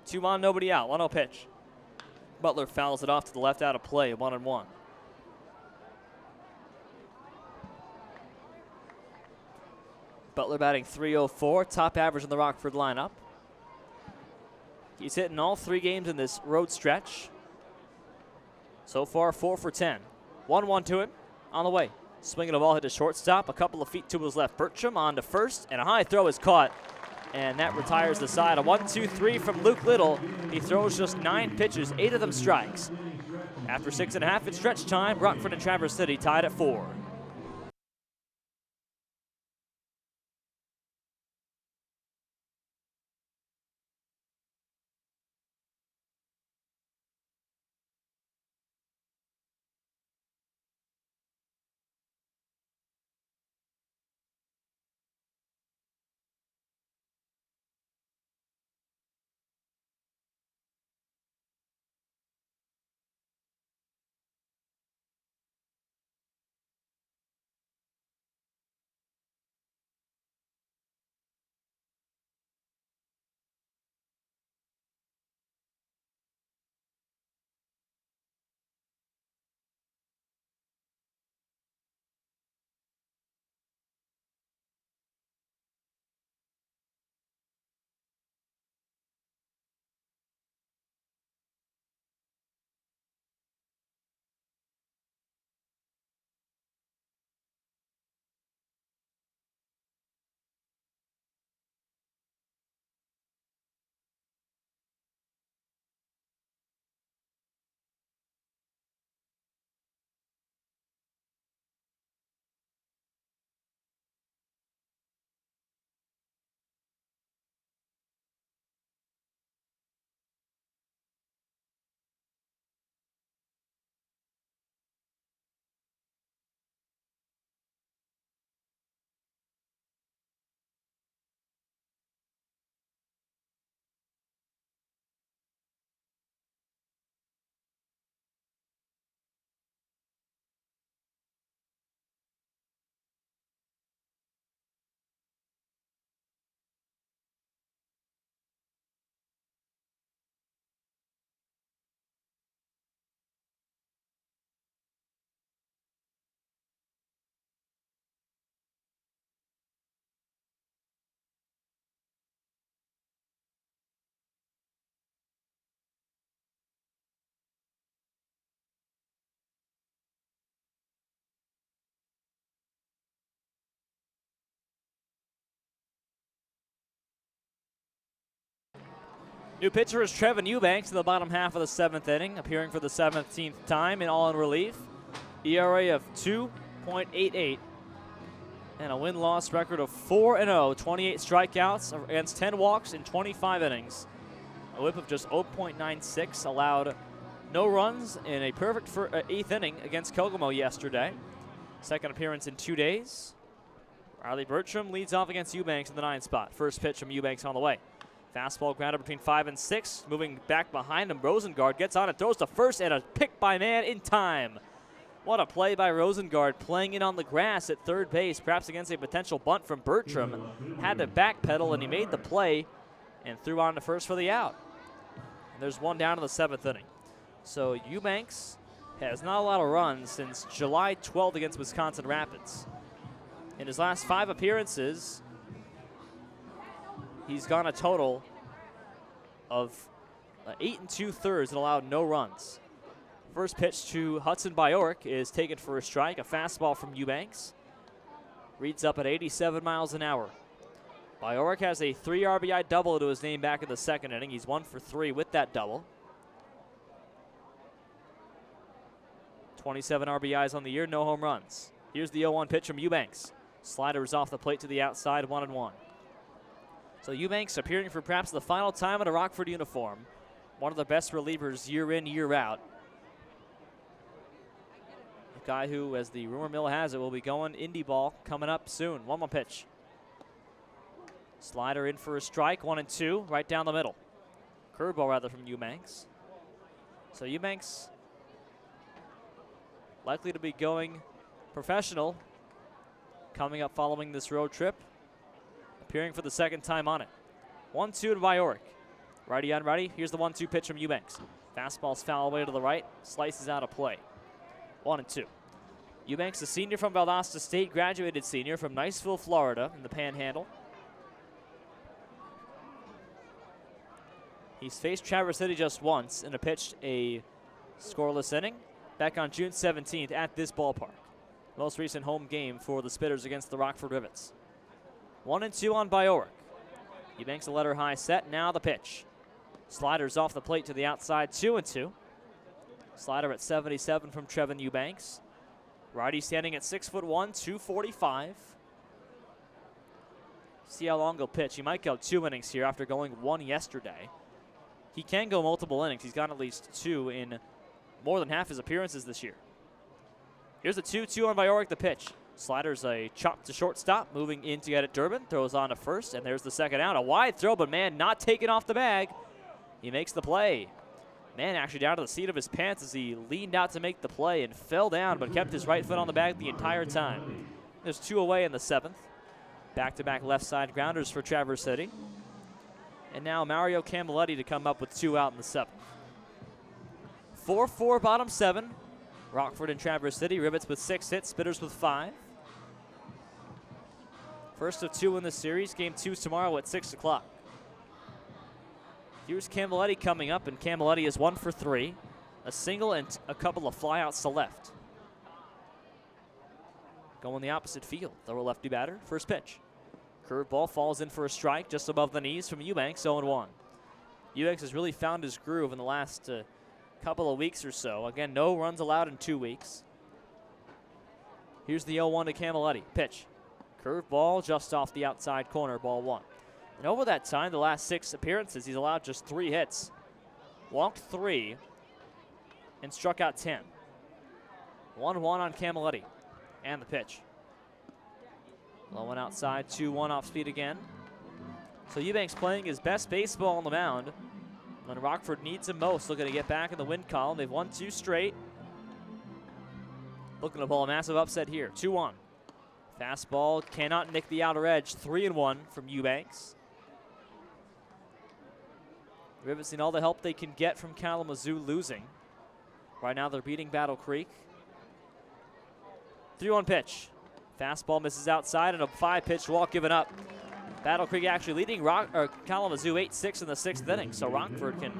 Speaker 1: 2 on, nobody out. 1-0 pitch. Butler fouls it off to the left out of play, 1-1. Butler batting .304, top average in the Rockford lineup. He's hitting all 3 games in this road stretch. So far, 4 for 10. 1-1 to him, on the way. Swinging a ball hit to shortstop, a couple of feet to his left. Bertram on to first, and a high throw is caught. And that retires the side. A 1-2-3 from Luke Little. He throws just 9 pitches, 8 of them strikes. After 6.5, it's stretch time. Rockford and Traverse City tied at 4. New pitcher is Trevin Eubanks in the bottom half of the 7th inning, appearing for the 17th time and all in relief. ERA of 2.88 and a win-loss record of 4-0, 28 strikeouts against 10 walks in 25 innings. A whip of just 0.96, allowed no runs in a perfect 8th inning against Kokomo yesterday. Second appearance in 2 days. Riley Bertram leads off against Eubanks in the 9th spot. First pitch from Eubanks on the way. Fastball grounded between 5 and 6. Moving back behind him, Rosengard gets on it, throws to first, and a pick by Mann in time. What a play by Rosengard, playing in on the grass at third base, perhaps against a potential bunt from Bertram. Had to backpedal, and he made the play and threw on to first for the out. And there's one down in the 7th inning. So Eubanks has not a lot of runs since July 12th against Wisconsin Rapids. In his last 5 appearances, he's gone a total of 8 2/3 and allowed no runs. First pitch to Hudson Bjork is taken for a strike, a fastball from Eubanks. Reads up at 87 miles an hour. Bjork has a 3 RBI double to his name back in the 2nd inning. He's 1 for 3 with that double. 27 RBIs on the year, no home runs. Here's the 0-1 pitch from Eubanks. Slider is off the plate to the outside, 1-1. So Eubanks appearing for perhaps the final time in a Rockford uniform. One of the best relievers year in, year out. A guy who, as the rumor mill has it, will be going indie ball coming up soon. 1-1 pitch. Slider in for a strike, 1-2, right down the middle. Curveball rather from Eubanks. So Eubanks likely to be going professional coming up following this road trip. Appearing for the 2nd time on it. 1-2 to Bjork. Righty on righty. Here's the 1-2 pitch from Eubanks. Fastball's foul away to the right. Slices out of play. 1-2. Eubanks, a senior from Valdosta State, graduated senior from Niceville, Florida, in the Panhandle. He's faced Traverse City just once and pitched a scoreless inning back on June 17th at this ballpark. Most recent home game for the Spitters against the Rockford Rivets. 1-2 on Bjork. Eubanks a letter high set. Now the pitch. Slider's off the plate to the outside, 2-2. Slider at 77 from Trevin Eubanks. Righty standing at 6'1", 245. See how long he'll pitch. He might go 2 innings here after going 1 yesterday. He can go multiple innings. He's gone at least 2 in more than half his appearances this year. Here's a 2-2 on Bjork, the pitch. Slider's a chop to shortstop, moving in to get it Durbin. Throws on to first, and there's the 2nd out. A wide throw, but Mann not taken off the bag. He makes the play. Mann actually down to the seat of his pants as he leaned out to make the play and fell down, but kept his right foot on the bag the entire time. There's 2 away in the 7th. Back-to-back left side grounders for Traverse City. And now Mario Camilletti to come up with 2 out in the 7th. 4-4 bottom 7. Rockford and Traverse City. Rivets with 6 hits, Spitters with 5. First of 2 in the series. Game 2's tomorrow at 6 o'clock. Here's Camilletti coming up, and Camilletti is 1 for 3. A single and a couple of flyouts to left. Going the opposite field. Throw a lefty batter. First pitch. Curveball falls in for a strike just above the knees from Eubanks, 0-1. Eubanks has really found his groove in the last couple of weeks or so. Again, no runs allowed in 2 weeks. Here's the 0-1 to Camilletti. Pitch. Curveball just off the outside corner, ball 1. And over that time, the last 6 appearances, he's allowed just 3 hits. Walked 3 and struck out 10. 1-1 on Camilletti. And the pitch. Low one outside, 2-1 off speed again. So Eubanks playing his best baseball on the mound when Rockford needs him most. Looking to get back in the win column. They've won 2 straight. Looking to pull a massive upset here. 2-1. Fastball cannot nick the outer edge. 3-1 from Eubanks. Rivets need all the help they can get from Kalamazoo losing. Right now they're beating Battle Creek. 3-1 pitch. Fastball misses outside and a 5-pitch walk given up. Battle Creek actually leading Kalamazoo 8-6 in the 6th inning, so Rockford can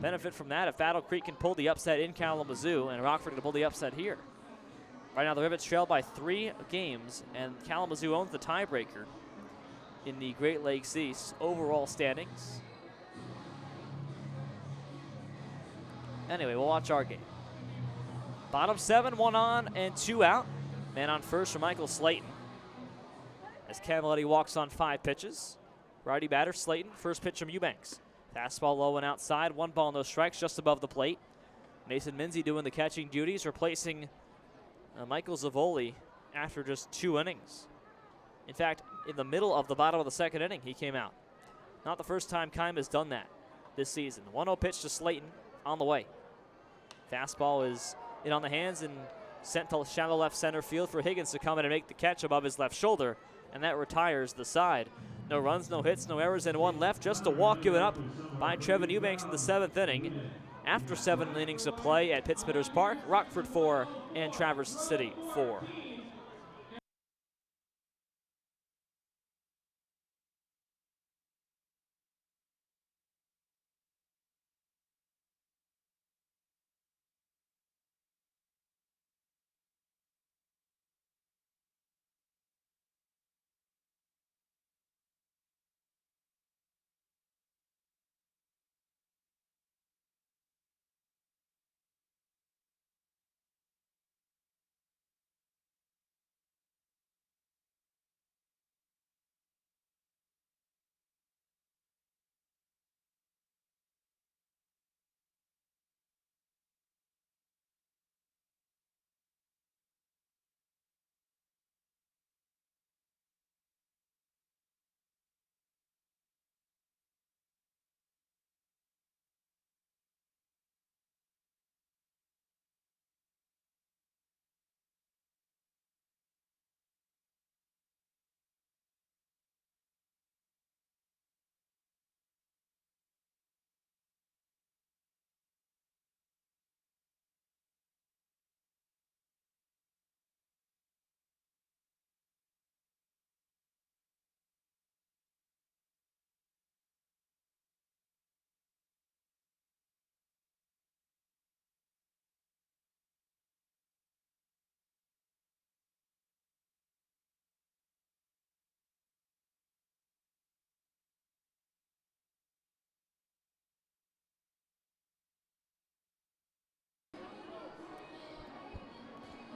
Speaker 1: benefit from that if Battle Creek can pull the upset in Kalamazoo, and Rockford can pull the upset here. Right now the Rivets trail by 3 games, and Kalamazoo owns the tiebreaker in the Great Lakes East overall standings. Anyway, we'll watch our game. Bottom 7, 1 on and 2 out. Man on first for Michael Slayton. As Cavaletti walks on 5 pitches. Righty batter Slayton, first pitch from Eubanks. Fastball low and outside, 1 ball, no strikes, just above the plate. Mason Minzy doing the catching duties, replacing Michael Zavoli after just 2 innings. In fact, in the middle of the bottom of the 2nd inning, he came out. Not the first time Keim has done that this season. 1-0 pitch to Slayton on the way. Fastball is in on the hands and sent to shallow left center field for Higgins to come in and make the catch above his left shoulder, and that retires the side. No runs, no hits, no errors, and 1 left. Just a walk given up by Trevin Eubanks in the 7th inning. After 7 innings of play at Pittsmithers Park, Rockford 4 and Traverse City 4.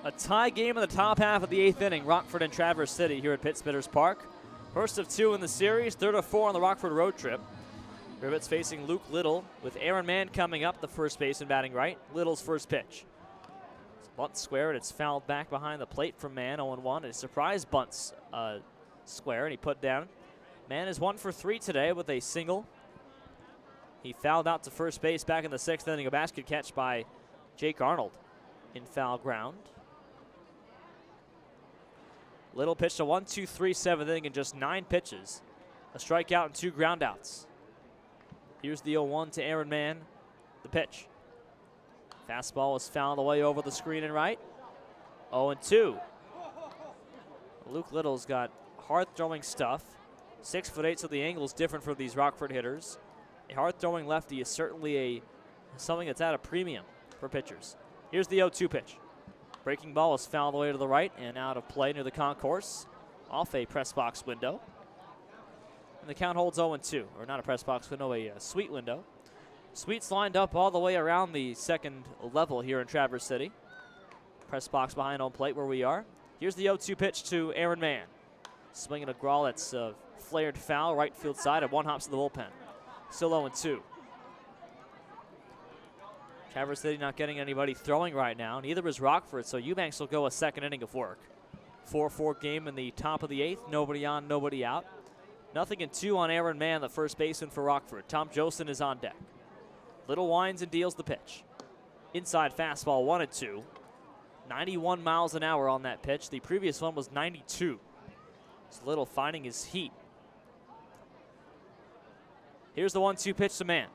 Speaker 1: A tie game in the top half of the 8th inning. Rockford and Traverse City here at Pittsmithers Park. First of 2 in the series, third of 4 on the Rockford road trip. Rivets facing Luke Little with Aaron Mann coming up, the first baseman batting right. Little's first pitch. It's bunt square, and it's fouled back behind the plate from Mann, 0-1. A surprise bunts square, and he put down. Mann is 1 for 3 today with a single. He fouled out to first base back in the 6th inning. A basket catch by Jake Arnold in foul ground. Little pitched a 1-2-3 7th inning in just 9 pitches. A strikeout and 2 groundouts. Here's the 0-1 to Aaron Mann. The pitch. Fastball is fouled away over the screen and right. 0-2. Luke Little's got hard-throwing stuff. 6'8", so the angle is different for these Rockford hitters. A hard-throwing lefty is certainly something that's at a premium for pitchers. Here's the 0-2 pitch. Breaking ball is fouled away to the right and out of play near the concourse, off a press box window. And the count holds 0-2, or not a press box window, a suite window. Suites lined up all the way around the 2nd level here in Traverse City. Press box behind home plate where we are. Here's the 0-2 pitch to Aaron Mann. Swinging a growl that's flared foul, right field side, and 1 hops to the bullpen. Still 0-2. Traverse City not getting anybody throwing right now. Neither is Rockford, so Eubanks will go a 2nd inning of work. 4-4 game in the top of the 8th. Nobody on, nobody out. 0-2 on Aaron Mann, the first baseman for Rockford. Tom Josten is on deck. Little winds and deals the pitch. Inside fastball, 1-2. 91 miles an hour on that pitch. The previous one was 92. So Little finding his heat. Here's the 1-2 pitch to Mann.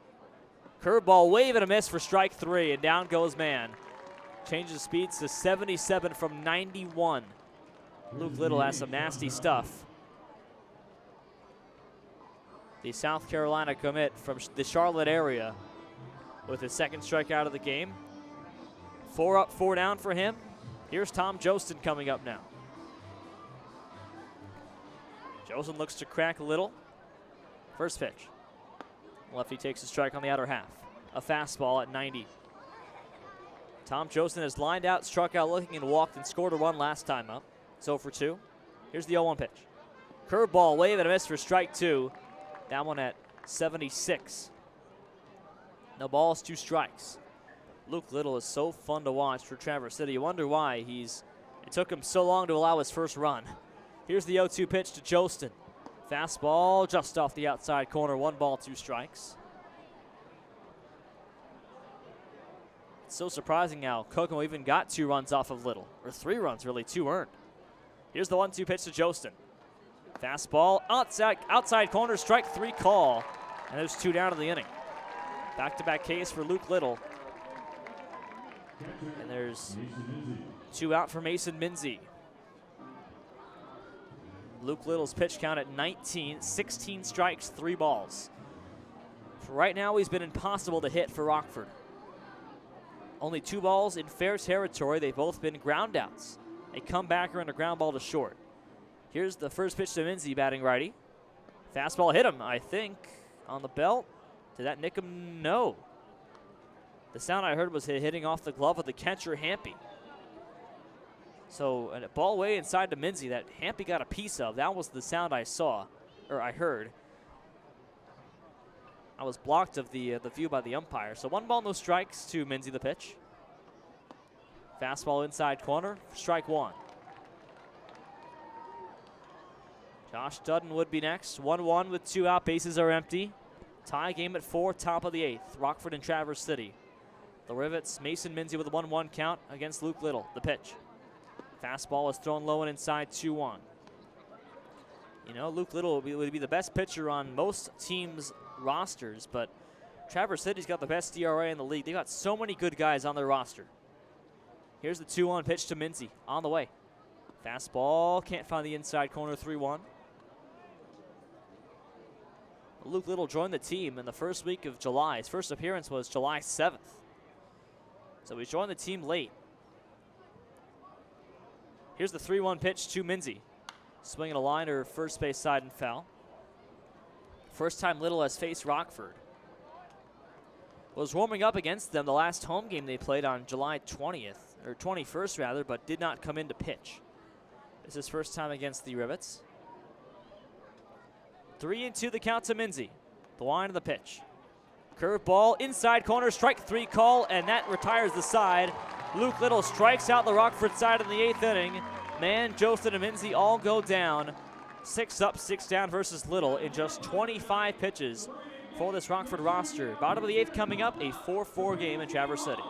Speaker 1: Curveball, wave and a miss for strike 3, and down goes Mann. Changes speeds to 77 from 91. Luke Little has some nasty stuff. The South Carolina commit from the Charlotte area with his 2nd strikeout of the game. 4 up, 4 down for him. Here's Tom Josten coming up now. Josten looks to crack Little. First pitch. Lefty takes a strike on the outer half. A fastball at 90. Tom Jostin has lined out, struck out looking, and walked and scored a run last time up. 0 for 2. Here's the 0-1 pitch. Curveball, wave and a miss for strike 2. That one at 76. No balls, 2 strikes. Luke Little is so fun to watch for Traverse City. You wonder why it took him so long to allow his first run. Here's the 0-2 pitch to Jostin. Fastball just off the outside corner. 1 ball, 2 strikes. It's so surprising how Kokomo even got 2 runs off of Little, or 3 runs really, 2 earned. Here's the 1-2 pitch to Jostin. Fastball outside corner, strike 3 call, and there's 2 down in the inning. Back-to-back Ks for Luke Little. And there's 2 out for Mason Minzy. Luke Little's pitch count at 19, 16 strikes, 3 balls. For right now, he's been impossible to hit for Rockford. Only 2 balls in fair territory. They've both been ground outs. A comebacker and a ground ball to short. Here's the first pitch to Minzy, batting righty. Fastball hit him, I think, on the belt. Did that nick him? No. The sound I heard was hitting off the glove of the catcher, Hampy. So a ball way inside to Minzy that Hampy got a piece of. That was the sound I saw, or I heard. I was blocked of the view by the umpire. So 1 ball, no strikes to Minzy, the pitch. Fastball inside corner, strike 1. Josh Dudden would be next. 1-1 with 2 out, bases are empty. Tie game at 4, top of the 8th. Rockford and Traverse City. The Rivets, Mason Minzy with a 1-1 count against Luke Little, the pitch. Fastball is thrown low and inside, 2-1. You know, Luke Little would be the best pitcher on most teams' rosters, but Traverse City's got the best ERA in the league. They've got so many good guys on their roster. Here's the 2-1 pitch to Minzy, on the way. Fastball, can't find the inside corner, 3-1. Luke Little joined the team in the first week of July. His first appearance was July 7th. So he joined the team late. Here's the 3-1 pitch to Minzy. Swinging a liner, first base side and foul. First time Little has faced Rockford. Was warming up against them the last home game they played on July 20th, or 21st rather, but did not come in to pitch. This is first time against the Rivets. 3-2 the count to Minzy. The line of the pitch. Curveball, inside corner, strike 3 call, and that retires the side. Luke Little strikes out the Rockford side in the 8th inning. Mann, Jostin, and Minzy all go down. 6 up, 6 down versus Little in just 25 pitches for this Rockford roster. Bottom of the 8th coming up, a 4-4 game in Traverse City.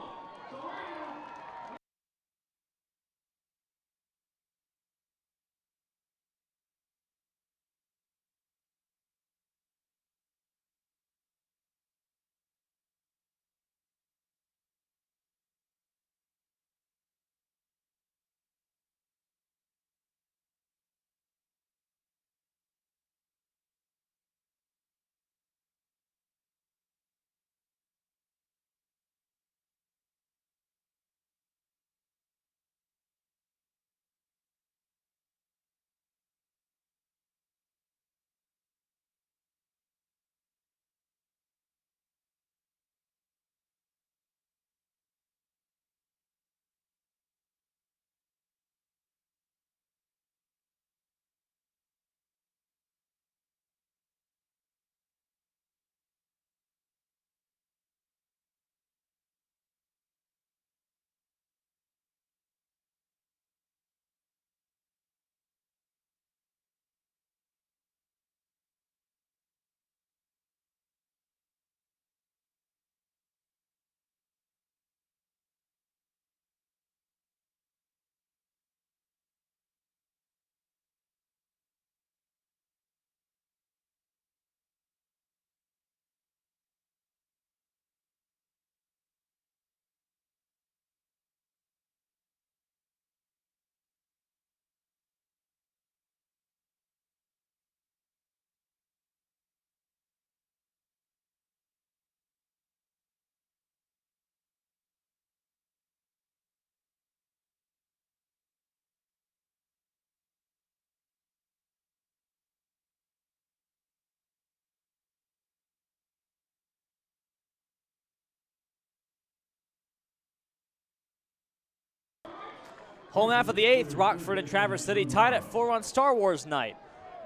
Speaker 1: Home half of the 8th, Rockford and Traverse City tied at 4 on Star Wars night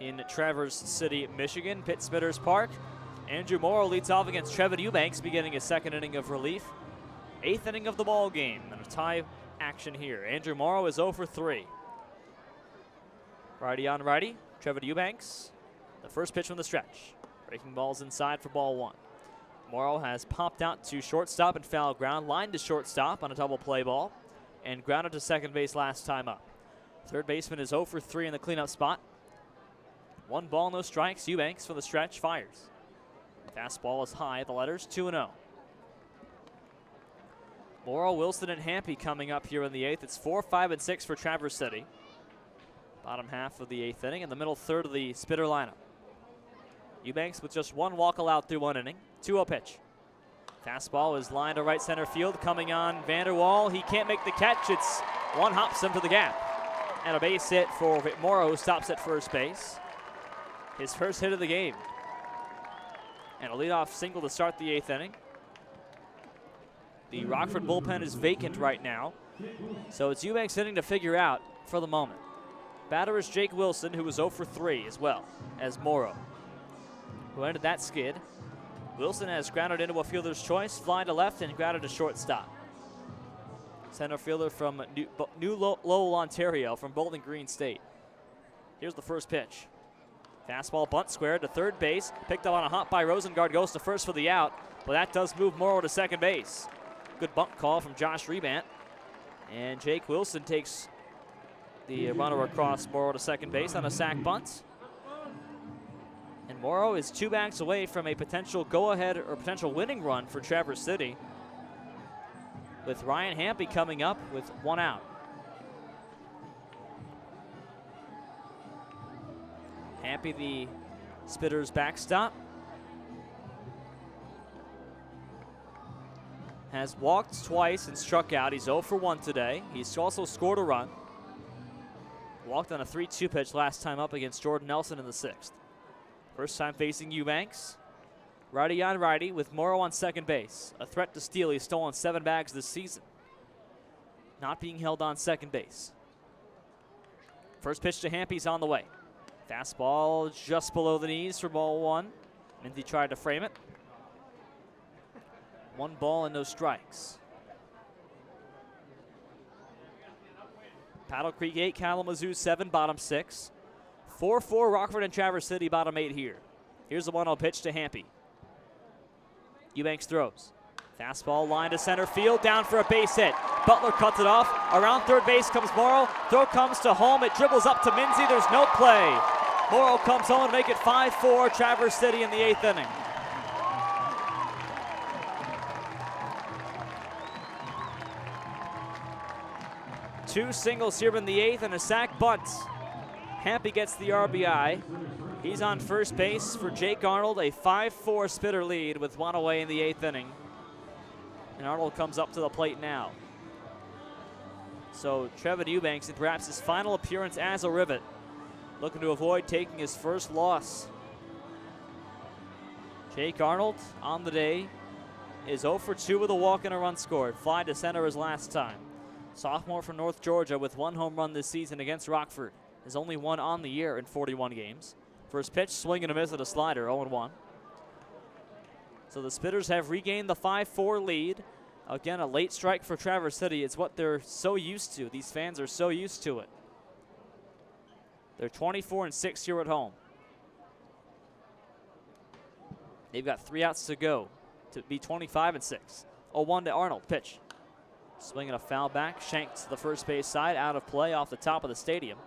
Speaker 1: in Traverse City, Michigan, Pitt Spitters Park. Andrew Morrow leads off against Trevin Eubanks, beginning his second inning of relief. 8th inning of the ball game, and a tie action here. Andrew Morrow is 0 for 3. Righty on righty, Trevin Eubanks. The first pitch from the stretch. Breaking balls inside for ball 1. Morrow has popped out to shortstop and foul ground, lined to shortstop on a double play ball, and grounded to second base last time up. Third baseman is 0 for 3 in the cleanup spot. 1 ball, no strikes. Eubanks for the stretch fires. Fastball is high, the letters 2-0. Morrow, Wilson, and Hampy coming up here in the 8th. It's 4, 5, and 6 for Traverse City. Bottom half of the 8th inning and the middle third of the Spitter lineup. Eubanks with just 1 walk allowed through 1 inning. 2-0 pitch. Fastball is lined to right center field. Coming on Vanderwall. He can't make the catch. It's 1 hops him to the gap. And a base hit for Morrow, who stops at first base. His first hit of the game. And a leadoff single to start the 8th inning. The Rockford bullpen is vacant right now, so it's Eubanks hitting to figure out for the moment. Batter is Jake Wilson, who was 0 for 3 as well as Morrow, who ended that skid. Wilson has grounded into a fielder's choice, flying to left and grounded to shortstop. Center fielder from New Lowell, Ontario, from Bowling Green State. Here's the first pitch. Fastball bunt square to third base. Picked up on a hop by Rosengard. Goes to first for the out, but that does move Morrow to second base. Good bunt call from Josh Rebant. And Jake Wilson takes the runner across Morrow to second base on a sac bunt. And Morrow is 2 backs away from a potential go-ahead or potential winning run for Traverse City, with Ryan Hampy coming up with 1 out. Hampy, the Spitters backstop, has walked twice and struck out. He's 0 for 1 today. He's also scored a run. Walked on a 3-2 pitch last time up against Jordan Nelson in the 6th. First time facing Eubanks. Righty on righty with Morrow on second base. A threat to steal. He's stolen 7 bags this season. Not being held on second base. First pitch to Hampy's on the way. Fastball just below the knees for ball 1. Minty tried to frame it. 1 ball and no strikes. Paddle Creek 8, Kalamazoo 7, bottom 6. 4-4 Rockford and Traverse City, bottom 8 here. Here's the 1-0 pitch to Hampy. Eubanks throws. Fastball line to center field, down for a base hit. Butler cuts it off. Around third base comes Morrow. Throw comes to home. It dribbles up to Minzy. There's no play. Morrow comes home to make it 5-4 Traverse City in the 8th inning. Two singles here in the 8th and a sac bunt. Hampy gets the RBI. He's on first base for Jake Arnold, a 5-4 Spitter lead with 1 away in the 8th inning. And Arnold comes up to the plate now. So Trevin Eubanks, in perhaps his final appearance as a Rivet, looking to avoid taking his first loss. Jake Arnold on the day is 0 for 2 with a walk and a run scored. Fly to center his last time. Sophomore from North Georgia with 1 home run this season against Rockford. His only 1 on the year in 41 games. First pitch, swing and a miss at a slider, 0-1. So the Spitters have regained the 5-4 lead. Again, a late strike for Traverse City. It's what they're so used to. These fans are so used to it. They're 24-6 here at home. They've got 3 outs to go to be 25-6. 0-1 to Arnold, pitch. Swinging a foul back, shanked to the first base side, out of play off the top of the stadium.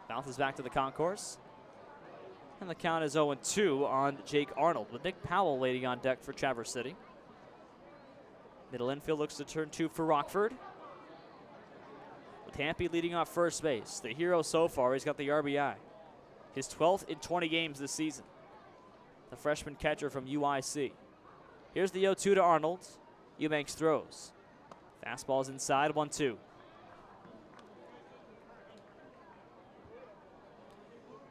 Speaker 1: Bounces back to the concourse. And the count is 0-2 on Jake Arnold, with Nick Powell waiting on deck for Traverse City. Middle infield looks to turn 2 for Rockford, with Hampy leading off first base. The hero so far, he's got the RBI. His 12th in 20 games this season. The freshman catcher from UIC. Here's the 0-2 to Arnold. Eubanks throws. Fastball's inside, 1-2.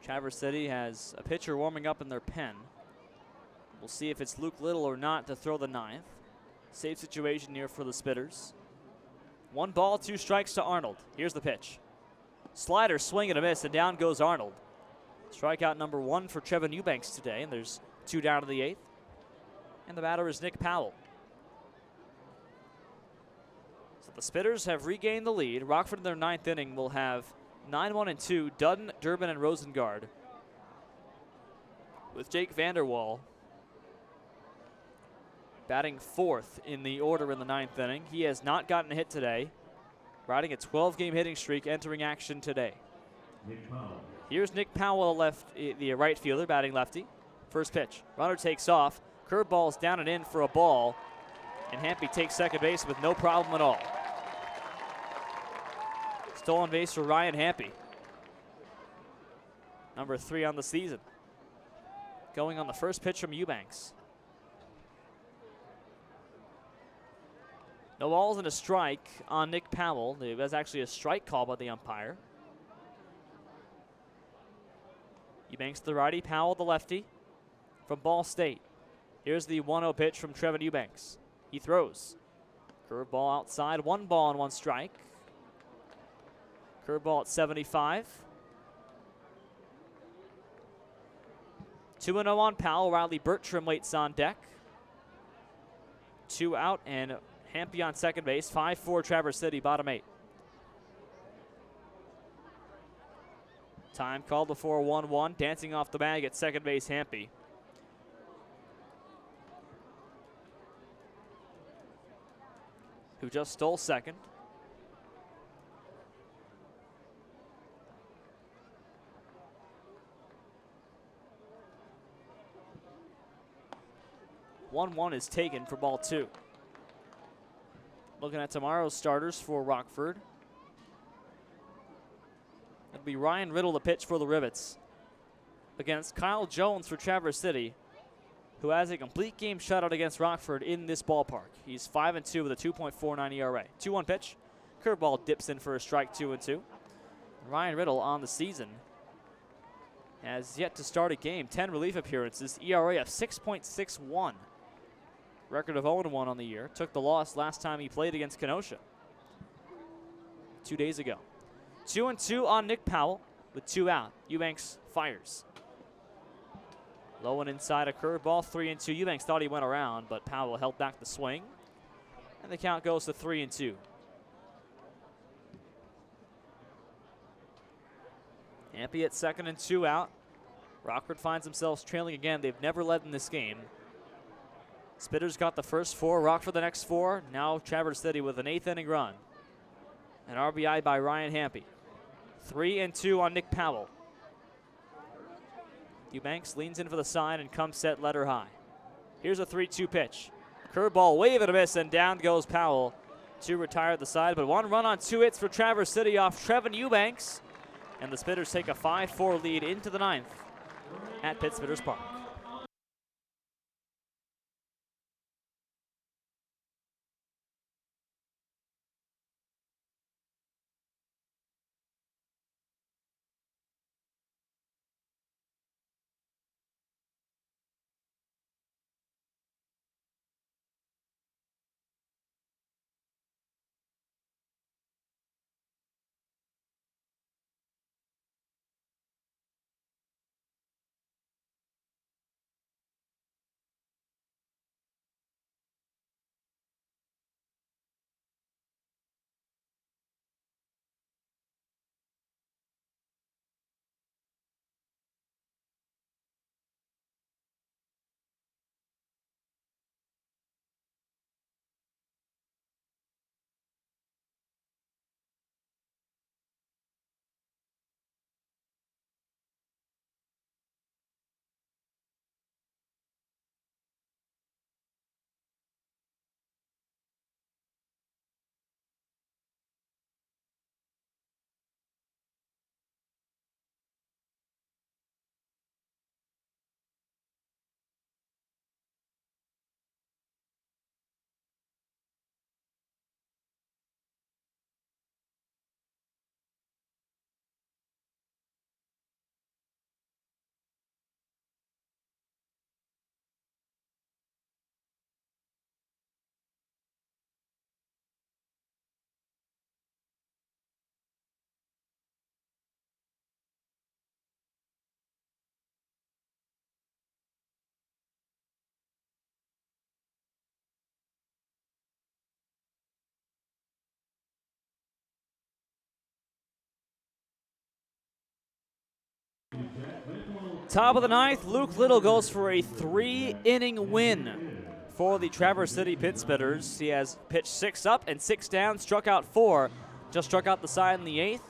Speaker 1: Traverse City has a pitcher warming up in their pen. We'll see if it's Luke Little or not to throw the 9th. Safe situation here for the Spitters. 1 ball, 2 strikes to Arnold. Here's the pitch. Slider, swing and a miss, and down goes Arnold. Strikeout number 1 for Trevin Eubanks today, and there's 2 down to the 8th. And the batter is Nick Powell. So the Spitters have regained the lead. Rockford in their 9th inning will have 9-1-2, Dutton, Durbin, and Rosengard, with Jake Vanderwall batting 4th in the order in the 9th inning. He has not gotten a hit today, riding a 12-game hitting streak, entering action today. Here's Nick Powell, the right fielder, batting lefty. First pitch. Runner takes off. Curveball's down and in for a ball. And Hampy takes second base with no problem at all. Stolen base for Ryan Hampy. Number 3 on the season. Going on the first pitch from Eubanks. No balls and a strike on Nick Powell. There was actually a strike call by the umpire. Eubanks the righty, Powell the lefty from Ball State. Here's the 1-0 pitch from Trevin Eubanks. He throws. Curveball outside, 1 ball and 1 strike. Curveball at 75. 2-0 on Powell. Riley Bertram waits on deck. 2 out and Hampy on second base. 5-4 Traverse City, bottom 8. Time called before 1-1. Dancing off the bag at second base, Hampy. Who just stole second. One is taken for ball 2. Looking at tomorrow's starters for Rockford. It'll be Ryan Riddle the pitch for the Rivets against Kyle Jones for Traverse City, who has a complete game shutout against Rockford in this ballpark. He's 5-2 with a 2.49 ERA. 2-1 pitch. Curveball dips in for a strike, 2-2. Ryan Riddle on the season has yet to start a game. 10 relief appearances, ERA of 6.61. Record of 0-1 on the year. Took the loss last time he played against Kenosha 2 days ago. 2-2 on Nick Powell with 2 out. Eubanks fires. Low and inside a curveball, 3-2. Eubanks thought he went around, but Powell held back the swing. And the count goes to 3-2. Hampy at second and 2 out. Rockford finds themselves trailing again. They've never led in this game. Spitters got the first 4, Rockford the next 4. Now Traverse City with an 8th inning run. An RBI by Ryan Hampy. 3-2 on Nick Powell. Eubanks leans in for the sign and comes set letter high. Here's a 3-2 pitch. Curveball, wave and a miss, and down goes Powell to retire the side. But 1 run on 2 hits for Traverse City off Trevin Eubanks. And the Spitters take a 5-4 lead into the 9th at Pitt Spitters Park. Top of the ninth, Luke Little goes for a 3-inning win for the Traverse City Pittsbitters. He has pitched 6 up and 6 down, struck out 4, just struck out the side in the 8th.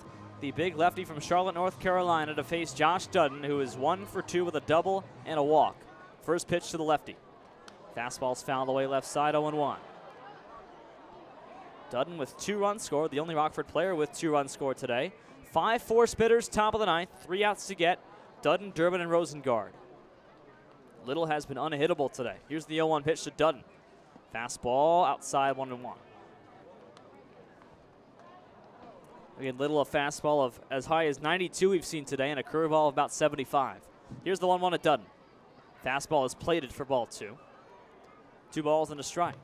Speaker 1: The big lefty from Charlotte, North Carolina to face Josh Dudden, who is 1 for 2 with a double and a walk. First pitch to the lefty. Fastball's fouled away left side, 0-1. Dudden with 2 runs scored, the only Rockford player with 2 runs scored today. 5-4 Spitters, top of the ninth, 3 outs to get. Dudden, Durbin, and Rosengard. Little has been unhittable today. Here's the 0-1 pitch to Dudden. Fastball outside, 1-1. Again, Little a fastball of as high as 92 we've seen today and a curveball of about 75. Here's the 1-1 at Dudden. Fastball is plated for ball 2. 2 balls and a strike.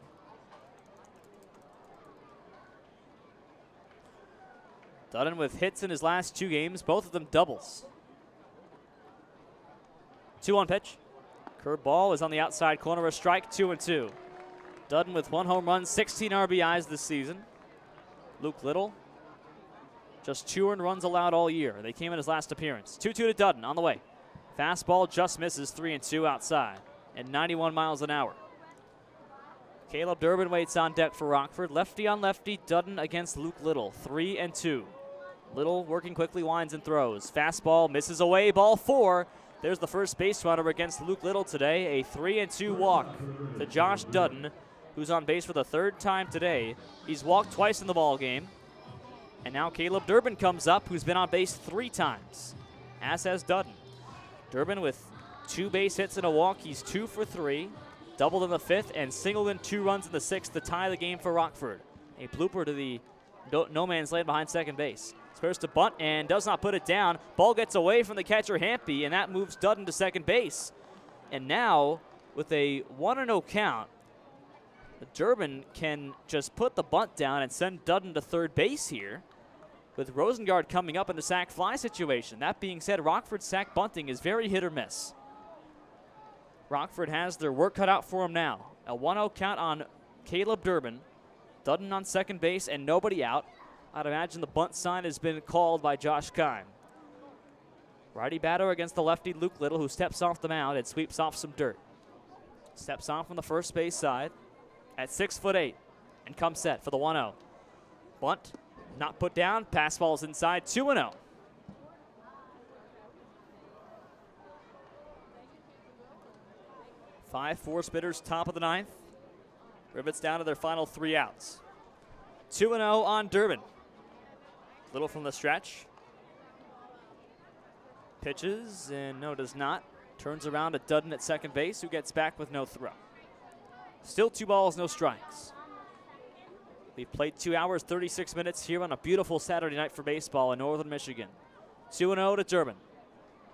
Speaker 1: Dudden with hits in his last 2 games, both of them doubles. 2-1 pitch. Curveball is on the outside corner, a strike, 2-2. Dudden with 1 home run, 16 RBIs this season. Luke Little, just 2 earned runs allowed all year. They came in his last appearance. 2-2 to Dudden on the way. Fastball just misses, 3-2 outside at 91 miles an hour. Caleb Durbin waits on deck for Rockford. Lefty on lefty, Dudden against Luke Little, 3-2. Little working quickly, winds and throws. Fastball misses away, ball 4. There's the first base runner against Luke Little today. A 3-2 walk to Josh Dudden, who's on base for the 3rd time today. He's walked twice in the ball game. And now Caleb Durbin comes up, who's been on base 3 times, as has Dudden. Durbin with 2 base hits and a walk. He's 2 for 3. Doubled in the 5th and singled in 2 runs in the 6th to tie the game for Rockford. A blooper to the no man's land behind second base. First to bunt and does not put it down. Ball gets away from the catcher Hampy, and that moves Dudden to second base. And now, with a 1-0 count, Durbin can just put the bunt down and send Dudden to third base here, with Rosengard coming up in the sac fly situation. That being said, Rockford's sac bunting is very hit or miss. Rockford has their work cut out for him now. A 1-0 count on Caleb Durbin. Dudden on second base and nobody out. I'd imagine the bunt sign has been called by Josh Kime. Righty batter against the lefty Luke Little, who steps off the mound and sweeps off some dirt. Steps on from the first base side at 6'8" and comes set for the 1-0. Bunt, not put down, pass ball's inside, 2-0. Five, 4 Spitters, top of the ninth. Rivets down to their final 3 outs. 2-0 on Durbin. Little from the stretch. Pitches, and no, does not. Turns around to Dudden at second base, who gets back with no throw. Still 2 balls, no strikes. We've played 2 hours, 36 minutes here on a beautiful Saturday night for baseball in northern Michigan. 2-0 to Durbin.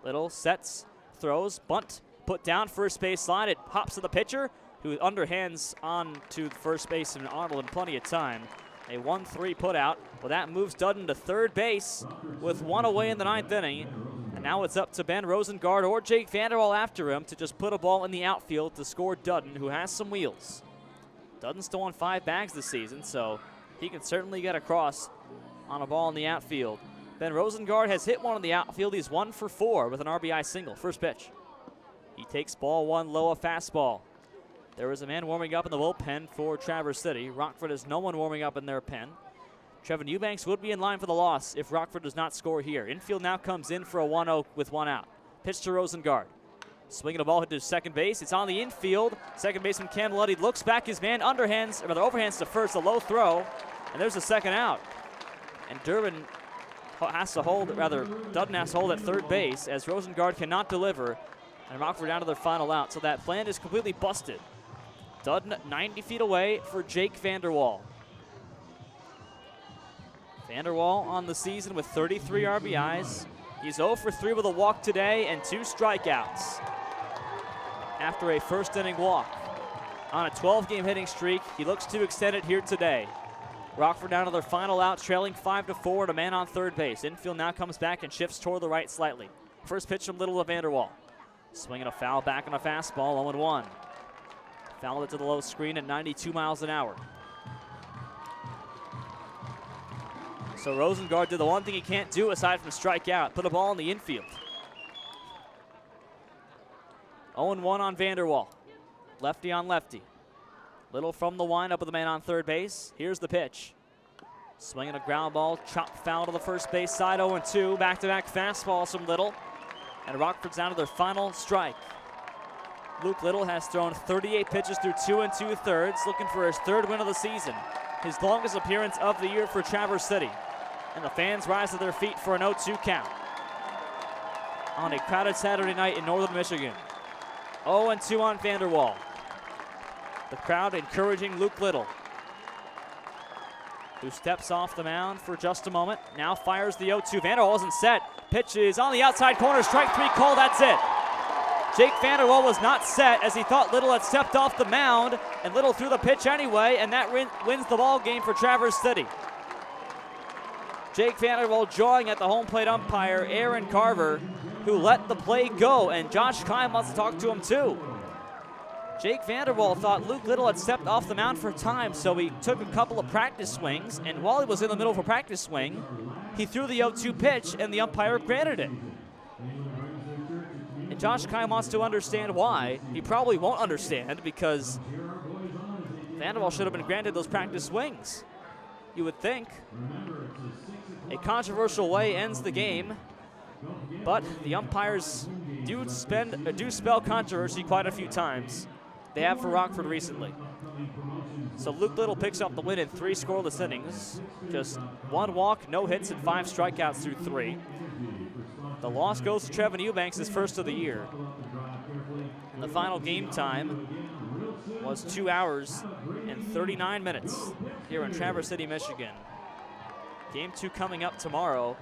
Speaker 1: Little sets, throws, bunt, put down first base line. It hops to the pitcher, who underhands on to the first baseman Arnold in plenty of time. A 1-3 put out. Well, that moves Dudden to third base with 1 away in the 9th inning. And now it's up to Ben Rosengard or Jake Vanderwall after him to just put a ball in the outfield to score Dudden, who has some wheels. Dudden's still on 5 bags this season, so he can certainly get across on a ball in the outfield. Ben Rosengard has hit one in the outfield. He's 1 for 4 with an RBI single. First pitch. He takes ball 1 low, a fastball. There is a man warming up in the bullpen for Traverse City. Rockford has no one warming up in their pen. Trevin Eubanks would be in line for the loss if Rockford does not score here. Infield now comes in for a 1-0 with 1 out. Pitch to Rosengard. Swinging a ball hit to second base. It's on the infield. Second baseman Cam Luddy looks back. His man overhands to first. A low throw. And there's a second out. And Dudden has to hold at third base as Rosengard cannot deliver. And Rockford down to their final out. So that plan is completely busted. Dudden 90 feet away for Jake Vanderwall. Vanderwall on the season with 33 RBIs. He's 0 for 3 with a walk today and 2 strikeouts after a first inning walk. On a 12-game hitting streak, he looks to extend it here today. Rockford down to their final out, trailing 5-4 and a man on third base. Infield now comes back and shifts toward the right slightly. First pitch from Little to Vanderwall. Swinging a foul back on a fastball, 0-1. Fouled it to the low screen at 92 miles an hour. So Rosengard did the one thing he can't do aside from strike out, put a ball in the infield. 0-1 on Vanderwall. Lefty on lefty. Little from the windup with the man on third base. Here's the pitch. Swinging a ground ball, chopped foul to the first base side, 0-2. Back-to-back fastballs from Little. And Rockford's down to their final strike. Luke Little has thrown 38 pitches through 2 2/3, looking for his third win of the season. His longest appearance of the year for Traverse City. And the fans rise to their feet for an 0-2 count on a crowded Saturday night in northern Michigan. 0-2 on Vanderwall. The crowd encouraging Luke Little, who steps off the mound for just a moment. Now fires the 0-2. Vanderwall isn't set. Pitch is on the outside corner. Strike 3 call. That's it. Jake Vanderwall was not set as he thought Little had stepped off the mound, and Little threw the pitch anyway, and that wins the ball game for Traverse City. Jake Vanderwall jawing at the home plate umpire, Aaron Carver, who let the play go, and Josh Kime wants to talk to him too. Jake Vanderwall thought Luke Little had stepped off the mound for time, so he took a couple of practice swings, and while he was in the middle of a practice swing, he threw the 0-2 pitch, and the umpire granted it. And Josh Kime wants to understand why. He probably won't understand because Vanderwall should have been granted those practice swings, you would think. A controversial way ends the game, but the umpires do spell controversy quite a few times. They have for Rockford recently. So Luke Little picks up the win in 3 scoreless innings. Just 1 walk, no hits, and 5 strikeouts through 3. The loss goes to Trevin Eubanks, his first of the year. And the final game time was 2 hours and 39 minutes here in Traverse City, Michigan. Game 2 coming up tomorrow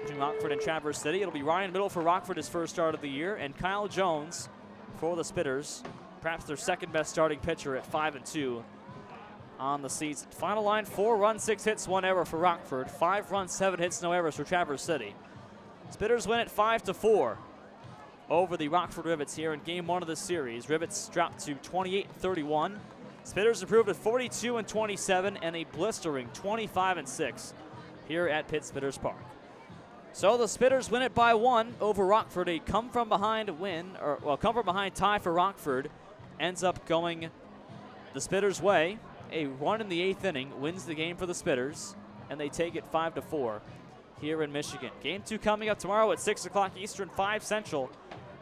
Speaker 1: between Rockford and Traverse City. It'll be Ryan Middle for Rockford, his first start of the year, and Kyle Jones for the Spitters, perhaps their second best starting pitcher at 5-2 on the season. Final line: 4 runs, 6 hits, 1 error for Rockford. 5 runs, 7 hits, no errors for Traverse City. Spitters win at 5-4 over the Rockford Rivets here in Game 1 of the series. Rivets dropped to 28-31. Spitters improved at 42-27 and a blistering 25-6 here at Pitt Spitters Park. So the Spitters win it by 1 over Rockford. A come-from-behind tie for Rockford ends up going the Spitters' way. A run in the 8th inning wins the game for the Spitters, and they take it 5-4 here in Michigan. Game 2 coming up tomorrow at 6 o'clock Eastern, 5 Central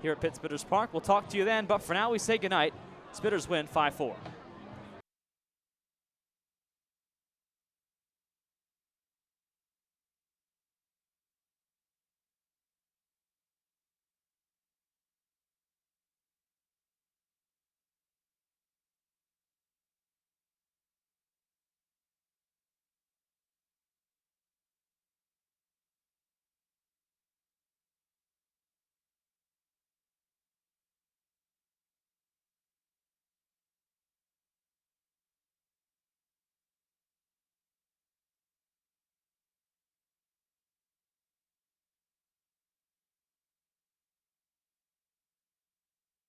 Speaker 1: here at Pitt Spitters Park. We'll talk to you then, but for now we say goodnight. Spitters win 5-4.